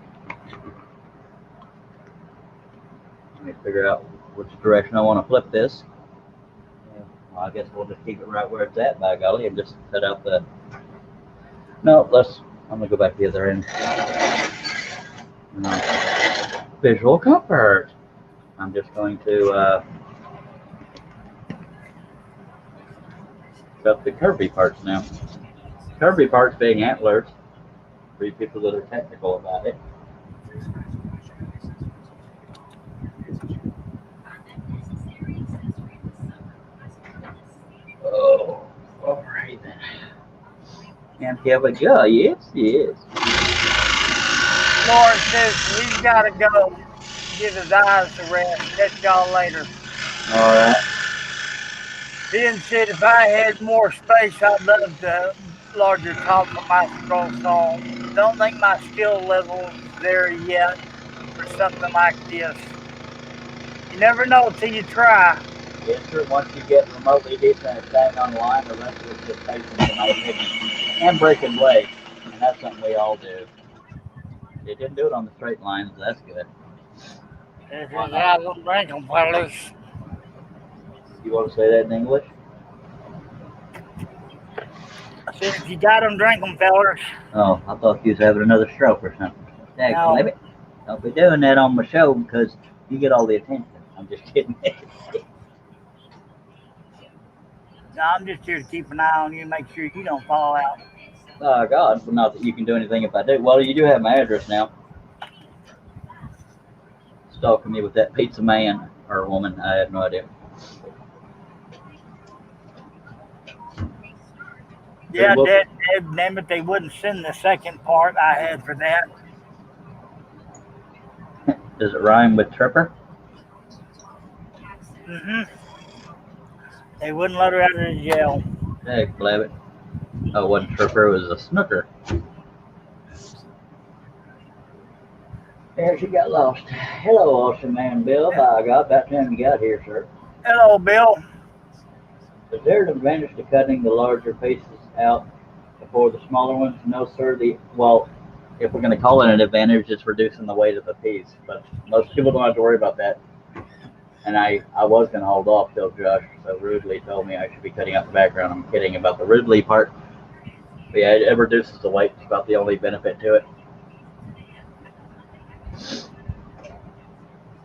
Let me figure out which direction I want to flip this. Well, I guess we'll just keep it right where it's at, by golly, and just set out the. No, I'm gonna go back to the other end. Visual comfort. I'm just going to up the curvy parts now. Curvy parts being antlers, for you people that are technical about it. Oh, all right then. And here we go. Yes, yes. Lawrence says he's got to go give his eyes a rest. Catch y'all later. All right. Ben said if I had more space, I'd love to larger top for my scroll song. Don't think my skill level's there yet for something like this. You never know till you try. Yes, sir. Once you get remotely decent at staying on the line, the rest of it's just patience, in my opinion, and breaking away. And that's something we all do. They didn't do it on the straight lines. That's good. This is how them drinking fellas. You want to say that in English? I said if you got them, drink them, fellas. Oh, I thought you was having another stroke or something. Dang, No. Baby. Don't be doing that on my show because you get all the attention. I'm just kidding. No, I'm just here to keep an eye on you and make sure you don't fall out. Oh, God. Well, not that you can do anything if I do. Well, you do have my address now. Stalking me with that pizza man or woman. I have no idea. Yeah, damn it, they wouldn't send the second part I had for that. Does it rhyme with tripper? They wouldn't let her out of the jail. Hey, Blabbit. Oh, it wasn't tripper, it was a snooker. There she got lost. Hello, awesome man Bill. By God, about time you got here, sir. Hello, Bill. Is there an advantage to cutting the larger pieces out before the smaller ones? No, sir. Well, if we're going to call it an advantage, it's reducing the weight of the piece. But most people don't have to worry about that. And I was going to hold off till Josh so rudely told me I should be cutting out the background. I'm kidding about the rudely part. But yeah, it reduces the weight. It's about the only benefit to it.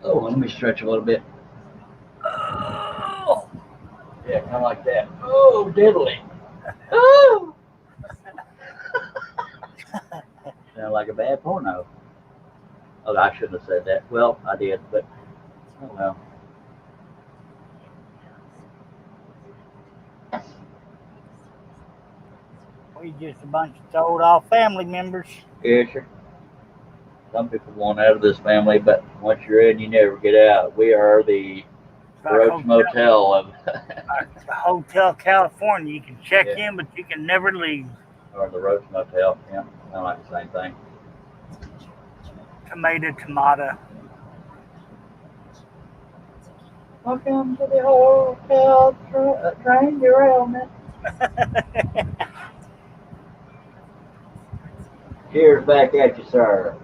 Oh, let me stretch a little bit. Oh. Yeah, kind of like that. Oh, diddly. Oh. Sound like a bad porno. Oh, I shouldn't have said that. Well, I did, but oh well. We just a bunch of told off family members. Yeah, sure. Some people want out of this family, but once you're in, you never get out. We are the Roach Motel of Hotel California. You can check in, but you can never leave. Or the Roach Motel. Yeah, kind of like the same thing. Tomato. Welcome to the hotel train derailment. Cheers back at you, sir.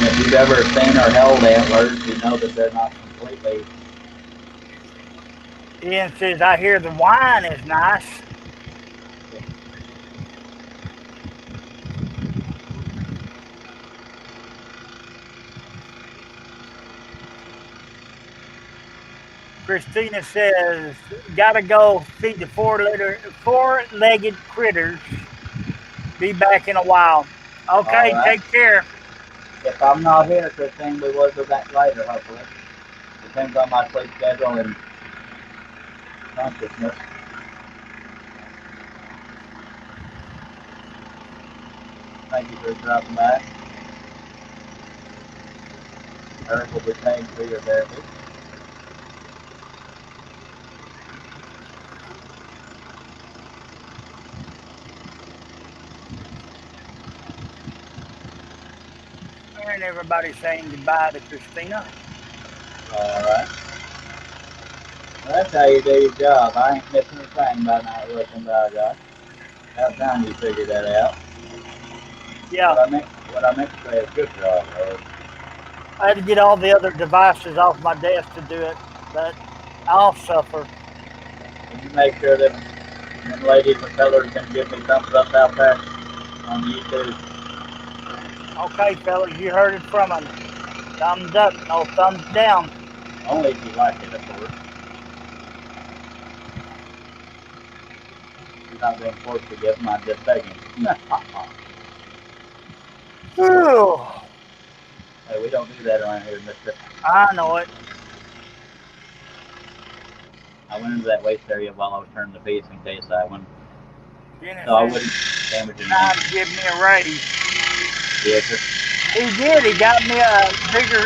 If you've ever seen or held antlers, you know that they're not completely. Ian says, I hear the wine is nice. Christina says, gotta go feed the four-legged critters. Be back in a while. Okay, right. Take care. If I'm not here, Christine, we will be back later, hopefully. Depends on my sleep schedule and consciousness. Thank you for dropping by. Eric will be paying for your therapy. And everybody saying goodbye to Christina. All right. Well, that's how you do your job. I ain't missing a thing by not looking by, guys. About time you figured that out. Yeah. What I meant to say is good job, Eric. I had to get all the other devices off my desk to do it, but I'll suffer. Can you make sure that them ladies and fellas can give me thumbs up out there on YouTube? Okay, fellas, you heard it from him. Thumbs up, no thumbs down. Only if you like it, of course. You're not being forced to give them, I'm just begging. Hey, we don't do that around here, mister. I know it. I went into that waste area while I was turning the piece in case I wouldn't. Dennis So I wouldn't damage anything. trying to give me a raise. Yes, sir. He did. He got me a bigger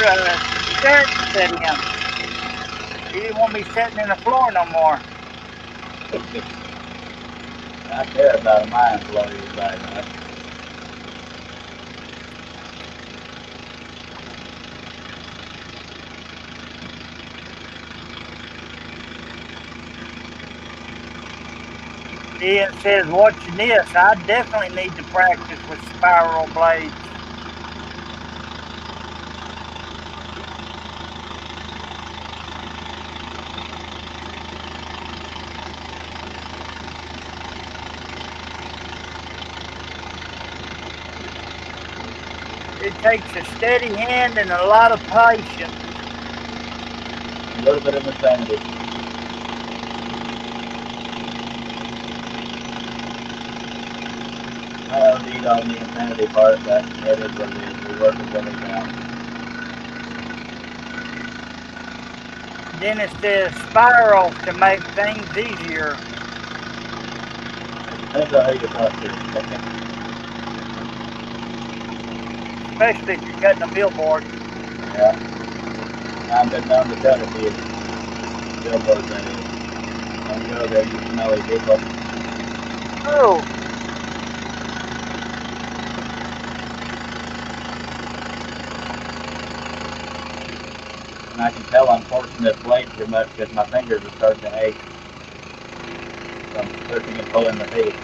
chair to sit in. He didn't want me sitting in the floor no more. I care about my employees very much. Ian says, watching this, I definitely need to practice with spiral blades. It takes a steady hand and a lot of patience. A little bit of insanity. I OD'd on the insanity part, that is what it is. We work with what we got. Dennis says spirals to make things easier. Depends on who you talk to. Especially if you're cutting a billboard. Yeah. I've been known to cut a few billboards, that is. Don't go there, you smelly people. Oh. And I can tell I'm forcing this blade too much because my fingers are starting to ache from pushing and pulling the piece.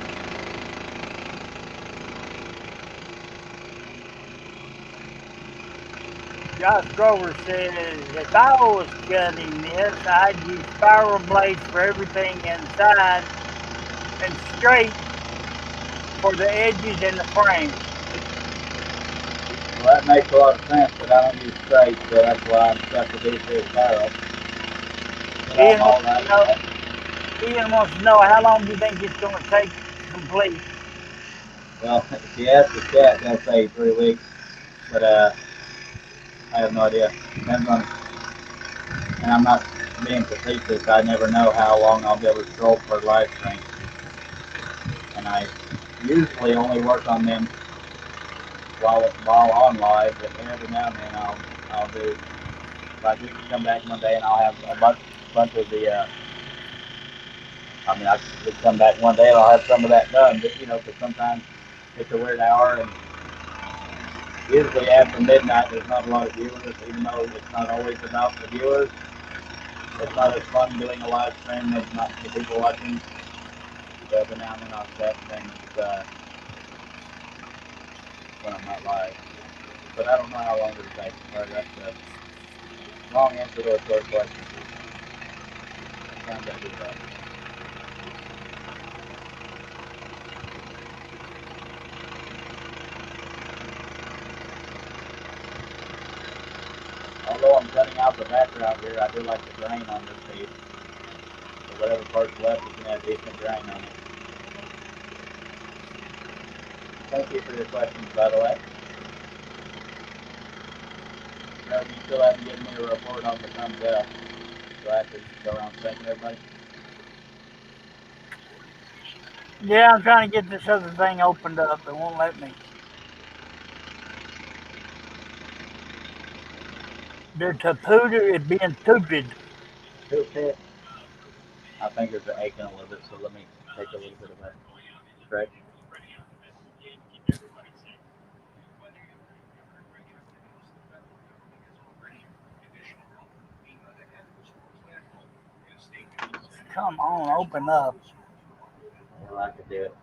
Josh Grover says, if I was cutting this, I'd use spiral blades for everything inside and straight for the edges and the frame. Well, that makes a lot of sense, but I don't use straight, so that's why I'm stuck with these two spirals. Ian wants to know, how long do you think it's going to take to complete? Well, if you ask the chat, they'll say 3 weeks, but I have no idea. Depends on, and I'm not being facetious, I never know how long I'll be able to sculpt for live stream. And I usually only work on them while on live, but every now and then I'll do, like we can come back one day and I'll have a bunch of the, I could come back one day and I'll have some of that done, but because sometimes it's a weird hour, and usually after midnight there's not a lot of viewers, even though it's not always about the viewers. It's not as fun doing a live stream, there's not the people watching, so every now and then I'll set things when I'm not live. But I don't know how long it'll take. Sorry, that's a long answer to a short question. Sometimes I do that. Although I'm cutting out the background here, I do like the grain on this piece. So whatever part's left, you can have decent grain on it. Thank you for your questions, by the way. You still haven't given me a report on the thumbs up, so I have to go around thanking everybody. Yeah, I'm trying to get this other thing opened up. It won't let me. The taputer is being stupid. Stupid. My fingers are aching a little bit, so let me take a little bit of that stretch. Come on, open up. Well, I could do it.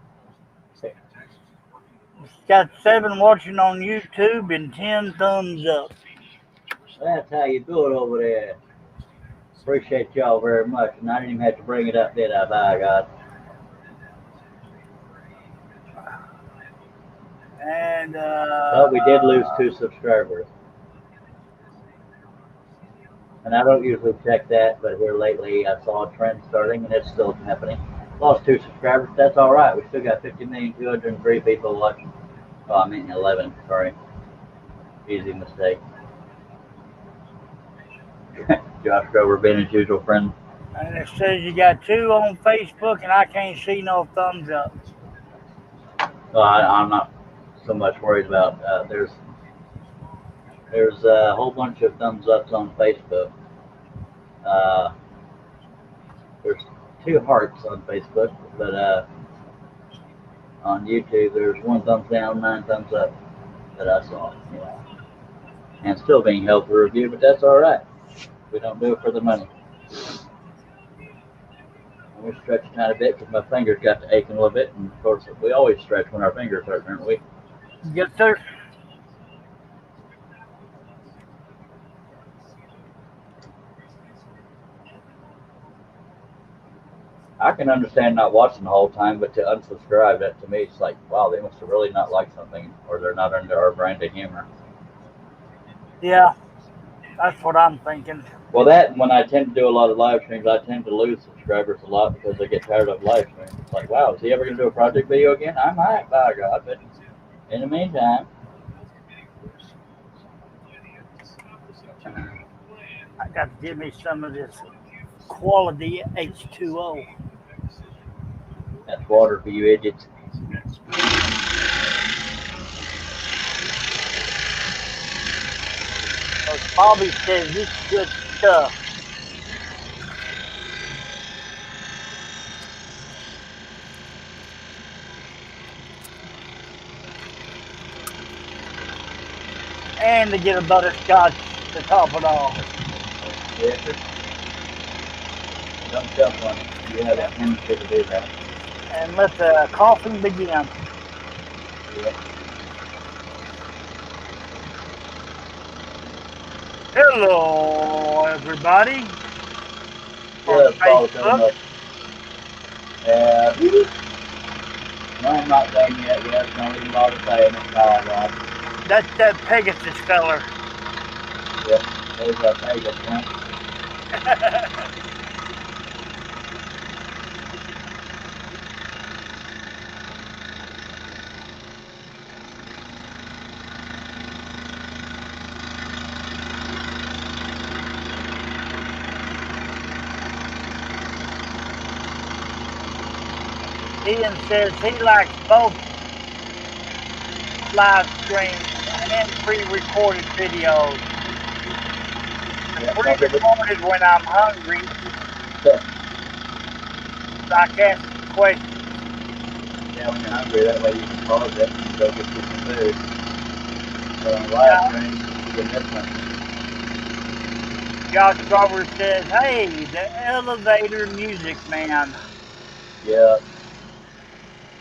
It's got 7 watching on YouTube and 10 thumbs up. That's how you do it over there. Appreciate y'all very much. And I didn't even have to bring it up, did I? By God. And But we did lose 2 subscribers. And I don't usually check that, but here lately I saw a trend starting, and it's still happening. Lost 2 subscribers. That's all right. We still got 50,203 people watching. Oh, I mean 11. Sorry. Easy mistake. Josh Grover being his usual friend. and it says you got 2 on Facebook, and I can't see no thumbs up. Well, I'm not so much worried about. There's a whole bunch of thumbs ups on Facebook. There's 2 hearts on Facebook, but on YouTube there's 1 thumbs down, 9 thumbs up that I saw. Yeah. And still being held for review, but that's all right. We don't do it for the money. We stretch a tiny bit because my fingers got to aching a little bit, and of course we always stretch when our fingers hurt, aren't we? Yes, sir. I can understand not watching the whole time, but to unsubscribe, that to me, it's like, wow, they must have really not liked something, or they're not under our brand of humor. Yeah, that's what I'm thinking. Well, that, when I tend to do a lot of live streams, I tend to lose subscribers a lot because they get tired of live streams. It's like, wow, is he ever going to do a project video again? I might, by God, but in the meantime. I got to give me some of this quality H2O. That's water for you idiots. Bobby says it's good stuff. And to get a butterscotch to top it off. Yes, sir. Don't jump on it. You have a tendency to do that. And let the coughing begin. Yeah. Hello, everybody. Yeah, Facebook. No, I'm not saying yet. Yes, don't even bother saying it. God. That's that Pegasus feller. Yep, there's a Pegasus one. Ian says he likes both live streams and pre-recorded videos. Pre-recorded when I'm hungry, so I can ask questions. Yeah, when you're hungry, that way you can pause it and go get you some food. So on live stream, you can miss one. Josh Grover says, hey, the elevator music man. Yeah.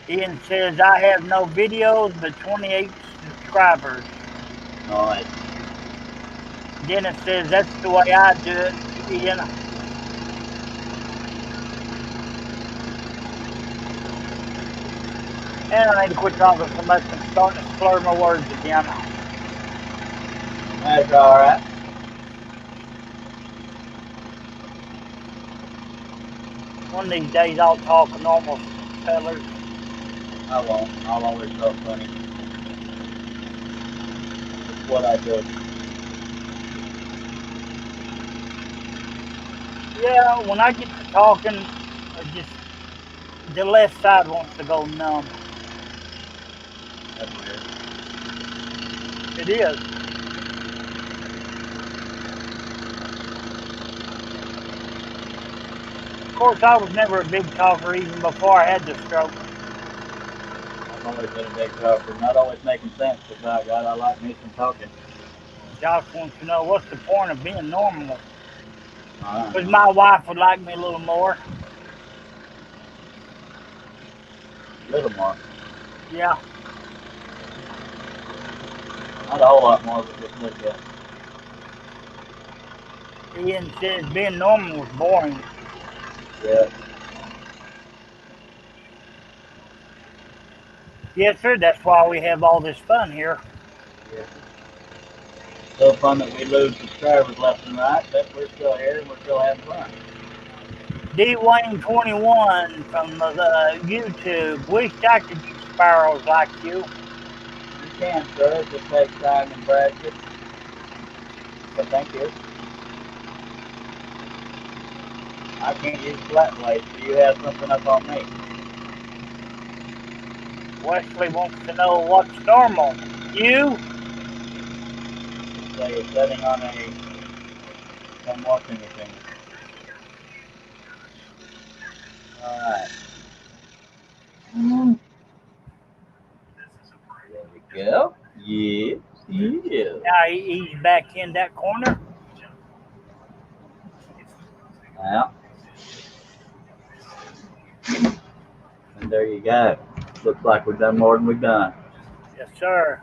Ian says, I have no videos, but 28 subscribers. Nice. Dennis says, that's the way I do it, Ian. And I need to quit talking so much and starting to slur my words again. That's alright. One of these days I'll talk normal, fellas. I won't. I'll always talk funny. That's what I do. Yeah, when I get to talking, just the left side wants to go numb. That's weird. It is. Of course, I was never a big talker even before I had the stroke. I've always been a big talker. Not always making sense, but by God, I like me some talking. Josh wants to know what's the point of being normal. Because my wife would like me a little more. A little more. Yeah. Not a whole lot more, but just a little bit. Ian says being normal was boring. Yeah. Yes, sir. That's why we have all this fun here. Yeah. So fun that we lose subscribers left and right, but we're still here and we're still having fun. D Wayne 21 from YouTube. Wish I could use sparrows like you. You can, sir. It just takes time and practice. But thank you. I can't use flat blades, so you have something up on me. Wesley wants to know what's normal. You? Say you're setting on some washing machine. Alright. There we go. Yes, yes. Now he's back in that corner. Yeah. And there you go. Looks like we've done more than we've done. Yes, sir.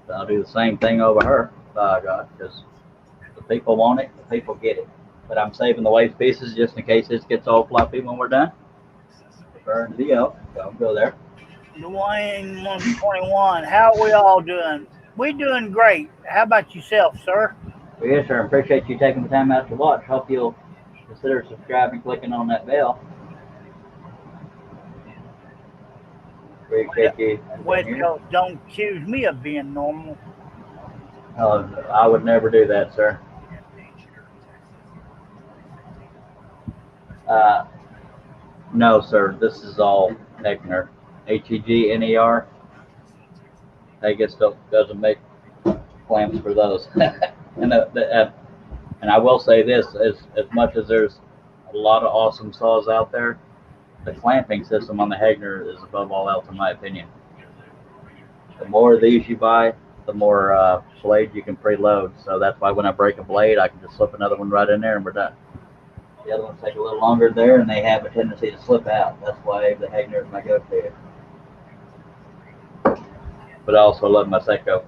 So I'll do the same thing over her, by God, because the people want it, the people get it. But I'm saving the waste pieces just in case this gets all floppy when we're done. Burn the deal. Don't go there. Dwayne 121. How are we all doing? We doing great. How about yourself, sir? Well, yes, sir. I appreciate you taking the time out to watch. Hope you'll consider subscribing, clicking on that bell. Appreciate you. West Coast, don't accuse me of being normal. I would never do that, sir. No, sir. This is all Hegner. Hegner. Haggis doesn't make clamps for those. and I will say this: as much as there's a lot of awesome saws out there, the clamping system on the Hegner is above all else, in my opinion. The more of these you buy, the more blades you can preload. So that's why when I break a blade, I can just slip another one right in there and we're done. The other ones take a little longer there and they have a tendency to slip out. That's why the Hegner is my go-to. But I also love my Seiko.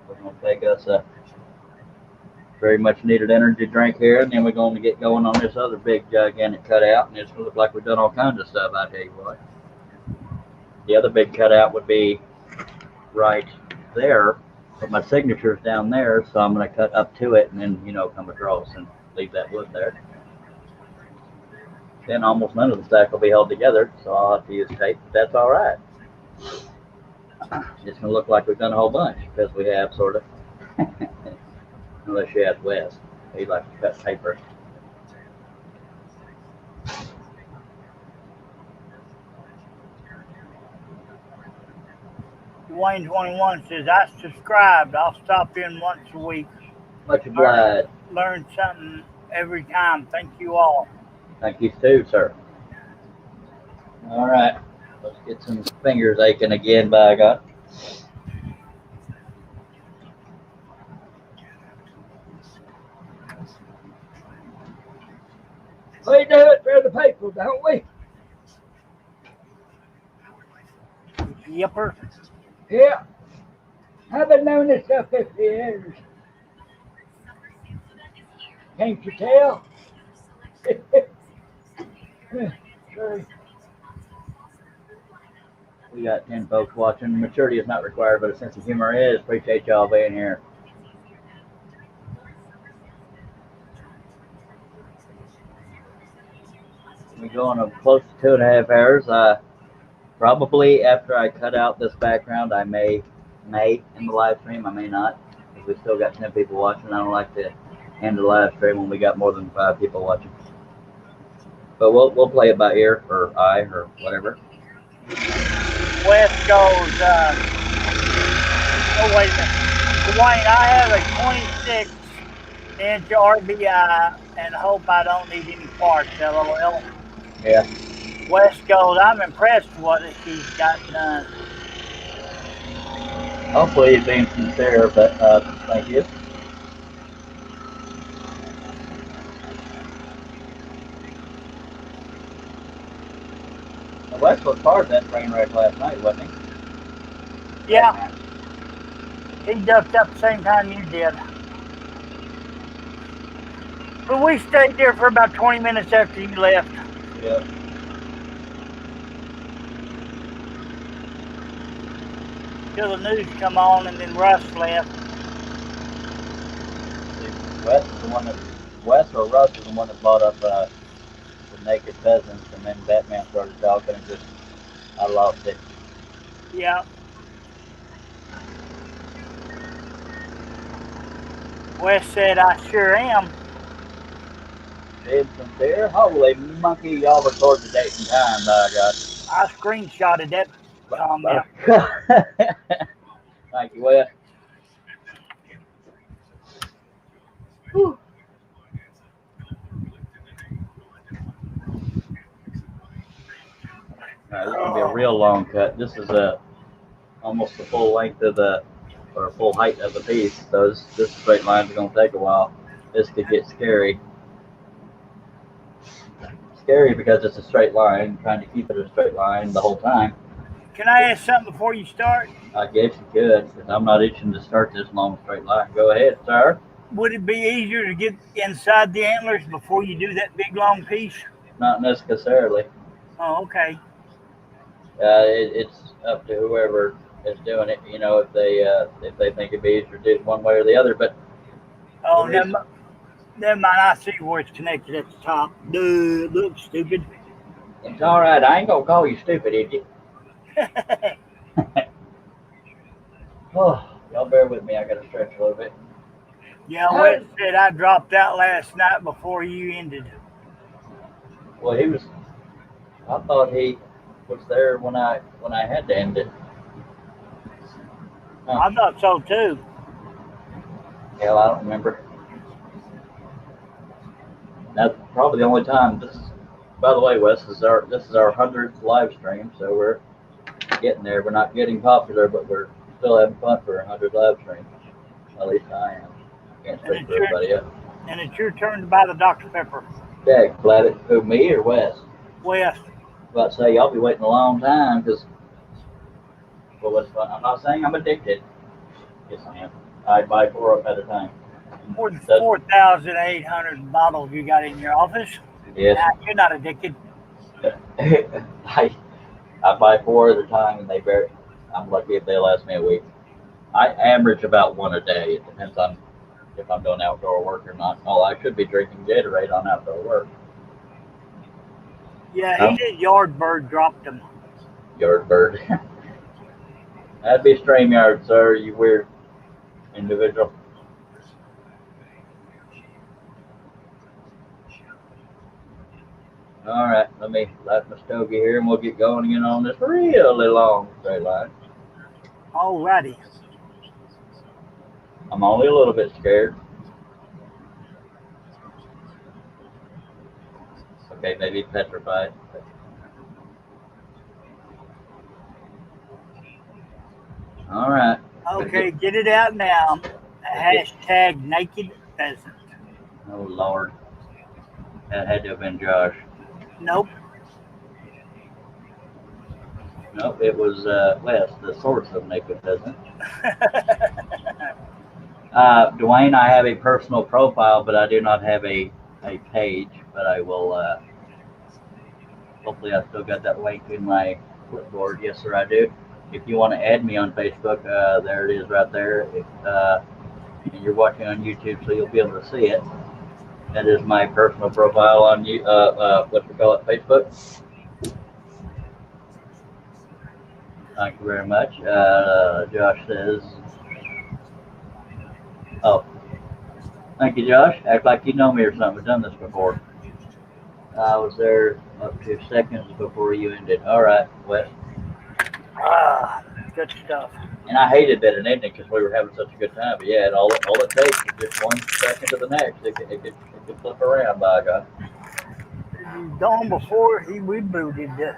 We're going to take us a very much needed energy drink here, and then we're going to get going on this other big gigantic cutout, and it's going to look like we've done all kinds of stuff, I tell you what. The other big cutout would be right there, but my signature's down there, so I'm going to cut up to it and then, come across and leave that wood there. Then almost none of the stack will be held together, so I'll have to use tape, but that's all right. It's going to look like we've done a whole bunch, because we have, sort of. Unless you ask Wes. He likes to cut paper. Dwayne 21 says, I subscribed. I'll stop in once a week. Much obliged. Learn something every time. Thank you all. Thank you too, sir. All right. Let's get some fingers aching again, by God. We do it for the people, don't we? Yipper. Yeah. I've been knowing this stuff 50 years. Can't you tell? Sure. We got 10 folks watching. Maturity is not required, but a sense of humor is. Appreciate y'all being here. We go on close to 2.5 hours. Probably after I cut out this background, I may in the live stream. I may not, because we still got 10 people watching. I don't like to end the live stream when we got more than 5 people watching. But we'll play it by ear, or eye, or whatever. West goes, oh wait a minute. Dwayne, I have a 26-inch RBI and hope I don't need any parts, LOL. Yeah. West goes, I'm impressed with what he's got done. Hopefully he's being sincere, but thank you. Wes was part of that train wreck last night, wasn't he? Yeah. He ducked up the same time you did. But we stayed there for about 20 minutes after you left. Yeah. Till the news come on and then Russ left. Wes or Russ is the one that brought up the naked peasants, and then Batman started talking and I lost it. Yeah. Wes said, I sure am. Did sincere? Holy monkey, y'all record the date and time, by God. I screenshotted that comment. Thank you, Wes. Whew. This is gonna be a real long cut. This is almost the full length of or full height of the piece. So this straight line is gonna take a while. This could get scary. Scary because it's a straight line. Trying to keep it a straight line the whole time. Can I ask something before you start? I guess you could, because I'm not itching to start this long straight line. Go ahead, sir. Would it be easier to get inside the antlers before you do that big long piece? Not necessarily. Oh, okay. It's up to whoever is doing it. You know, if they think it'd be easier to do it one way or the other. But never mind. I see where it's connected at the top. Duh, look stupid. It's all right. I ain't gonna call you stupid, idiot. Oh, y'all bear with me. I gotta stretch a little bit. Yeah, Wes said I dropped out last night before you ended. Well, I thought he was there when I had to end it. Huh. I thought so too. Hell, I don't remember. That's probably the only time. By the way, Wes, this is our 100th live stream, so we're getting there. We're not getting popular, but we're still having fun for 100 live streams. At least I am. Can't speak for everybody else. And it's your turn to buy the Dr. Pepper. Jack, glad it. Who, me or Wes? Wes. About to say, y'all be waiting a long time because. Well, what's fun? I'm not saying I'm addicted. Yes, I am. I buy 4 at a time. More than 4,800 bottles you got in your office. Yes. Nah, you're not addicted. I buy 4 at a time, and I'm lucky if they last me a week. I average about 1 a day. It depends on if I'm doing outdoor work or not. Oh, I should be drinking Gatorade on outdoor work. Yeah, he did. Yardbird dropped them. Yardbird. That'd be StreamYard, sir. You weird individual. All right, let me light my stogie here, and we'll get going again on this really long straight line. Alrighty. I'm only a little bit scared. Okay, maybe petrified. All right. Okay, get it out now. Hashtag naked pheasant. Oh, Lord. That had to have been Josh. Nope. Nope, it was Wes, the source of naked pheasant. Dwayne, I have a personal profile, but I do not have a page. But I will, hopefully I still got that link in my clipboard. Yes, sir, I do. If you want to add me on Facebook, there it is right there. And you're watching on YouTube, so you'll be able to see it. That is my personal profile on what we call it, Facebook. Thank you very much. Josh says, oh, thank you, Josh. Act like you know me or something. I've done this before. I was there up to seconds before you ended. All right, Wes. Good stuff. And I hated that it ended because we were having such a good time. But yeah, all it takes is just 1 second to the next. It could flip around, by God. He's gone before he rebooted.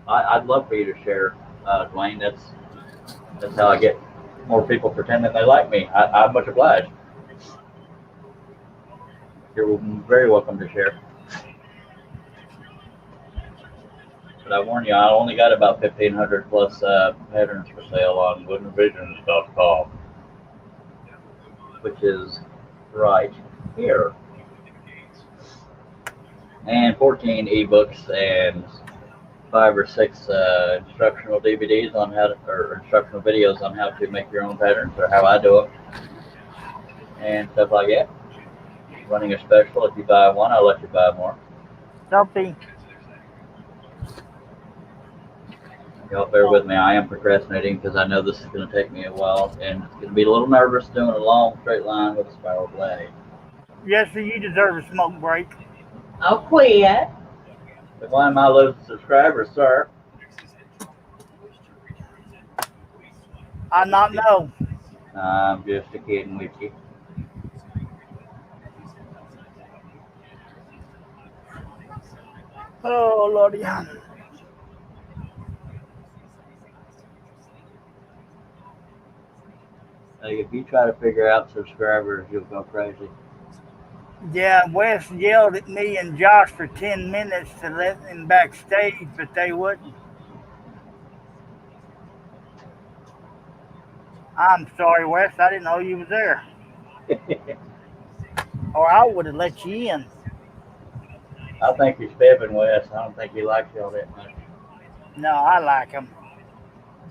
I'd love for you to share, Dwayne. That's how I get more people pretending they like me. I'm much obliged. You're very welcome to share. But I warn you, I only got about 1,500 plus patterns for sale on woodenvisions.com, which is right here. And 14 ebooks and 5 or 6 instructional DVDs on how to, or instructional videos on how to make your own patterns or how I do them and stuff like that. Running a special. If you buy one, I'll let you buy more. Sophie. Y'all bear with me. I am procrastinating because I know this is going to take me a while and it's going to be a little nervous doing a long straight line with a spiral blade. Yes, sir, you deserve a smoke break. I'll quit. But why am I losing subscribers, sir? I not know. I'm just a kidding with you. Oh, Lordy. Like if you try to figure out subscribers, you'll go crazy. Yeah, Wes yelled at me and Josh for 10 minutes to let them backstage, but they wouldn't. I'm sorry, Wes. I didn't know you was there. Or I would have let you in. I think he's fibbing, Wes. I don't think he likes y'all that much. No, I like him.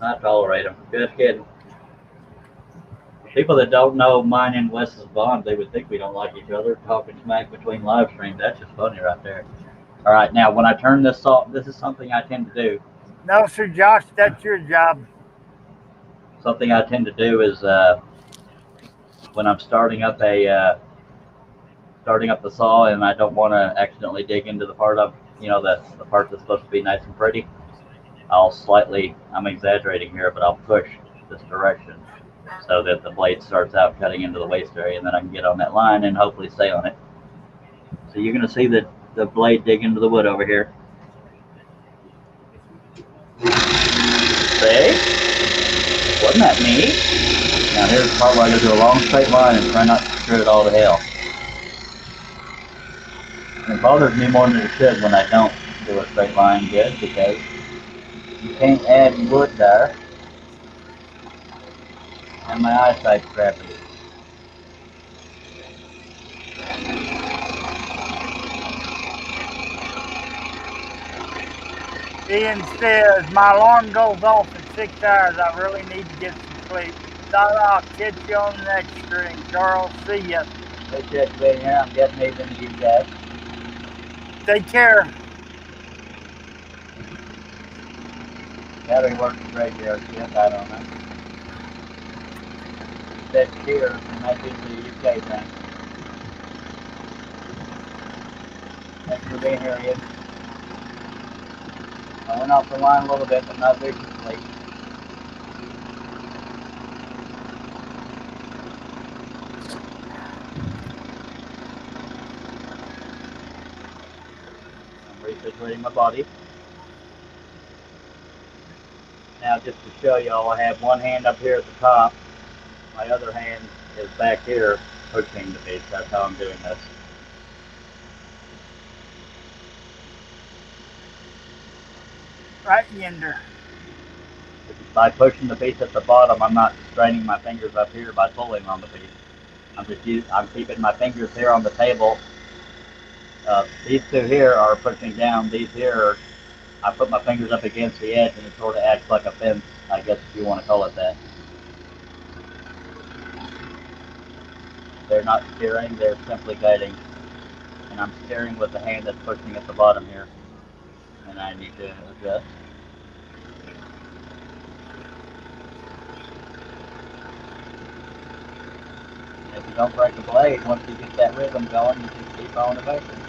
I tolerate him. Just kidding. People that don't know mine and Wes's bond, they would think we don't like each other, talking smack between live streams. That's just funny right there. All right, now when I turn this off, this is something I tend to do. No, sir, Josh, that's your job. Something I tend to do is when I'm starting up the saw and I don't want to accidentally dig into the part of, the part that's supposed to be nice and pretty, I'll slightly, I'm exaggerating here, but I'll push this direction so that the blade starts out cutting into the waist area and then I can get on that line and hopefully stay on it. So you're going to see the blade dig into the wood over here. See? Wasn't that neat? Now here's the part where I go do a long straight line and try not to screw it all to hell. And it bothers me more than it should when I don't do a straight line good because you can't add wood there. And my eyesight's crappy. Ian says, my alarm goes off in 6 hours. I really need to get some sleep. I'll catch you on the next string. Charles, see ya. Appreciate you being here. I'm getting even to you guys. Take care. Gary works graveyard shift. I don't know. Said cheers, and that gives me the UK thing. Thanks for being here, Ian. I went off the line a little bit, but not viciously. I'm resituating my body. Now, just to show y'all, I have one hand up here at the top. My other hand is back here pushing the piece. That's how I'm doing this. Right yonder. By pushing the piece at the bottom, I'm not straining my fingers up here by pulling on the piece. I'm keeping my fingers here on the table. These two here are pushing down. These here, I put my fingers up against the edge and it sort of acts like a fence, I guess if you want to call it that. They're not steering, they're simply guiding. And I'm steering with the hand that's pushing at the bottom here. And I need to adjust. And if you don't break the blade, once you get that rhythm going, you just keep on advancing.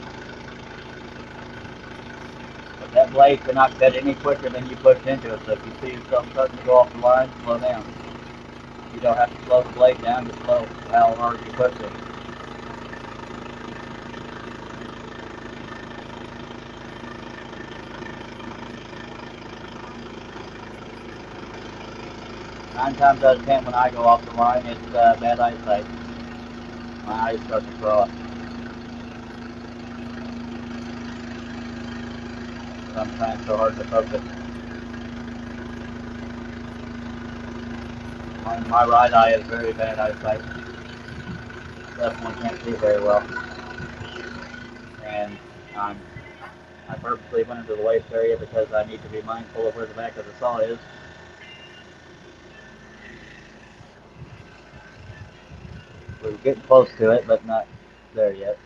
But that blade cannot cut any quicker than you push into it, so if you see yourself starting to go off the line, slow down. You don't have to slow the blade down, just slow how hard you push it. Nine times out of 10 when I go off the line, it's bad eyesight. My eyes start to cross. because I'm trying so hard to focus. My right eye is very bad eyesight. Left one can't see very well. And I purposely went into the waist area because I need to be mindful of where the back of the saw is. We're getting close to it, but not there yet.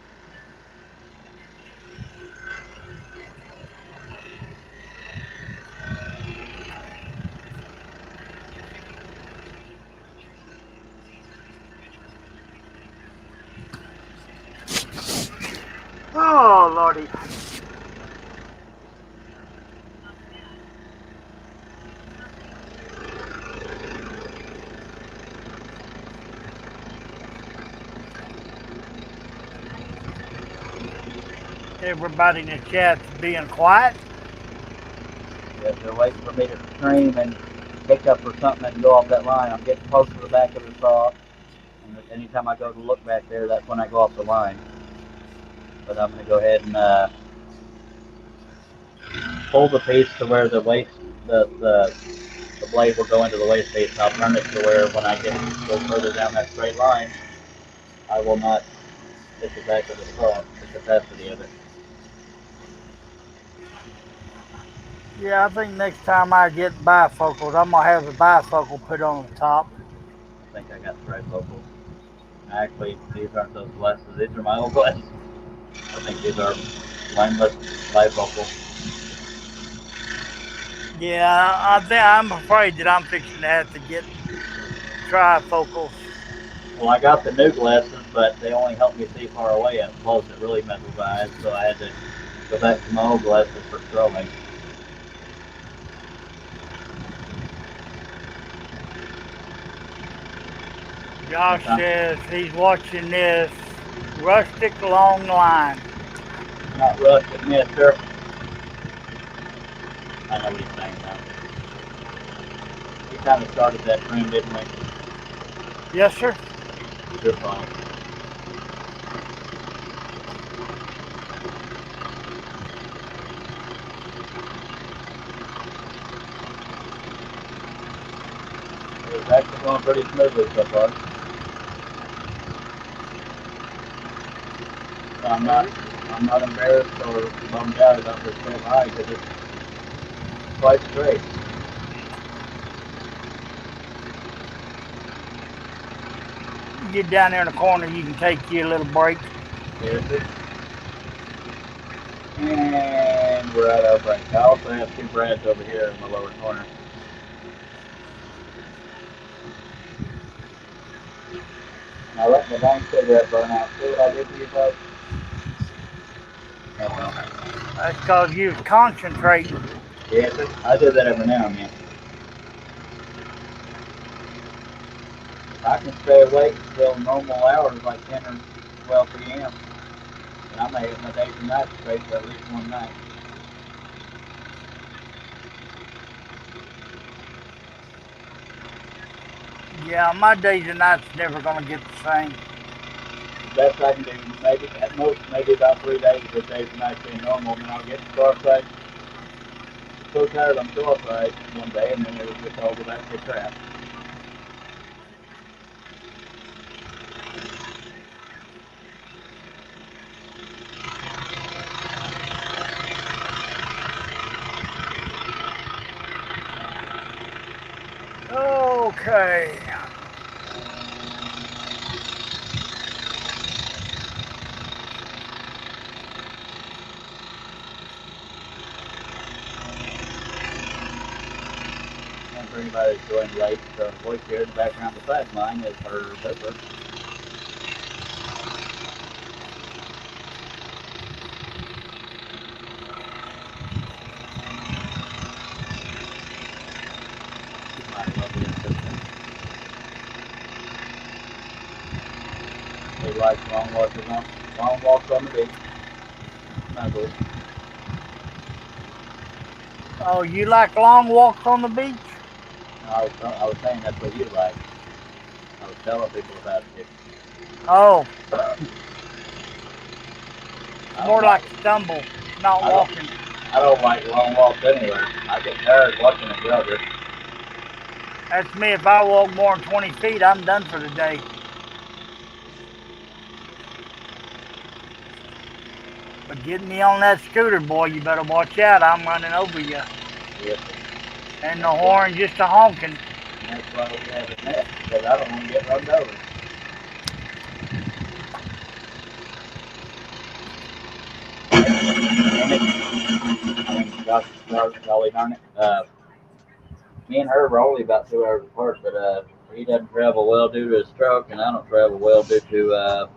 Oh, Lordy. Everybody in the chat's being quiet. Yes, they're waiting for me to scream and pick up or something and go off that line. I'm getting close to the back of the saw. And anytime I go to look back there, that's when I go off the line. But I'm going to go ahead and pull the piece to where the waist, the blade will go into the waist piece. And I'll turn it to where when I go further down that straight line, I will not hit the back of the saw, the capacity of it. Yeah, I think next time I get bifocals, I'm going to have the bifocal put on the top. I think I got trifocals. Actually, these aren't those glasses. These are my old glasses. I think these are lineless bifocal. Yeah, I'm afraid that I'm fixing to have to get trifocals. Well, I got the new glasses, but they only help me see far away up close. It really messes my eyes, so I had to go back to my old glasses for scrolling. Josh says he's watching this rustic long line. Not rustic, mister. I know what he's saying now. We kind of started that trend, didn't we? Yes, sir. It's your fault. It's actually going pretty smoothly so far. So I'm not embarrassed or bummed out about this straight line because it's quite straight. Get down there in the corner, you can take you a little break. Yes, sir. And we're at our break. I also have two brads over here in the lower corner. I let my long cigarette burn out. See what I did to you folks? Oh well. That's because you was concentrating. Yes, sir. I do that every now and then. I can stay awake until normal hours like 10 or 12 p.m. And I may have my days and nights straight for at least one night. Yeah, my days and nights never gonna get the same. Best I can do, maybe at most, maybe about 3 days with days and nights being normal, and then I'll get starsight. So tired I'm starsight one day, and then it'll just all go back to crap. Okay. And for anybody that's joined late, the voice here in the background beside mine is her sister. My lovely assistant. He likes long walks on the beach. Snuggles. Oh, you like long walks on the beach? No, I was saying that's what you like. I was telling people about it. Oh. More like stumble, not walking. I don't like long walks anywhere. I get tired watching a jogger. That's me. If I walk more than 20 feet, I'm done for the day. But getting me on that scooter, boy, you better watch out. I'm running over you. Yes. And the horn just a honking. That's why we have a net, because I don't want to get rubbed over. Golly darn it. Me and her were only about 2 hours apart, but he doesn't travel well due to his stroke, and I don't travel well due to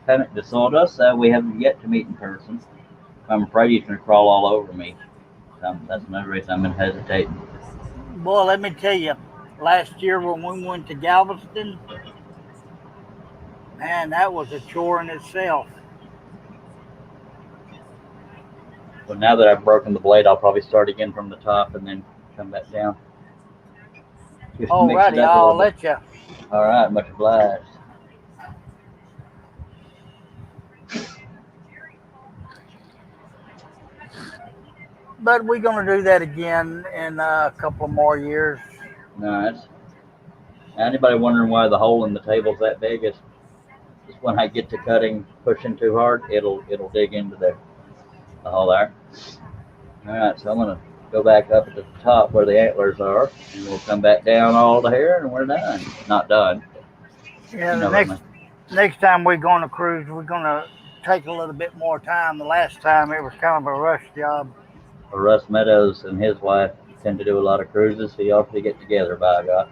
panic disorder, so we haven't yet to meet in person. I'm afraid he's going to crawl all over me. That's another reason I'm hesitating. Boy, let me tell you, last year when we went to Galveston, man, that was a chore in itself. Well, now that I've broken the blade, I'll probably start again from the top and then come back down. Alrighty, I'll let you. All right, much obliged. But we're going to do that again in a couple more years. Nice. Anybody wondering why the hole in the table's that big? It's when I get to cutting, pushing too hard, it'll dig into the hole there. All right, so I'm gonna go back up at the top where the antlers are, and we'll come back down all the hair, and we're done. Not done. Yeah, the next time we're going to cruise, we're going to take a little bit more time. The last time it was kind of a rush job. Well, Russ Meadows and his wife tend to do a lot of cruises, so y'all should get together, by God.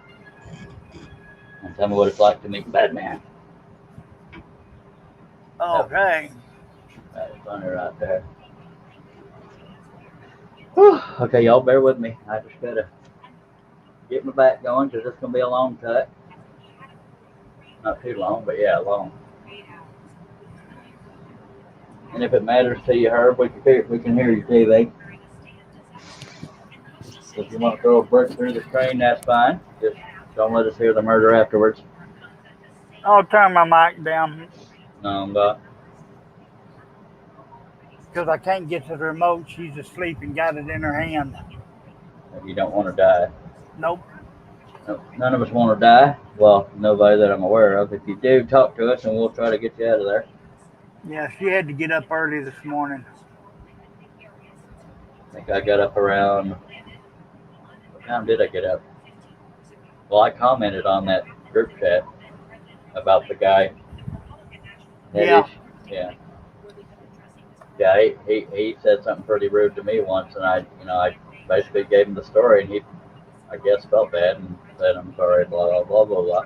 And tell me what it's like to meet Batman. Okay. That was funny right there. Whew. Okay, y'all bear with me. I just gotta get my back going because it's gonna be a long cut. Not too long, but yeah, long. And if it matters to you, Herb, we can hear your TV. If you want to throw a brick through the screen, that's fine. Just don't let us hear the murder afterwards. I'll turn my mic down. No, because I can't get to the remote. She's asleep and got it in her hand. You don't want to die. Nope. No, none of us want to die. Well, nobody that I'm aware of. If you do, talk to us and we'll try to get you out of there. Yeah, she had to get up early this morning. I think I got up around... What time did I get up? Well, I commented on that group chat about the guy. Yeah. Yeah, he said something pretty rude to me once, and I basically gave him the story, and he, I guess, felt bad and said, "I'm sorry, blah, blah, blah, blah, blah."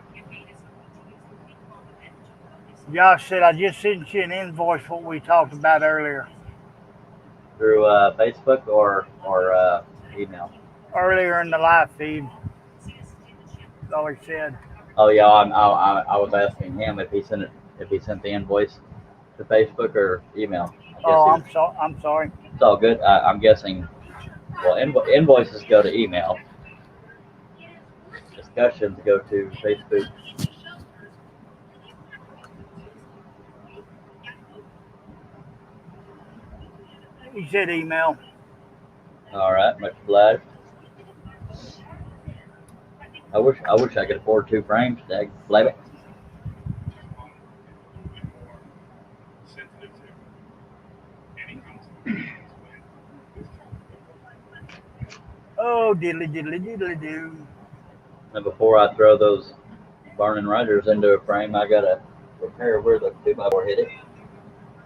Josh said, I just sent you an invoice what we talked about earlier. Through Facebook or email? Earlier in the live feed. That's all he said. Oh yeah, I was asking him if he sent the invoice to Facebook or email. I'm sorry. It's all good. I'm guessing. Well, invoices go to email. Discussions go to Facebook. He said email. All right, much obliged. I wish I could afford 2 frames. Dag, blame it. Oh, diddly diddly diddly do. And before I throw those burning riders into a frame, I gotta repair where the 2x4 hit it.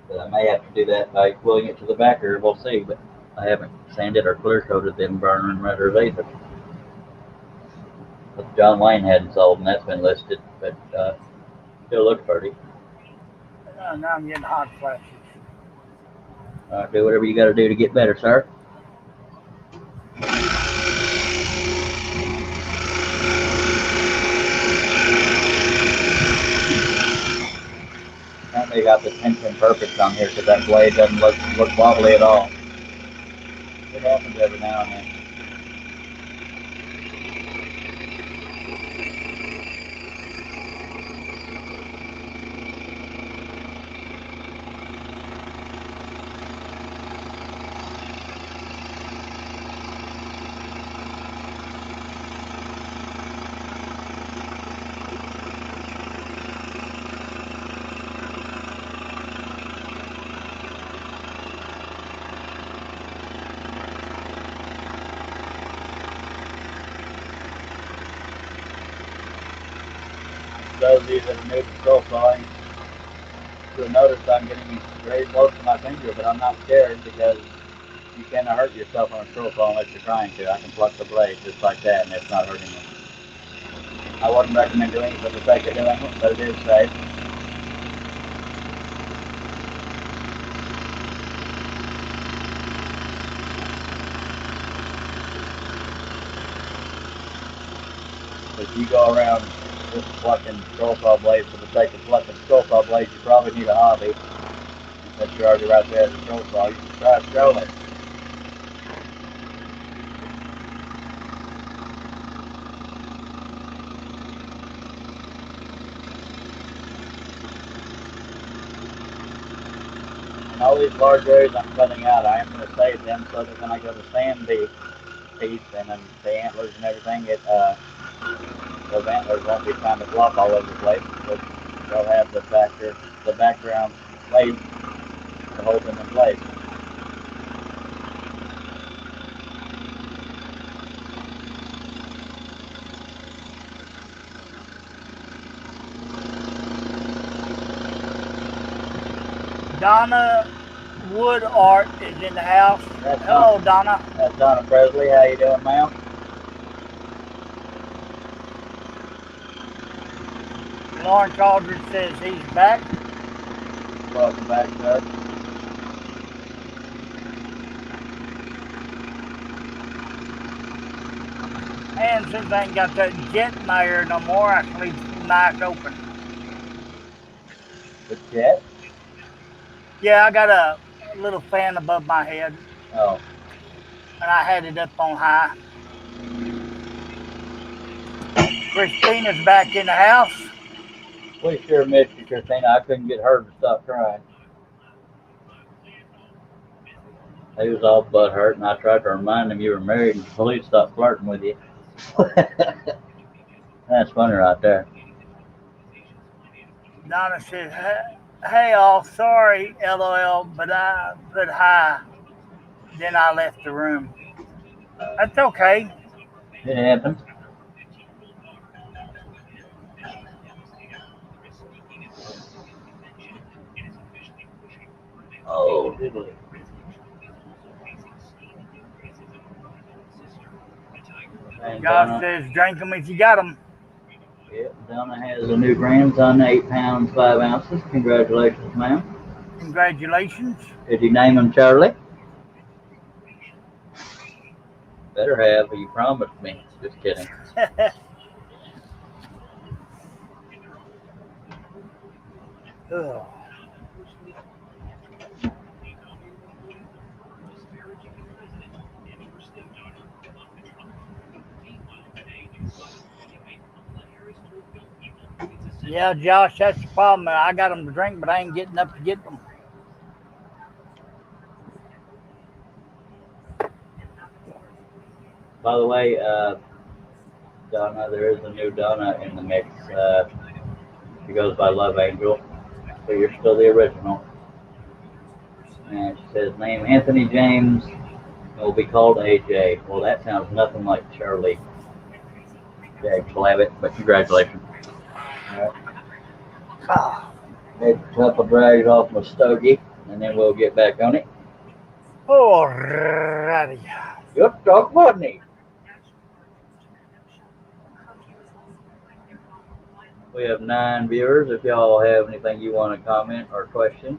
But I may have to do that by gluing it to the backer. We'll see. But I haven't sanded or clear coated them burning riders either. But John Wayne hadn't sold, and that's been listed. But still looks pretty. Now I'm getting hot flashes. Do whatever you got to do to get better, sir. Apparently got the tension perfect on here because that blade doesn't look wobbly at all. It happens every now and then. those of you that are new to scroll sawing, you'll notice I'm getting very close to my finger, but I'm not scared because you cannot hurt yourself on a scroll saw unless you're trying to. I can pluck the blade just like that and it's not hurting me. I wouldn't recommend doing it for the sake of doing it, but it is safe. If you go around just plucking scroll saw blades for the sake of plucking scroll saw blades, you probably need a hobby. Since you're already right there at the scroll saw, you can try scrolling. And all these large areas I'm cutting out, I am going to save them so that when I go to sand the teeth and then the antlers and everything, those antlers won't be trying to flop all over the place. They'll have the background blades to hold them in place. Donna Wood Art is in the house. Hello, Donna. That's Donna Presley. How you doing, ma'am? Lawrence Aldridge says he's back. Welcome back, sir. And since I ain't got that jet in my ear no more, I can leave the knife open. The jet? Yeah, I got a little fan above my head. Oh. And I had it up on high. Christina's back in the house. We sure missed you, Christina. I couldn't get her to stop crying. He was all butt hurt, and I tried to remind him you were married and the police stopped flirting with you. That's funny right there. Donna said, hey all, sorry, LOL, but I put hi. Then I left the room. That's okay. It happens. Oh, diddly. God says, drink them if you got them. Yep, Donna has a new grandson, 8 pounds, 5 ounces. Congratulations, ma'am. Congratulations. Did you name him Charlie? Better have, you promised me. Just kidding. Yeah, Josh, that's the problem. I got them to drink, but I ain't getting up to get them. By the way, Donna, there is a new Donna in the mix. She goes by Love Angel, so you're still the original. And she says, name Anthony James, and will be called AJ. Well, that sounds nothing like Charlie Jagslavitt, but congratulations. All right. Make a couple drags off my stogie, and then we'll get back on it. Alrighty. Good talk, wasn't he? We have 9 viewers. If y'all have anything you want to comment or question,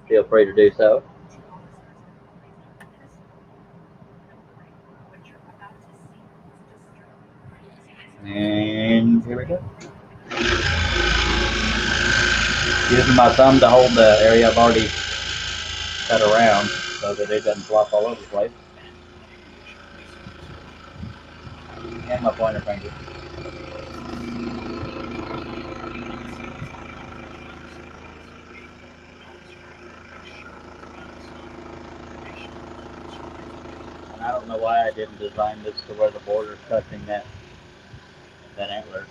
feel free to do so. And here we go. Using my thumb to hold the area I've already cut around so that it doesn't flop all over the place. And my pointer finger. And I don't know why I didn't design this to where the border is touching that antler.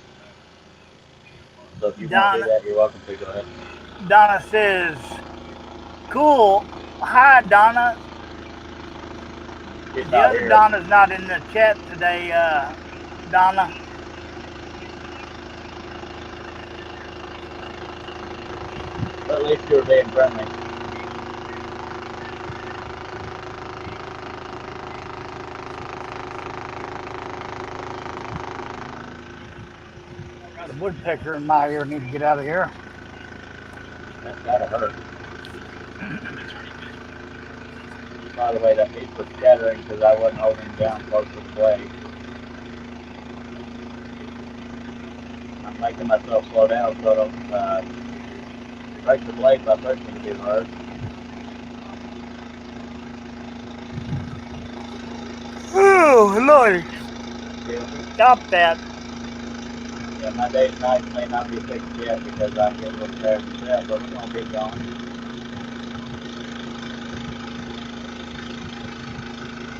So if you want to do that, you're welcome to. Go ahead. Donna says, cool. Hi, Donna. The other here. Donna's not in the chat today, Donna. At least you were being friendly. Got a woodpecker in my ear. Need to get out of here. That's gotta hurt. By the way, that piece was scattering because I wasn't holding down close to the blade. I'm making myself slow down so I don't break the blade by pushing too hard. Oh, Lord. Stop that. Yeah, my day's night may not be fixed yet because I'm getting a little tired myself, but we're going to be going.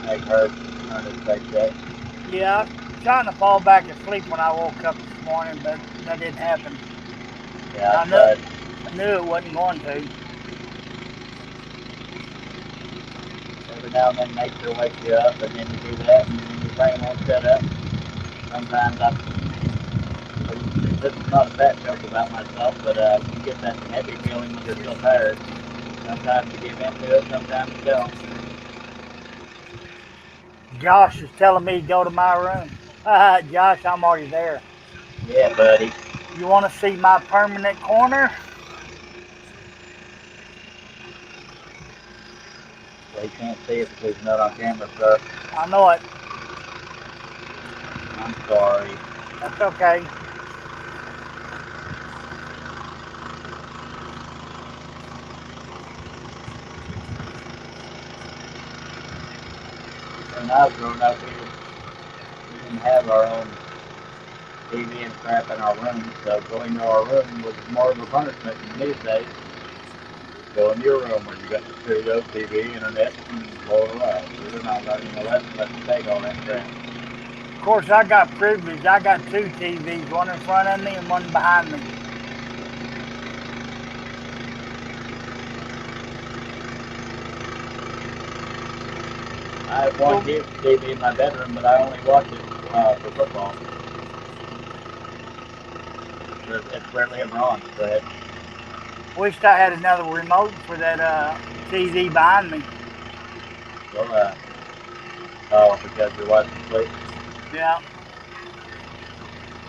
Make her turn his face up. Yeah, I was trying to fall back asleep when I woke up this morning, but that didn't happen. Yeah, I knew it wasn't going to. Every now and then nature wakes you up, and then you do that, and then your brain won't shut up. Sometimes this is not a fat joke about myself, but you get that heavy feeling when you're still tired. Sometimes you give into it, sometimes you don't. Josh is telling me to go to my room. Josh, I'm already there. Yeah, buddy. You want to see my permanent corner? Well, you can't see it because it's not on camera, sir. I know it. I'm sorry. That's okay. When I was growing up, we didn't have our own TV and crap in our room, so going to our room was more of a punishment than these days. Go in your room where you got the studio, TV, internet, and blah, blah, blah. You're not learning a lesson, let me take all that crap. Of course, I got privilege. I got two TVs, one in front of me and one behind me. I have one TV in my bedroom, but I only watch it for football. It's rarely ever on. Go ahead. Wished I had another remote for that TV behind me. Well, oh, because you're watching sleep. Yeah.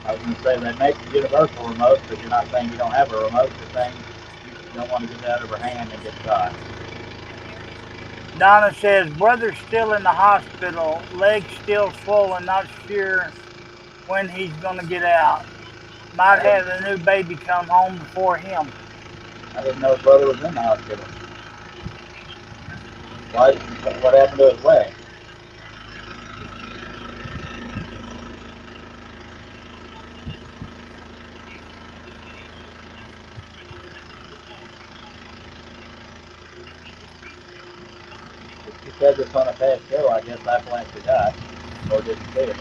I was going to say they make universal remotes, but you're not saying you don't have a remote. You're saying you don't want to get that out of her hand and get shot. Donna says, brother's still in the hospital, legs still swollen, not sure when he's going to get out. Might have a new baby come home before him. I didn't know his brother was in the hospital. Why? What happened to his leg? If you said this on a past show, I guess I flat forgot or didn't see it.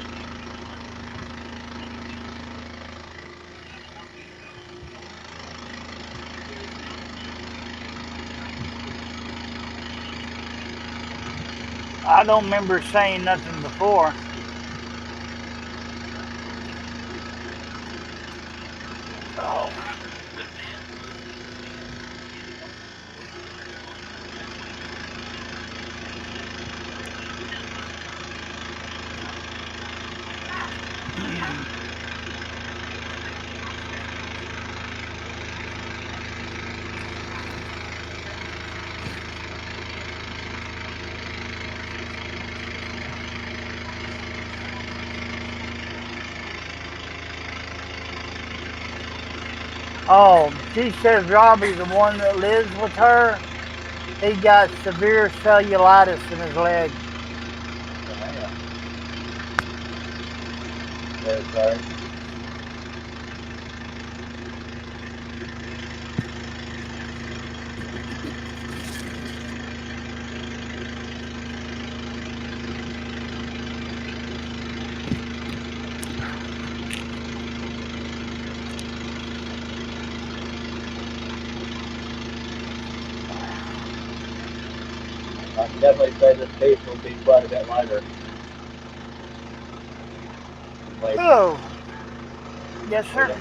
I don't remember saying nothing before. Oh. Oh, she says Robbie's the one that lives with her. He got severe cellulitis in his leg. Very sorry. I can definitely say this piece will be quite a bit lighter. Wait. Oh. Yes, sir.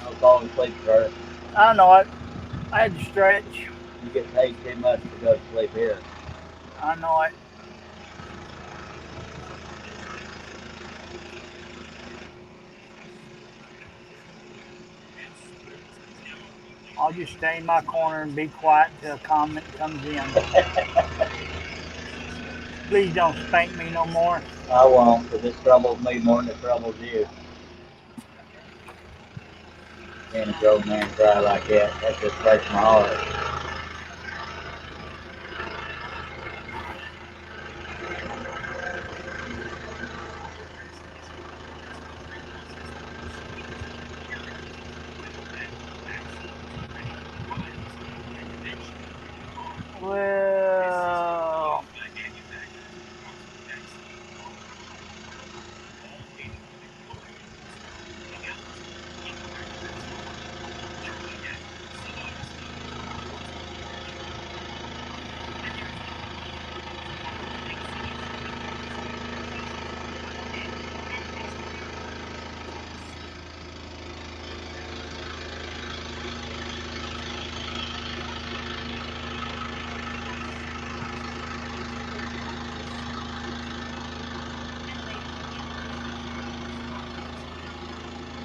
I'll fall asleep, sir. I know it. I had to stretch. You get paid too much to go to sleep here. I know it. I'll just stay in my corner and be quiet till a comment comes in. Please don't spank me no more. I won't, because it troubles me more than it troubles you. Seeing a grown man cry like that just breaks my heart. Well,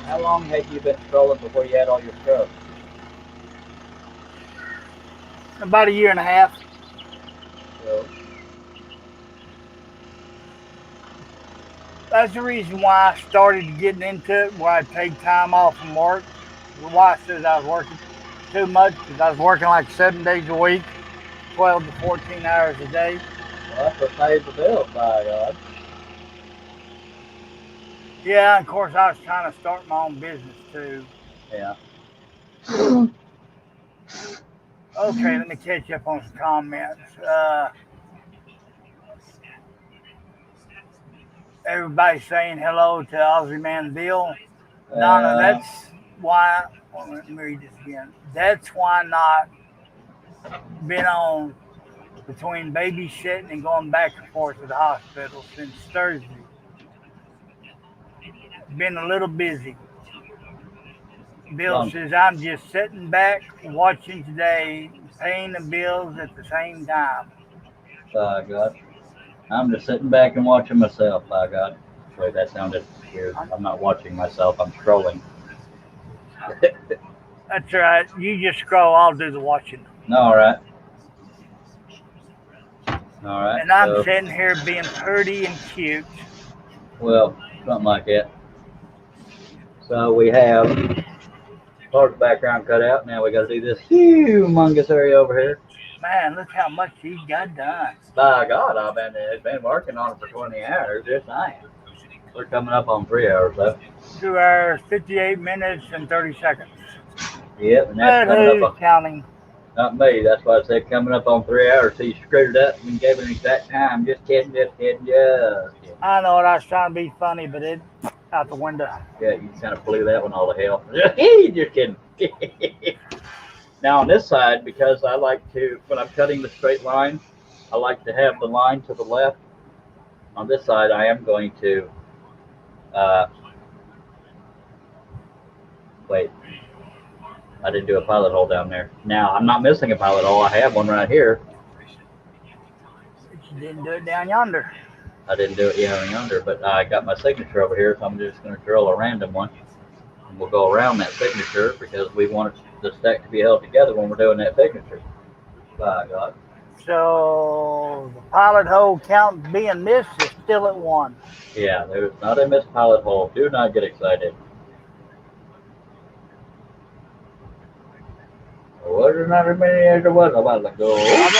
How long had you been strolling before you had all your strokes? about a year and a half. So, That's the reason why I started getting into it, why I take time off from work. Why I said I was working too much, because I was working like 7 days a week, 12 to 14 hours a day. well, that's what pays the bills, by God. Yeah, of course, I was trying to start my own business too. Yeah. Okay, let me catch up on some comments. Everybody saying hello to Aussie Man Bill. Donna, that's why. Well, let me read this again. That's why not been on between babysitting and going back and forth to the hospital since Thursday. Been a little busy. Bill says I'm just sitting back watching today, paying the bills at the same time. By God. I'm just sitting back and watching myself, by God. Wait, that sounded weird. I'm not watching myself, I'm scrolling. That's right. You just scroll, I'll do the watching. Alright. Alright. And I'm sitting here being pretty and cute. Well, something like that. So we have part of the background cut out. Now we got to do this humongous area over here. Man, look how much he's got done. By God, I've been working on it for 20 hours. Just saying. We're coming up on 3 hours though. 2 hours, 58 minutes, and 30 seconds. Yep, and that's coming up on, counting. Not me. That's why I said coming up on 3 hours. So you screwed it up and gave it an exact time. Just kidding, just kidding, just kidding. I know it. I was trying to be funny, but it out the window. Yeah, you kind of blew that one all to hell. Just kidding. Now on this side, because I like to, when I'm cutting the straight line, I like to have the line to the left. On this side, I am going to, wait, I didn't do a pilot hole down there. Now, I'm not missing a pilot hole. I have one right here. But you didn't do it down yonder. I didn't do it down yonder, but I got my signature over here, so I'm just going to drill a random one. And we'll go around that signature because we want the stack to be held together when we're doing that signature. By God. So the pilot hole count being missed is still at 1. Yeah, there's not a missed pilot hole. Do not get excited. Was there not as many as there was a while ago? Go ahead.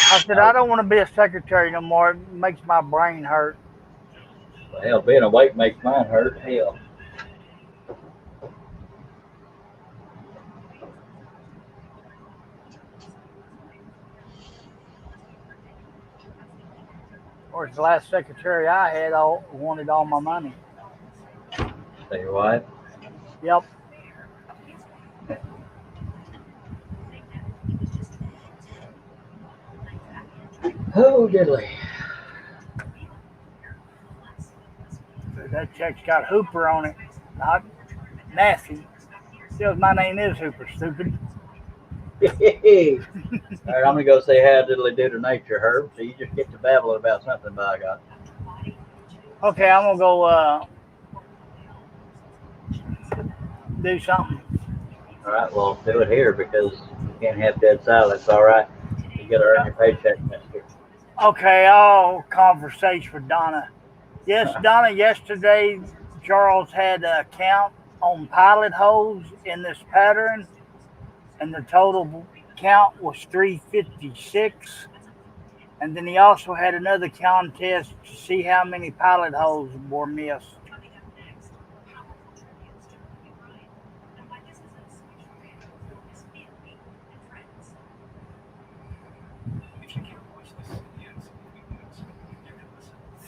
I said, I don't want to be a secretary no more. It makes my brain hurt. Well, hell, being awake makes mine hurt. Hell. Of course, the last secretary I had wanted all my money. Say your wife? Yep. Oh, diddly. That check's got Hooper on it. Not Nasty. Because my name is Super Stupid. All right, I'm gonna go say how diddly do to nature, Herb. So you just get to babbling about something, by God. Okay, I'm gonna go do something. All right, well, do it here because you can't have dead silence. All right, you gotta earn your paycheck, Mister. Okay, I'll conversate with Donna. Yes, Donna, yesterday Charles had a count on pilot holes in this pattern, and the total count was 356. And then he also had another contest to see how many pilot holes were missed.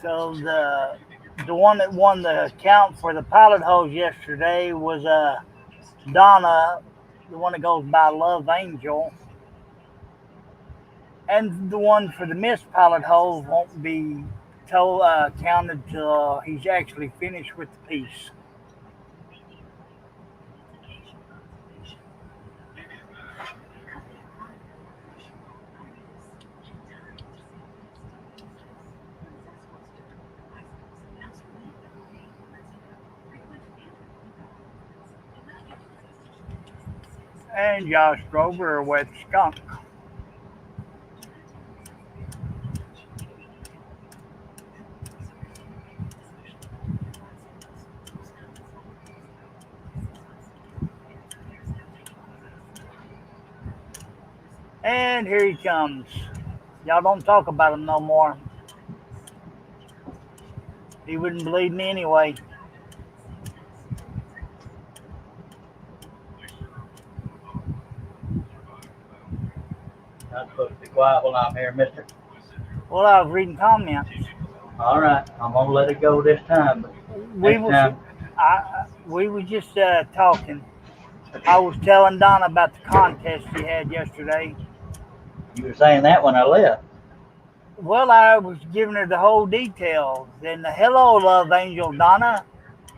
So the one that won the count for the pilot holes yesterday was Donna, the one that goes by Love Angel. And the one for the missed pilot holes won't be counted till he's actually finished with the piece. And Josh Grover, a wet skunk. And here he comes. Y'all don't talk about him no more. He wouldn't believe me anyway. I'm supposed to be quiet while I'm here, Mister. Well, I was reading comments. All right, I'm gonna let it go this time. But We were just talking. I was telling Donna about the contest she had yesterday. you were saying that when I left. Well, I was giving her the whole details. And hello, Love Angel Donna.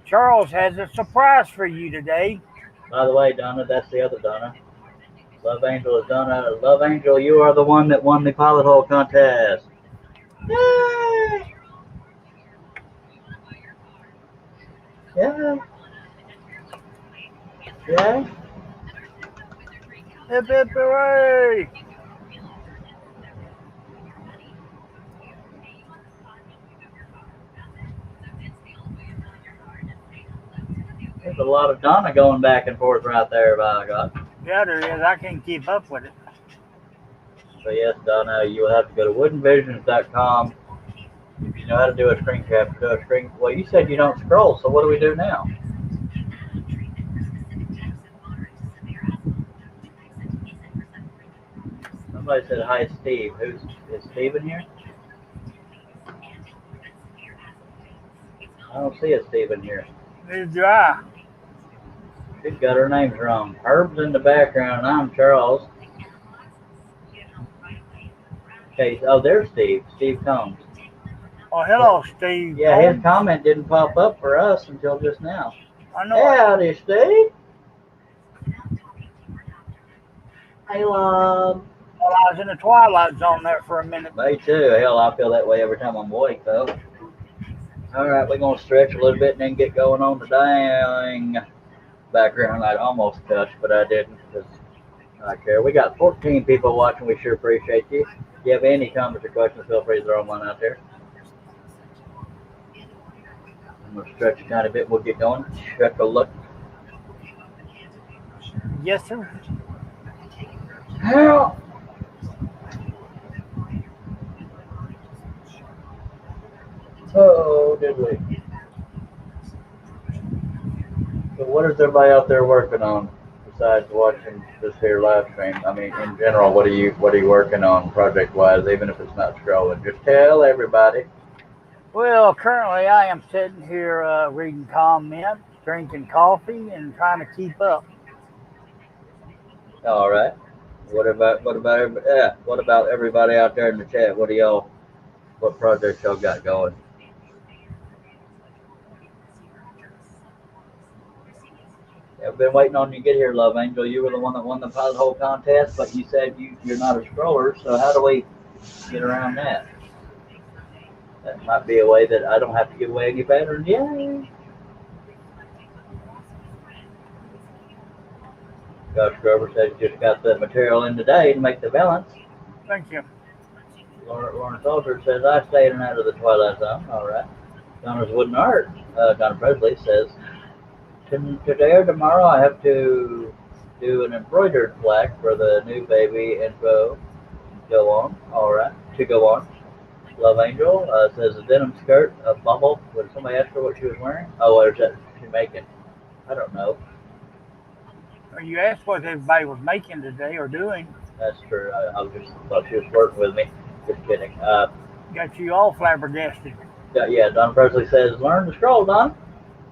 Charles has a surprise for you today. By the way, Donna, that's the other Donna. Love Angel is Donna. Love Angel, you are the one that won the pilot hole contest. Yay! Yeah. Yeah. Hip hip hooray! There's a lot of Donna going back and forth right there, by God. Yeah, there is. I can't keep up with it. So yes, Donna, you will have to go to woodenvisions.com. If you know how to do a screen capture, do a screen. Well, you said you don't scroll, so what do we do now? Somebody said hi, Steve. Is Steve in here? I don't see a Steve in here. Neither do I. She's got her names wrong. Herb's in the background, and I'm Charles. Okay, oh, there's Steve. Steve Combs. Oh, hello, Steve. Yeah, his comment didn't pop up for us until just now. I know. Howdy, Steve. Hey, love. Well, I was in the twilight zone there for a minute. Me too. Hell, I feel that way every time I'm awake, though. All right, we're going to stretch a little bit and then get going on the dang background. I almost touched, but I didn't because I care. We got 14 people watching. We sure appreciate you. If you have any comments or questions, feel free to throw one out there. I'm going to stretch a tiny bit. We'll get going. Check a look. Yes, sir. How? Oh, did we? So what is everybody out there working on besides watching this here live stream? I mean, in general, what are you working on project-wise, even if it's not scrolling? Just tell everybody. Well, currently I am sitting here reading comments, drinking coffee, and trying to keep up. All right. What about everybody out there in the chat? What projects y'all got going? been waiting on you to get here, Love Angel. You were the one that won the whole contest, but you said you're not a scroller, so how do we get around that? That might be a way that I don't have to give away any patterns. Yay! Josh Grover says you just got the material in today to make the balance. Thank you. Lauren Salter says, I stayed in and out of the Twilight Zone. All right. Donna's Wooden Art. Donna Presley says, today or tomorrow I have to do an embroidered plaque for the new baby info. Go on. All right. To go on. Love Angel says a denim skirt, a bubble. Would somebody ask her what she was wearing? Oh, what is that she making? I don't know. You asked what everybody was making today or doing. That's true. I just thought she was flirting with me. Just kidding. Got you all flabbergasted. Yeah, Don Presley says, learn to scroll, Don.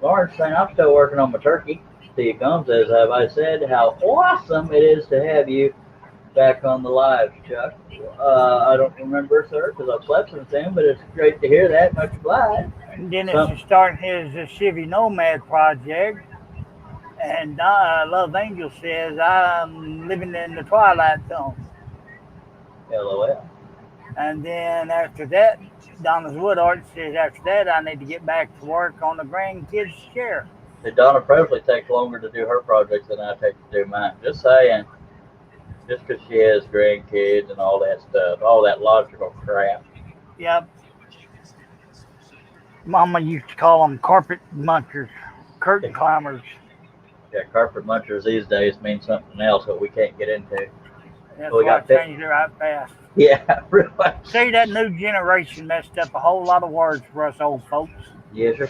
Lauren's saying, I'm still working on my turkey. Steve Combs says, have I said how awesome it is to have you back on the live, Chuck? I don't remember, sir, because I've slept since then, but it's great to hear that. Much obliged. And Dennis is starting his Chevy Nomad project. And Love Angel says, I'm living in the Twilight Zone. LOL. And then after that, Donna's Wood Art says, after that, I need to get back to work on the grandkids' chair. Did Donna Presley take longer to do her projects than I take to do mine? Just saying. Just because she has grandkids and all that stuff, all that logical crap. Yep. Mama used to call them carpet munchers, curtain climbers. Yeah, carpet munchers these days mean something else that we can't get into. That's So we why got I changed it right fast. Yeah, really. See, that new generation messed up a whole lot of words for us old folks. Yes, sir.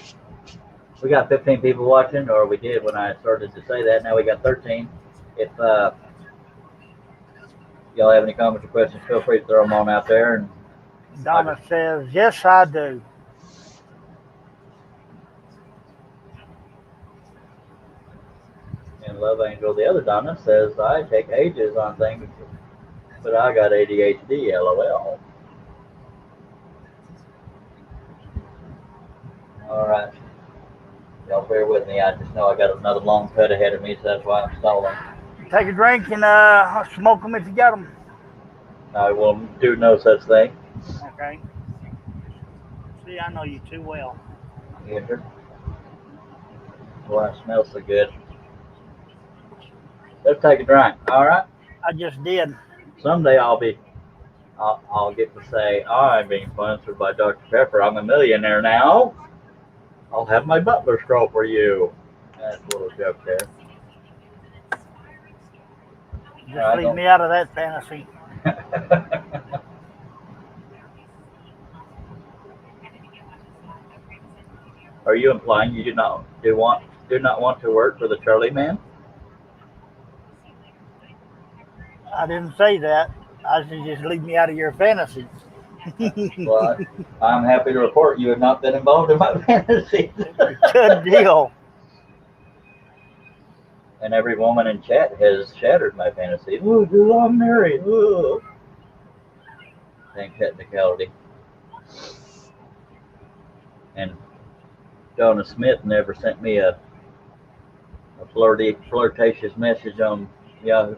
We got 15 people watching, or we did when I started to say that. Now we got 13. If y'all have any comments or questions, feel free to throw them on out there. And Donna says, yes, I do. And Love Angel, the other Donna, says, I take ages on things, but I got ADHD, LOL. All right. Y'all bear with me. I just know I got another long cut ahead of me, so that's why I'm stalling. Take a drink and smoke them if you got them. I will do no such thing. Okay. See, I know you too well. Yes, sir. Boy, it smells so good. Let's take a drink, all right? I just did. Someday I'll get to say, I'm being sponsored by Dr. Pepper. I'm a millionaire now. I'll have my butler scroll for you. That's a little joke there. Just leave me out of that fantasy. Are you implying you do not want to work for the Charlie Man? I didn't say that. I said just leave me out of your fantasy. Well, I'm happy to report you have not been involved in my fantasy. Good deal. And every woman in chat has shattered my fantasy. Ooh, dude, I'm married. Ooh. Thank technicality. And Donna Smith never sent me a flirtatious message on Yahoo,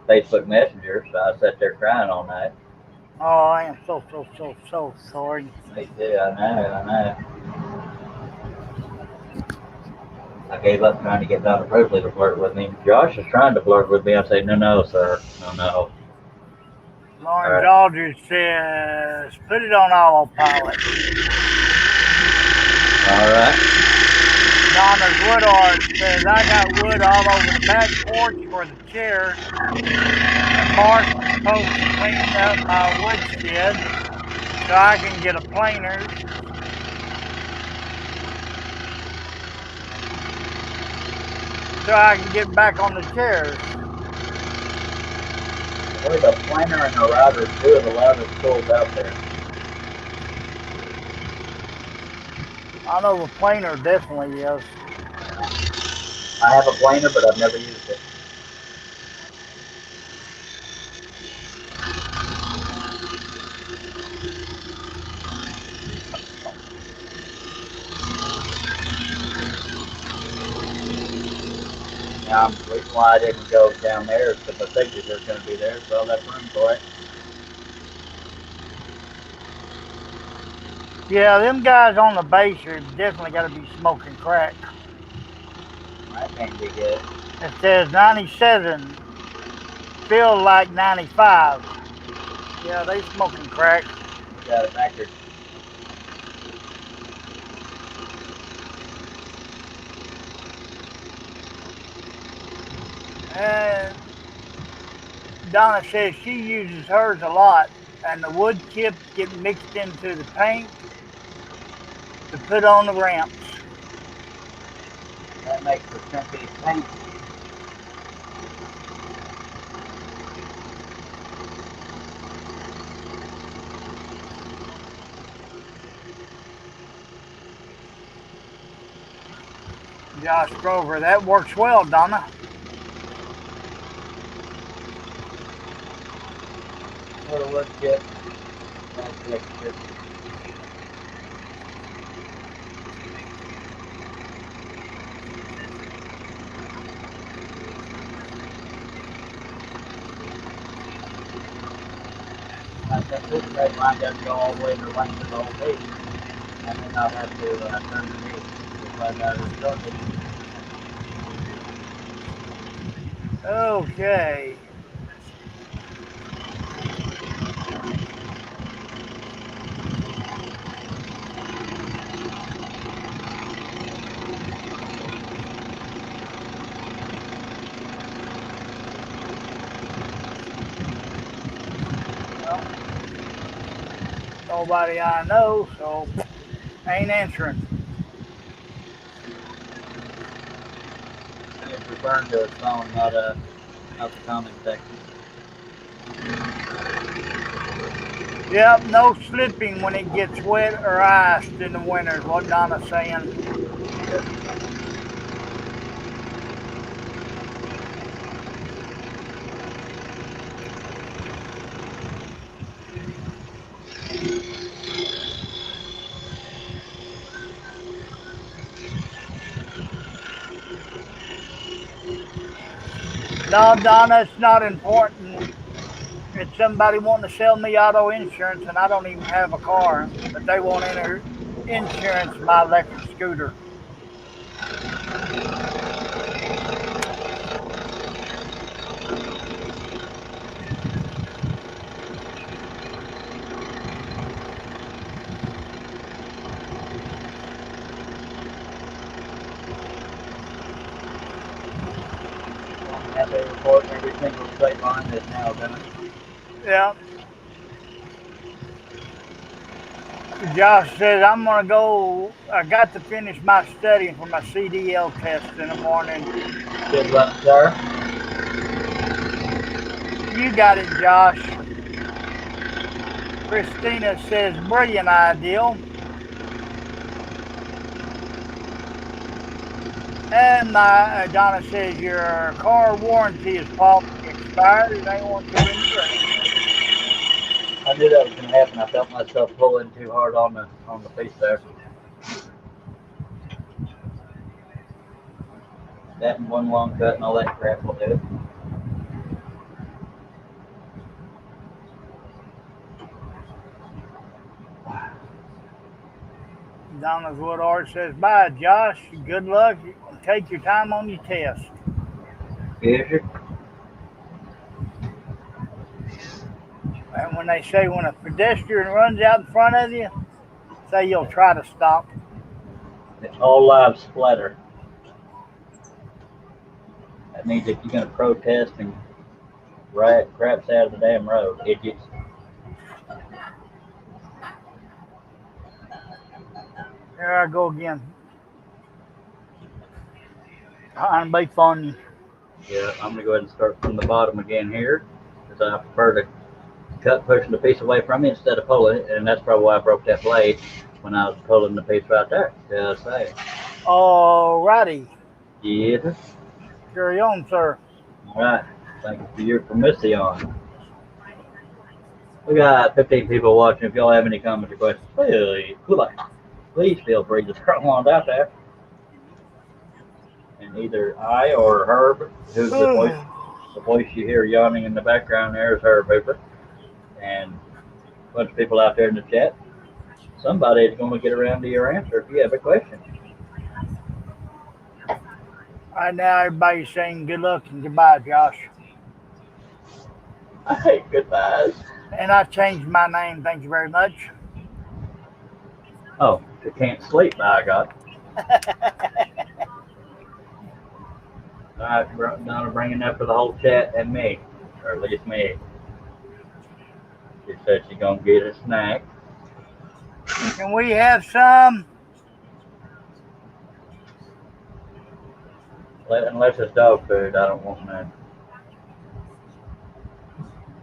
Facebook Messenger, so I sat there crying all night. Oh, I am so sorry. Me too, I know. I gave up trying to get Donna Presley to flirt with me. Josh is trying to flirt with me. I say, no, sir. No. Lauren Aldridge says, put it on autopilot. All right. Donna's Wood Art says, I got wood all over the back porch for the chair. And Mark was supposed to clean up my woodshed so I can get a planer. So I can get back on the chairs. Boy, the planer and the router is two of the loudest tools out there. I know the planer definitely is. I have a planer, but I've never used it. Now, the reason why I didn't go down there is because I figured there's going to be there, so I left room for it. Yeah, them guys on the base are definitely got to be smoking crack. That can't be good. It says 97, feel like 95. Yeah, they smoking crack. You got it record. And Donna says she uses hers a lot, and the wood chips get mixed into the paint to put on the ramps. That makes for chunky paint. Josh Grover, that works well, Donna. Little wood chip. That's extra. I think this red line doesn't go all the way to the length of the whole piece. And then I'll have to turn the piece to find out who's talking. Okay. Well, nobody I know, so ain't answering. It's referring to his phone, not the comment section. Yep, no slipping when it gets wet or iced in the winter is what Donna's saying. No, Donna, it's not important. It's somebody wanting to sell me auto insurance, and I don't even have a car, but they want insurance my electric scooter. Have they report every single straight line that's now done? Yeah. Josh says, I'm going to go. I got to finish my studying for my CDL test in the morning. Good luck, sir. You got it, Josh. Christina says, brilliant idea. And Donna says, your car warranty is probably expired. They want to renew it. I knew that was going to happen. I felt myself pulling too hard on the piece there. That and one long cut and all that crap will do it. Donna's Woodard says, bye, Josh. Good luck. Take your time on your test. Yes, sir. And when they say when a pedestrian runs out in front of you, say you'll try to stop. It's all live splatter. That means if you're going to protest and riot craps out of the damn road, idiots. Here I go again. Trying to be funny. Yeah, I'm going to go ahead and start from the bottom again here, because I prefer to cut pushing the piece away from me instead of pulling it, and that's probably why I broke that blade when I was pulling the piece right there. Just say. Alrighty. Yeah. Carry on, sir. All right. Thank you for your permission. We got 15 people watching. If y'all have any comments or questions, please feel free to throw them on out there. And either I or Herb, who's the voice you hear yawning in the background there is Herb Hooper, and a bunch of people out there in the chat. Somebody is going to get around to your answer if you have a question. Right now, everybody's saying good luck and goodbye, Josh. I hate goodbyes. And I changed my name. Thank you very much. Oh, you can't sleep, by God. All right, Donna bringing up for the whole chat and me, or at least me. She said she's going to get a snack. Can we have some? Unless it's dog food, I don't want none.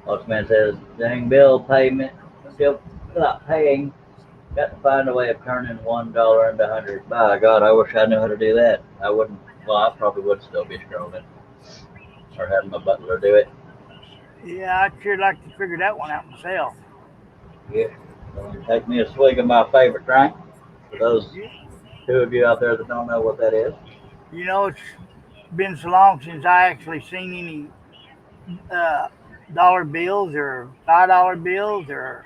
Postman says, dang bill payment, still not paying. Got to find a way of turning $1 into 100. By God, I wish I knew how to do that. I wouldn't, well, I probably would still be scrolling. Or having my butler do it. Yeah, I'd sure like to figure that one out myself. Yeah. So take me a swig of my favorite drink. For those two of you out there that don't know what that is. You know, it's been so long since I actually seen any dollar bills or $5 bills or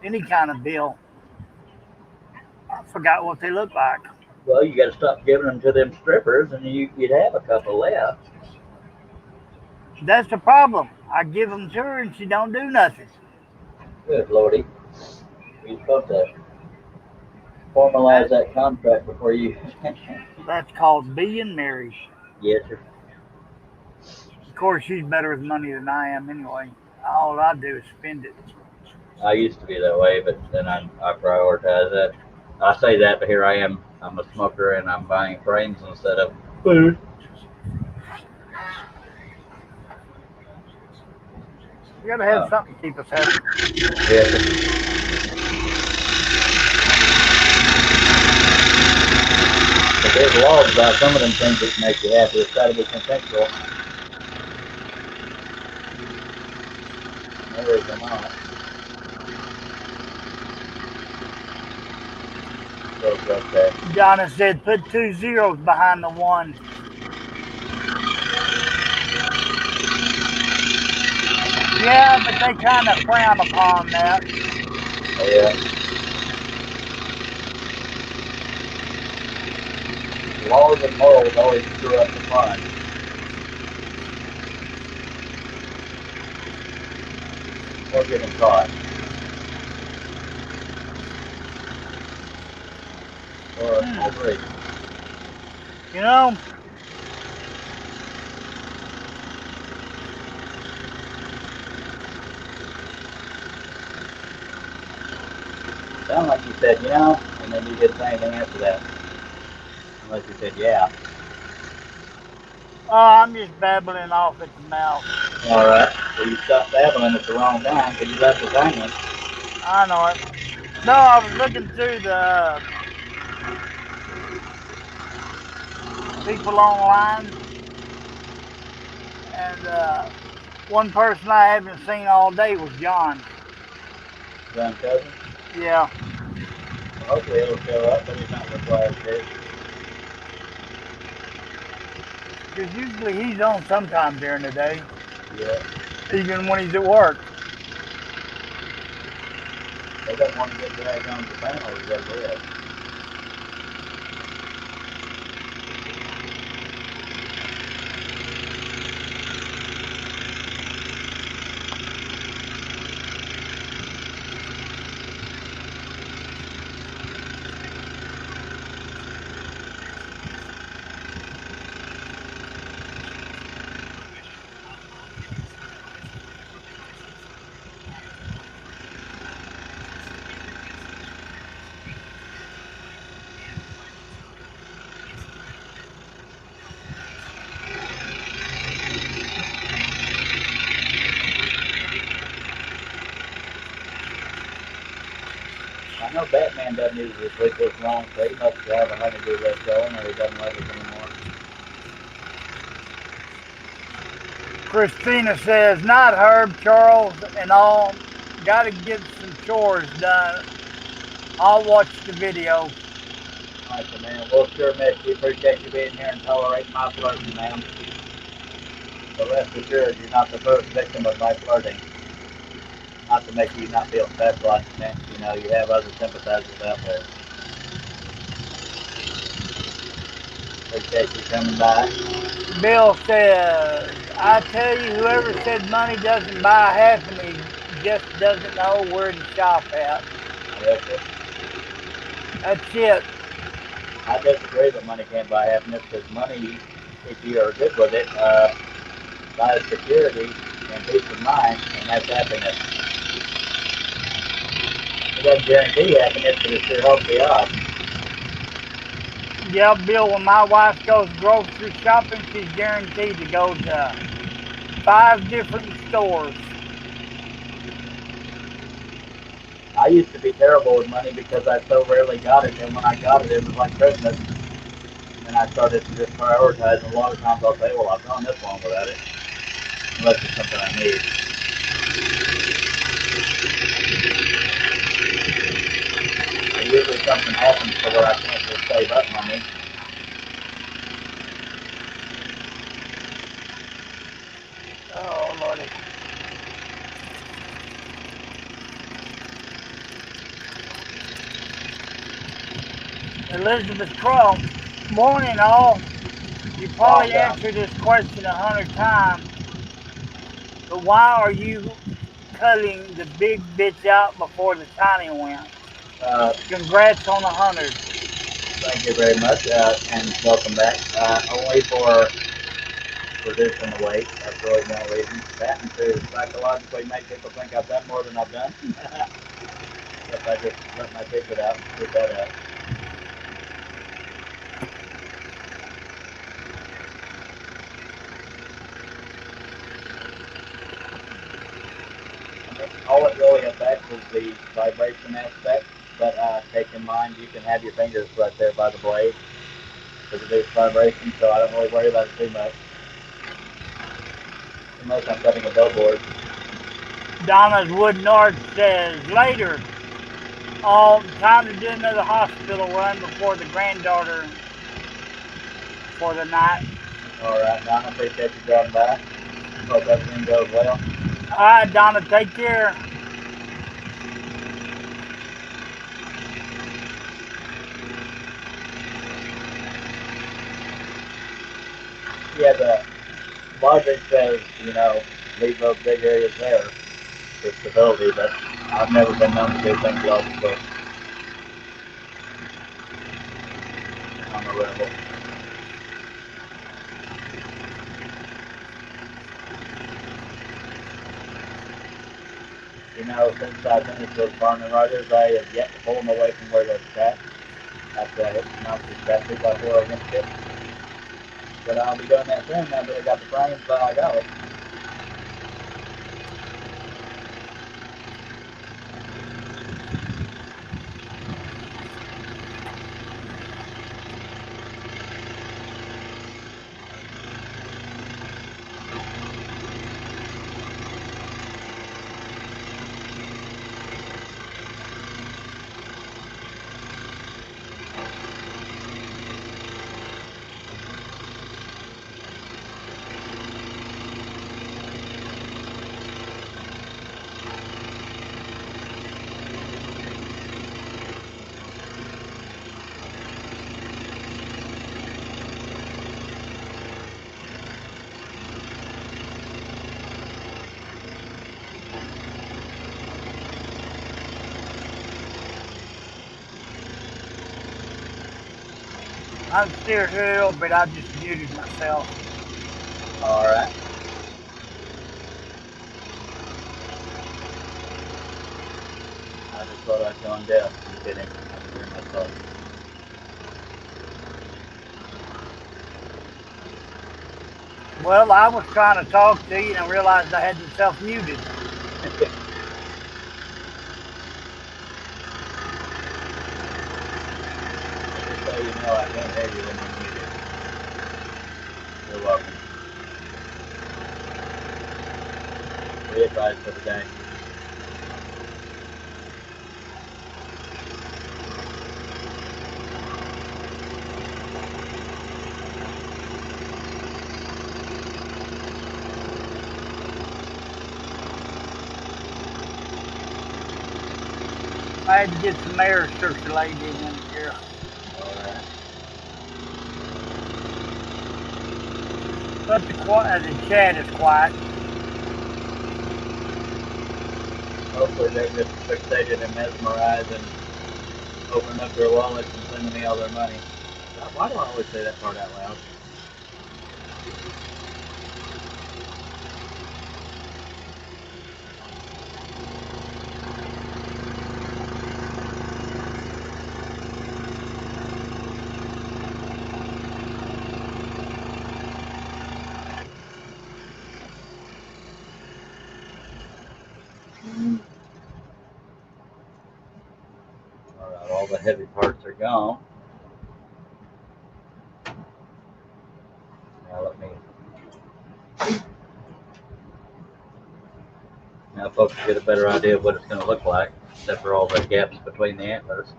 any kind of bill. I forgot what they look like. Well, you got to stop giving them to them strippers, and you'd have a couple left. That's the problem. I give them to her, and she don't do nothing. Good Lordy. You're supposed to formalize that contract before you... That's called being married. Yes, sir. Of course, she's better with money than I am anyway. All I do is spend it. I used to be that way, but then I prioritize that. I say that, but here I am. I'm a smoker, and I'm buying frames instead of food. You gotta have something to keep us happy. Yes, sir. But there's laws about some of them things that make you happy. It's got to be consensual. Others are not. Okay. Donna said put 2 zeros behind the 1. Yeah, but they kind of frown upon that. Oh, yeah. Laws and morals always screw up the fun. Or getting caught. Or break. You know, Sound like you said, and then you didn't say anything after that. Unless you said, yeah. oh, I'm just babbling off at the mouth. All right. Well, you stopped babbling at the wrong time because you left us hanging. I know it. No, I was looking through the people online, and one person I haven't seen all day was John. John Cousin? Yeah. Well, hopefully it'll show up, but he's not required to. Because usually he's on sometime during the day. Yeah. Even when he's at work. They don't want to get dragged on the panel to go to bed. I know Batman doesn't usually sleep this long, so he must have a honeydew list going, or he doesn't like it anymore. Christina says, not Herb, Charles, and all. Got to get some chores done. I'll watch the video. nice, man. We'll sure miss you. Appreciate you being here and tolerating my flirting, ma'am. But rest assured, you're not the first victim of my flirting. Not to make you not feel special, I think, you know, you have other sympathizers out there. Appreciate you coming by. Bill says, I tell you, whoever said money doesn't buy happiness just doesn't know where to shop at. Yes, sir. That's it. I disagree that money can't buy happiness, because money, if you are good with it, buys security and peace of mind, and that's happiness. It doesn't guarantee happiness, but it sure helps the odds. Yeah, Bill, when my wife goes grocery shopping, she's guaranteed to go to 5 different stores. I used to be terrible with money because I so rarely got it, and when I got it, it was like Christmas. And I started to just prioritize, and a lot of times I'll say, well, I've gone this long without it, unless it's something I need. Usually something happens to where I can't just save up money. Oh, Lordy. Elizabeth Crump, morning all. You probably answered this question 100 times, but why are you cutting the big bitch out before the tiny one? Congrats on 100. Thank you very much, and welcome back. Only for reducing the weight. That's really no reason. That and to psychologically make people think I've done more than I've done. If I just let my secret out and get that out. All it really affects is the vibration aspect, but take in mind you can have your fingers right there by the blade to reduce vibration, so I don't really worry about it too much. Unless I'm cutting a billboard. Donna's Wood North says, later, time to do another hospital run before the granddaughter for the night. All right, Donna, appreciate you dropping by. Hope everything goes well. All right, Donna, take care. Yeah, the logic says, you know, leave those big areas there for stability, but I've never been known to do things logically. I'm a rebel. You know, since I finished those Barn and Riders, I have yet to pull them away from where they're attached. After I hit the mountain step 2x4 against it. But I'll be doing that soon now that I got the frames by golly. I'm still here, but I just muted myself. All right. I just thought I'd gone deaf. I'm kidding. I'm hearing myself. Well, I was trying to talk to you and I realized I had myself muted. Just so you know, I can't hear you when you're muted. You're welcome. Free advice for the day. I had to get some air circulated in here. Alright. But the chat is quiet. Hopefully they're just fixated and mesmerized and opening up their wallets and sending me all their money. Why do I always say that part out loud? Alright, all the heavy parts are gone. Now folks get a better idea of what it's going to look like, except for all the gaps between the antlers.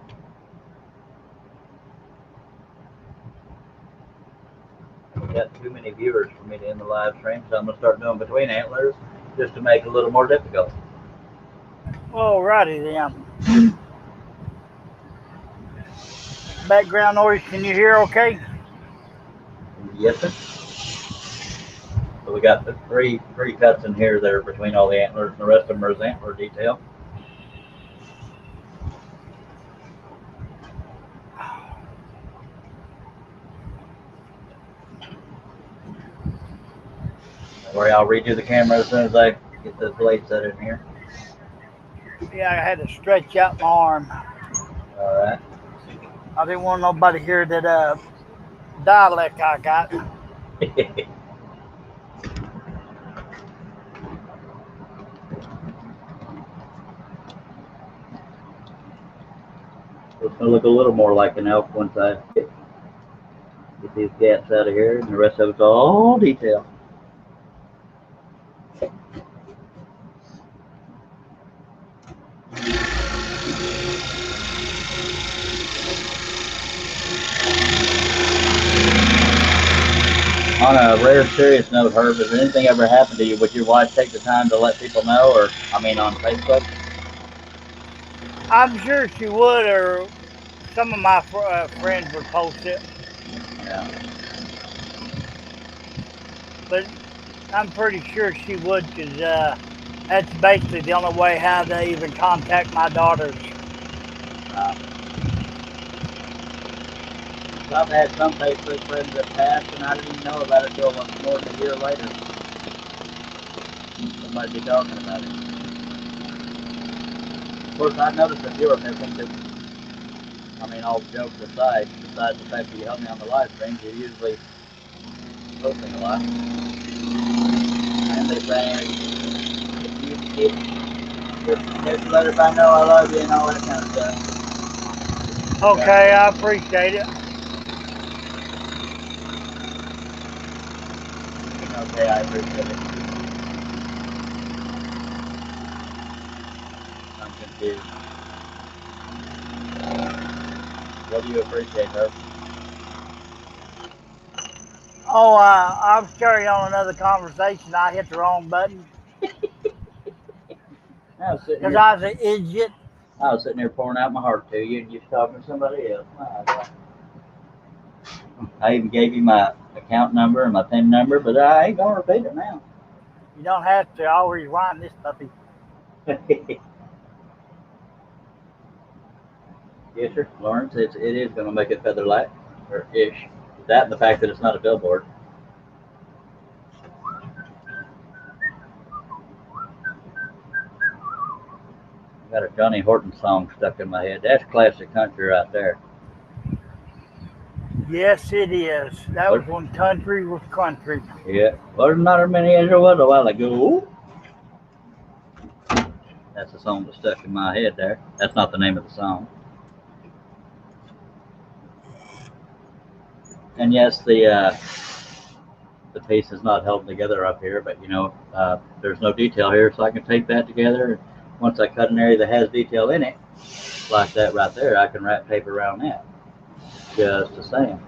We've got too many viewers for me to end the live stream, so I'm going to start doing between antlers just to make it a little more difficult. Alrighty then. Background noise, can you hear okay? Yes, sir. So we got the three cuts in here that are between all the antlers, and the rest of them are antler detail. Don't worry, I'll redo the camera as soon as I get the blade set in here. Yeah, I had to stretch out my arm. Alright. I didn't want nobody to hear that dialect I got. It's going to look a little more like an elk once I get these gaps out of here, and the rest of it's all detail. On a rare, serious note, Herb, has anything ever happened to you? Would your wife take the time to let people know, or, I mean, on Facebook? I'm sure she would, or some of my friends would post it. Yeah. But I'm pretty sure she would, because that's basically the only way how they even contact my daughters. So I've had some Facebook friends that passed, and I didn't even know about it until more than a year later. Somebody be talking about it. Of course, I noticed that you were missing, because, I mean, all jokes aside, besides the fact that you helped me on the live streams, you're usually posting a lot. And they're saying, just let everybody know I love you and all that kind of stuff. Okay, I appreciate it. Okay, I appreciate it. I'm confused. What do you appreciate, Herb? Oh, I was carrying on another conversation. I hit the wrong button. Because I was an idiot. I was sitting there pouring out my heart to you, and you're talking to somebody else. I even gave you my account number and my PIN number, but I ain't gonna repeat it now. You don't have to. I'll rewind this puppy. Yes, sir, Lawrence. It is gonna make it feather light, or ish. That and the fact that it's not a billboard. Got a Johnny Horton song stuck in my head. That's classic country right there. Yes, it is. That was when country was country. Yeah. There's not as many as there was a while ago. That's the song that stuck in my head there. That's not the name of the song. And yes, the piece is not held together up here, but you know, there's no detail here, so I can take that together. Once I cut an area that has detail in it, like that right there, I can wrap tape around that. Just the same.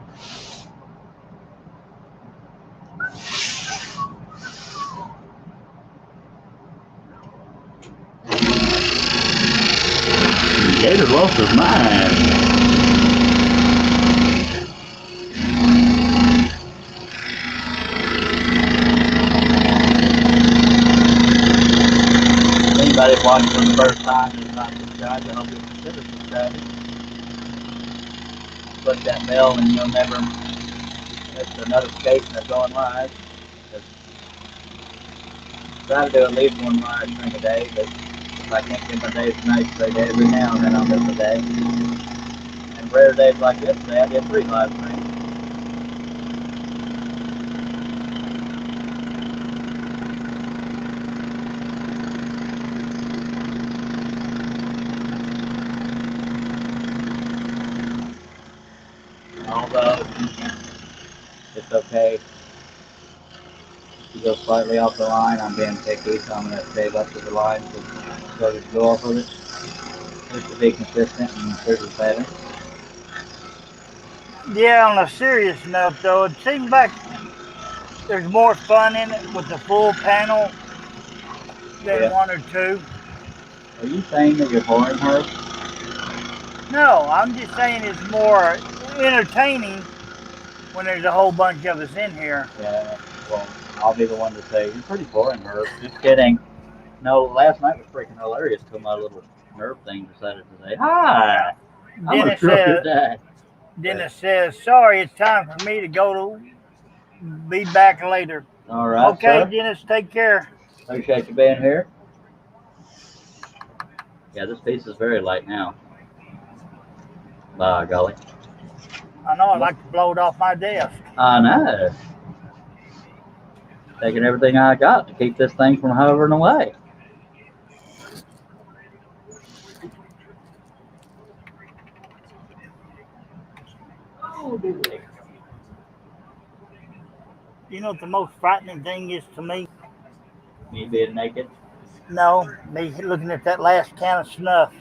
Gator lost his mind. Anybody watching for the first time and not subscribed, I hope you'll consider subscribing. Click that bell and you'll never miss the notification of going live. Try to do at least one live stream a day, but if I can't get my days nice every now and then I'll miss a day. And rare days like yesterday, I did 3 live streams. Although it's okay to go slightly off the line, I'm being picky, so I'm going to save up to the line so to go off of it. Just to be consistent and there's a pattern. Yeah, on a serious note though, it seems like there's more fun in it with the full panel than 1 or 2. Are you saying that you're boring her? No, I'm just saying it's more entertaining when there's a whole bunch of us in here. Yeah, well, I'll be the one to say, you're pretty boring, Herb. Just kidding. No, last night was freaking hilarious until my little nerve thing decided to say, hi! Dennis says, sorry, it's time for me to go to be back later. All right, okay, sir. Dennis, take care. Appreciate you being here. Yeah, this piece is very light now. By golly. I know, I'd like to blow it off my desk. I know. Taking everything I got to keep this thing from hovering away. Oh, dear. You know what the most frightening thing is to me? Me being naked? No, me looking at that last can of snuff.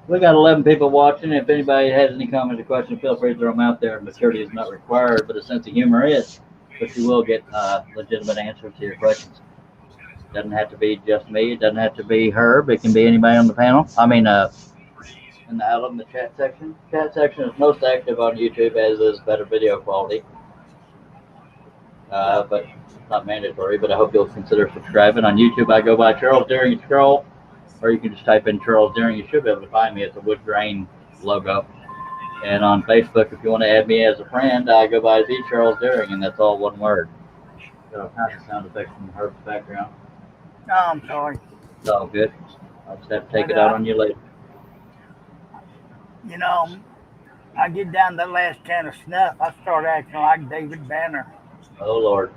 We got 11 people watching. If anybody has any comments or questions, feel free to throw them out there. Maturity is not required, but a sense of humor is. But you will get legitimate answers to your questions. It doesn't have to be just me. It doesn't have to be Herb. It can be anybody on the panel. I mean, out in the chat section. Chat section is most active on YouTube, as is better video quality. But it's not mandatory. But I hope you'll consider subscribing. On YouTube, I go by Charles During Scroll. Or you can just type in Charles Deering. You should be able to find me. It's a wood grain logo. And on Facebook, if you want to add me as a friend, I go by the Charles Deering, and that's all one word. Got all kinds of sound effects from Herb's background. No, I'm sorry. It's all good. I'll just have to take it out on you later. You know, I get down to that last can of snuff, I start acting like David Banner. Oh, Lord.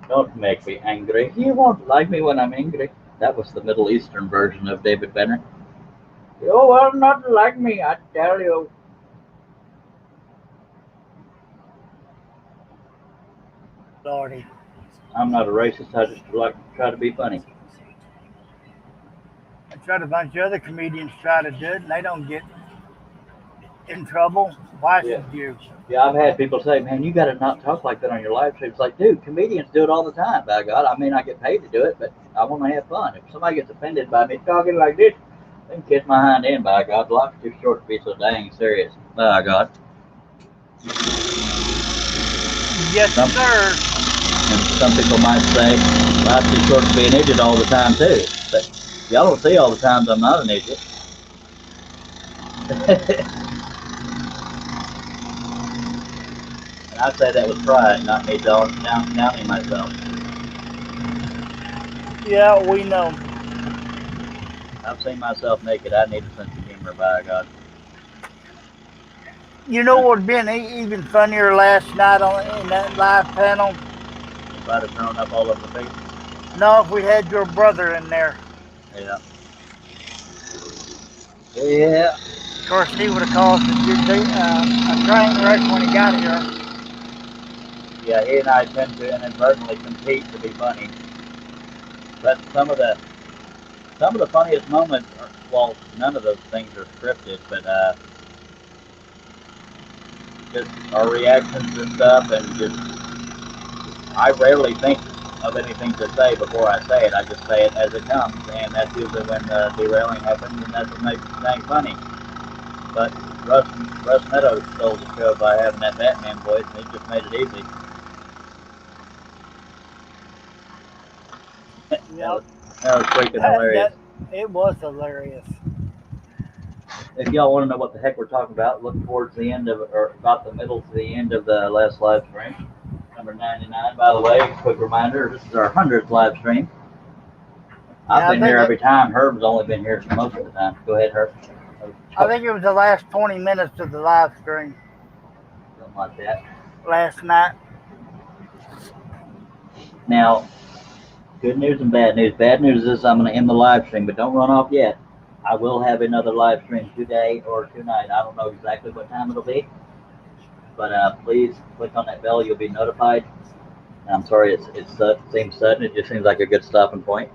Don't make me angry. You won't like me when I'm angry. That was the Middle Eastern version of David Banner. You will not like me, I tell you. Lordy. I'm not a racist. I just like to try to be funny. I tried a bunch of other comedians try to do it, and they don't get in trouble. Why should you? Yeah, I've had people say, man, you got to not talk like that on your live stream. It's like, dude, comedians do it all the time, by God. I mean, I get paid to do it, but I want to have fun. If somebody gets offended by me talking like this, they can kiss my hind end, by God. Life's too short to be so dang serious, by God. Yes, sir. And some people might say, life's too short to be an idiot all the time, too. But y'all don't see all the times I'm not an idiot. I say that with pride, not me doubting myself. Yeah, we know. I've seen myself naked. I need a sense of humor, by God. You know what would have been even funnier last night in that live panel? If I'd have thrown up all over the face? No, if we had your brother in there. Yeah. Yeah. Of course, he would have caused a train wreck when he got here. Yeah, he and I tend to inadvertently compete to be funny. But some of the funniest moments are, well, none of those things are scripted, but just our reactions to stuff, and just I rarely think of anything to say before I say it. I just say it as it comes, and that's usually when the derailing happens, and that's what makes things funny. But Russ Meadows stole the show by having that Batman voice, and he just made it easy. Yep. That was freaking hilarious. It was hilarious. If y'all want to know what the heck we're talking about, look towards the end of, or about the middle to the end of the last live stream, number 99. By the way, quick reminder, this is our 100th live stream. I've been here every time. Herb's only been here most of the time. Go ahead, Herb. I think it was the last 20 minutes of the live stream. Something like that. Last night. Now, good news and bad news. Bad news is I'm going to end the live stream, but don't run off yet. I will have another live stream today or tonight. I don't know exactly what time it'll be, but please click on that bell. You'll be notified. And I'm sorry it seems sudden. It just seems like a good stopping point.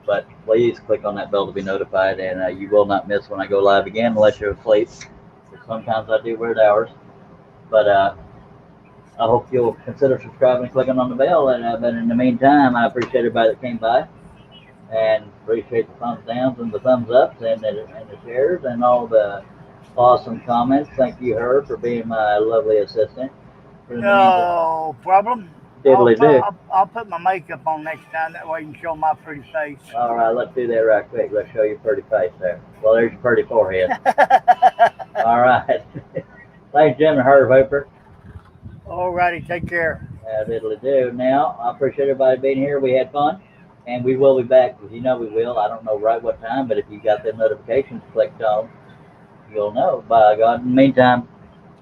But please click on that bell to be notified, and you will not miss when I go live again unless you're asleep. Sometimes I do weird hours, but I hope you'll consider subscribing and clicking on the bell. But in the meantime, I appreciate everybody that came by, and appreciate the thumbs downs and the thumbs ups and the shares and all the awesome comments. Thank you, Herb, for being my lovely assistant. No problem. I'll put my makeup on next time. That way you can show my pretty face. All right, let's do that right quick. Let's show your pretty face there. Well, there's your pretty forehead. All right. Thanks, Jim and Herb Hooper. All righty, take care. Diddly do. Now, I appreciate everybody being here. We had fun, and we will be back. You know we will. I don't know right what time, but if you got the notifications clicked on, you'll know. By God. In the meantime,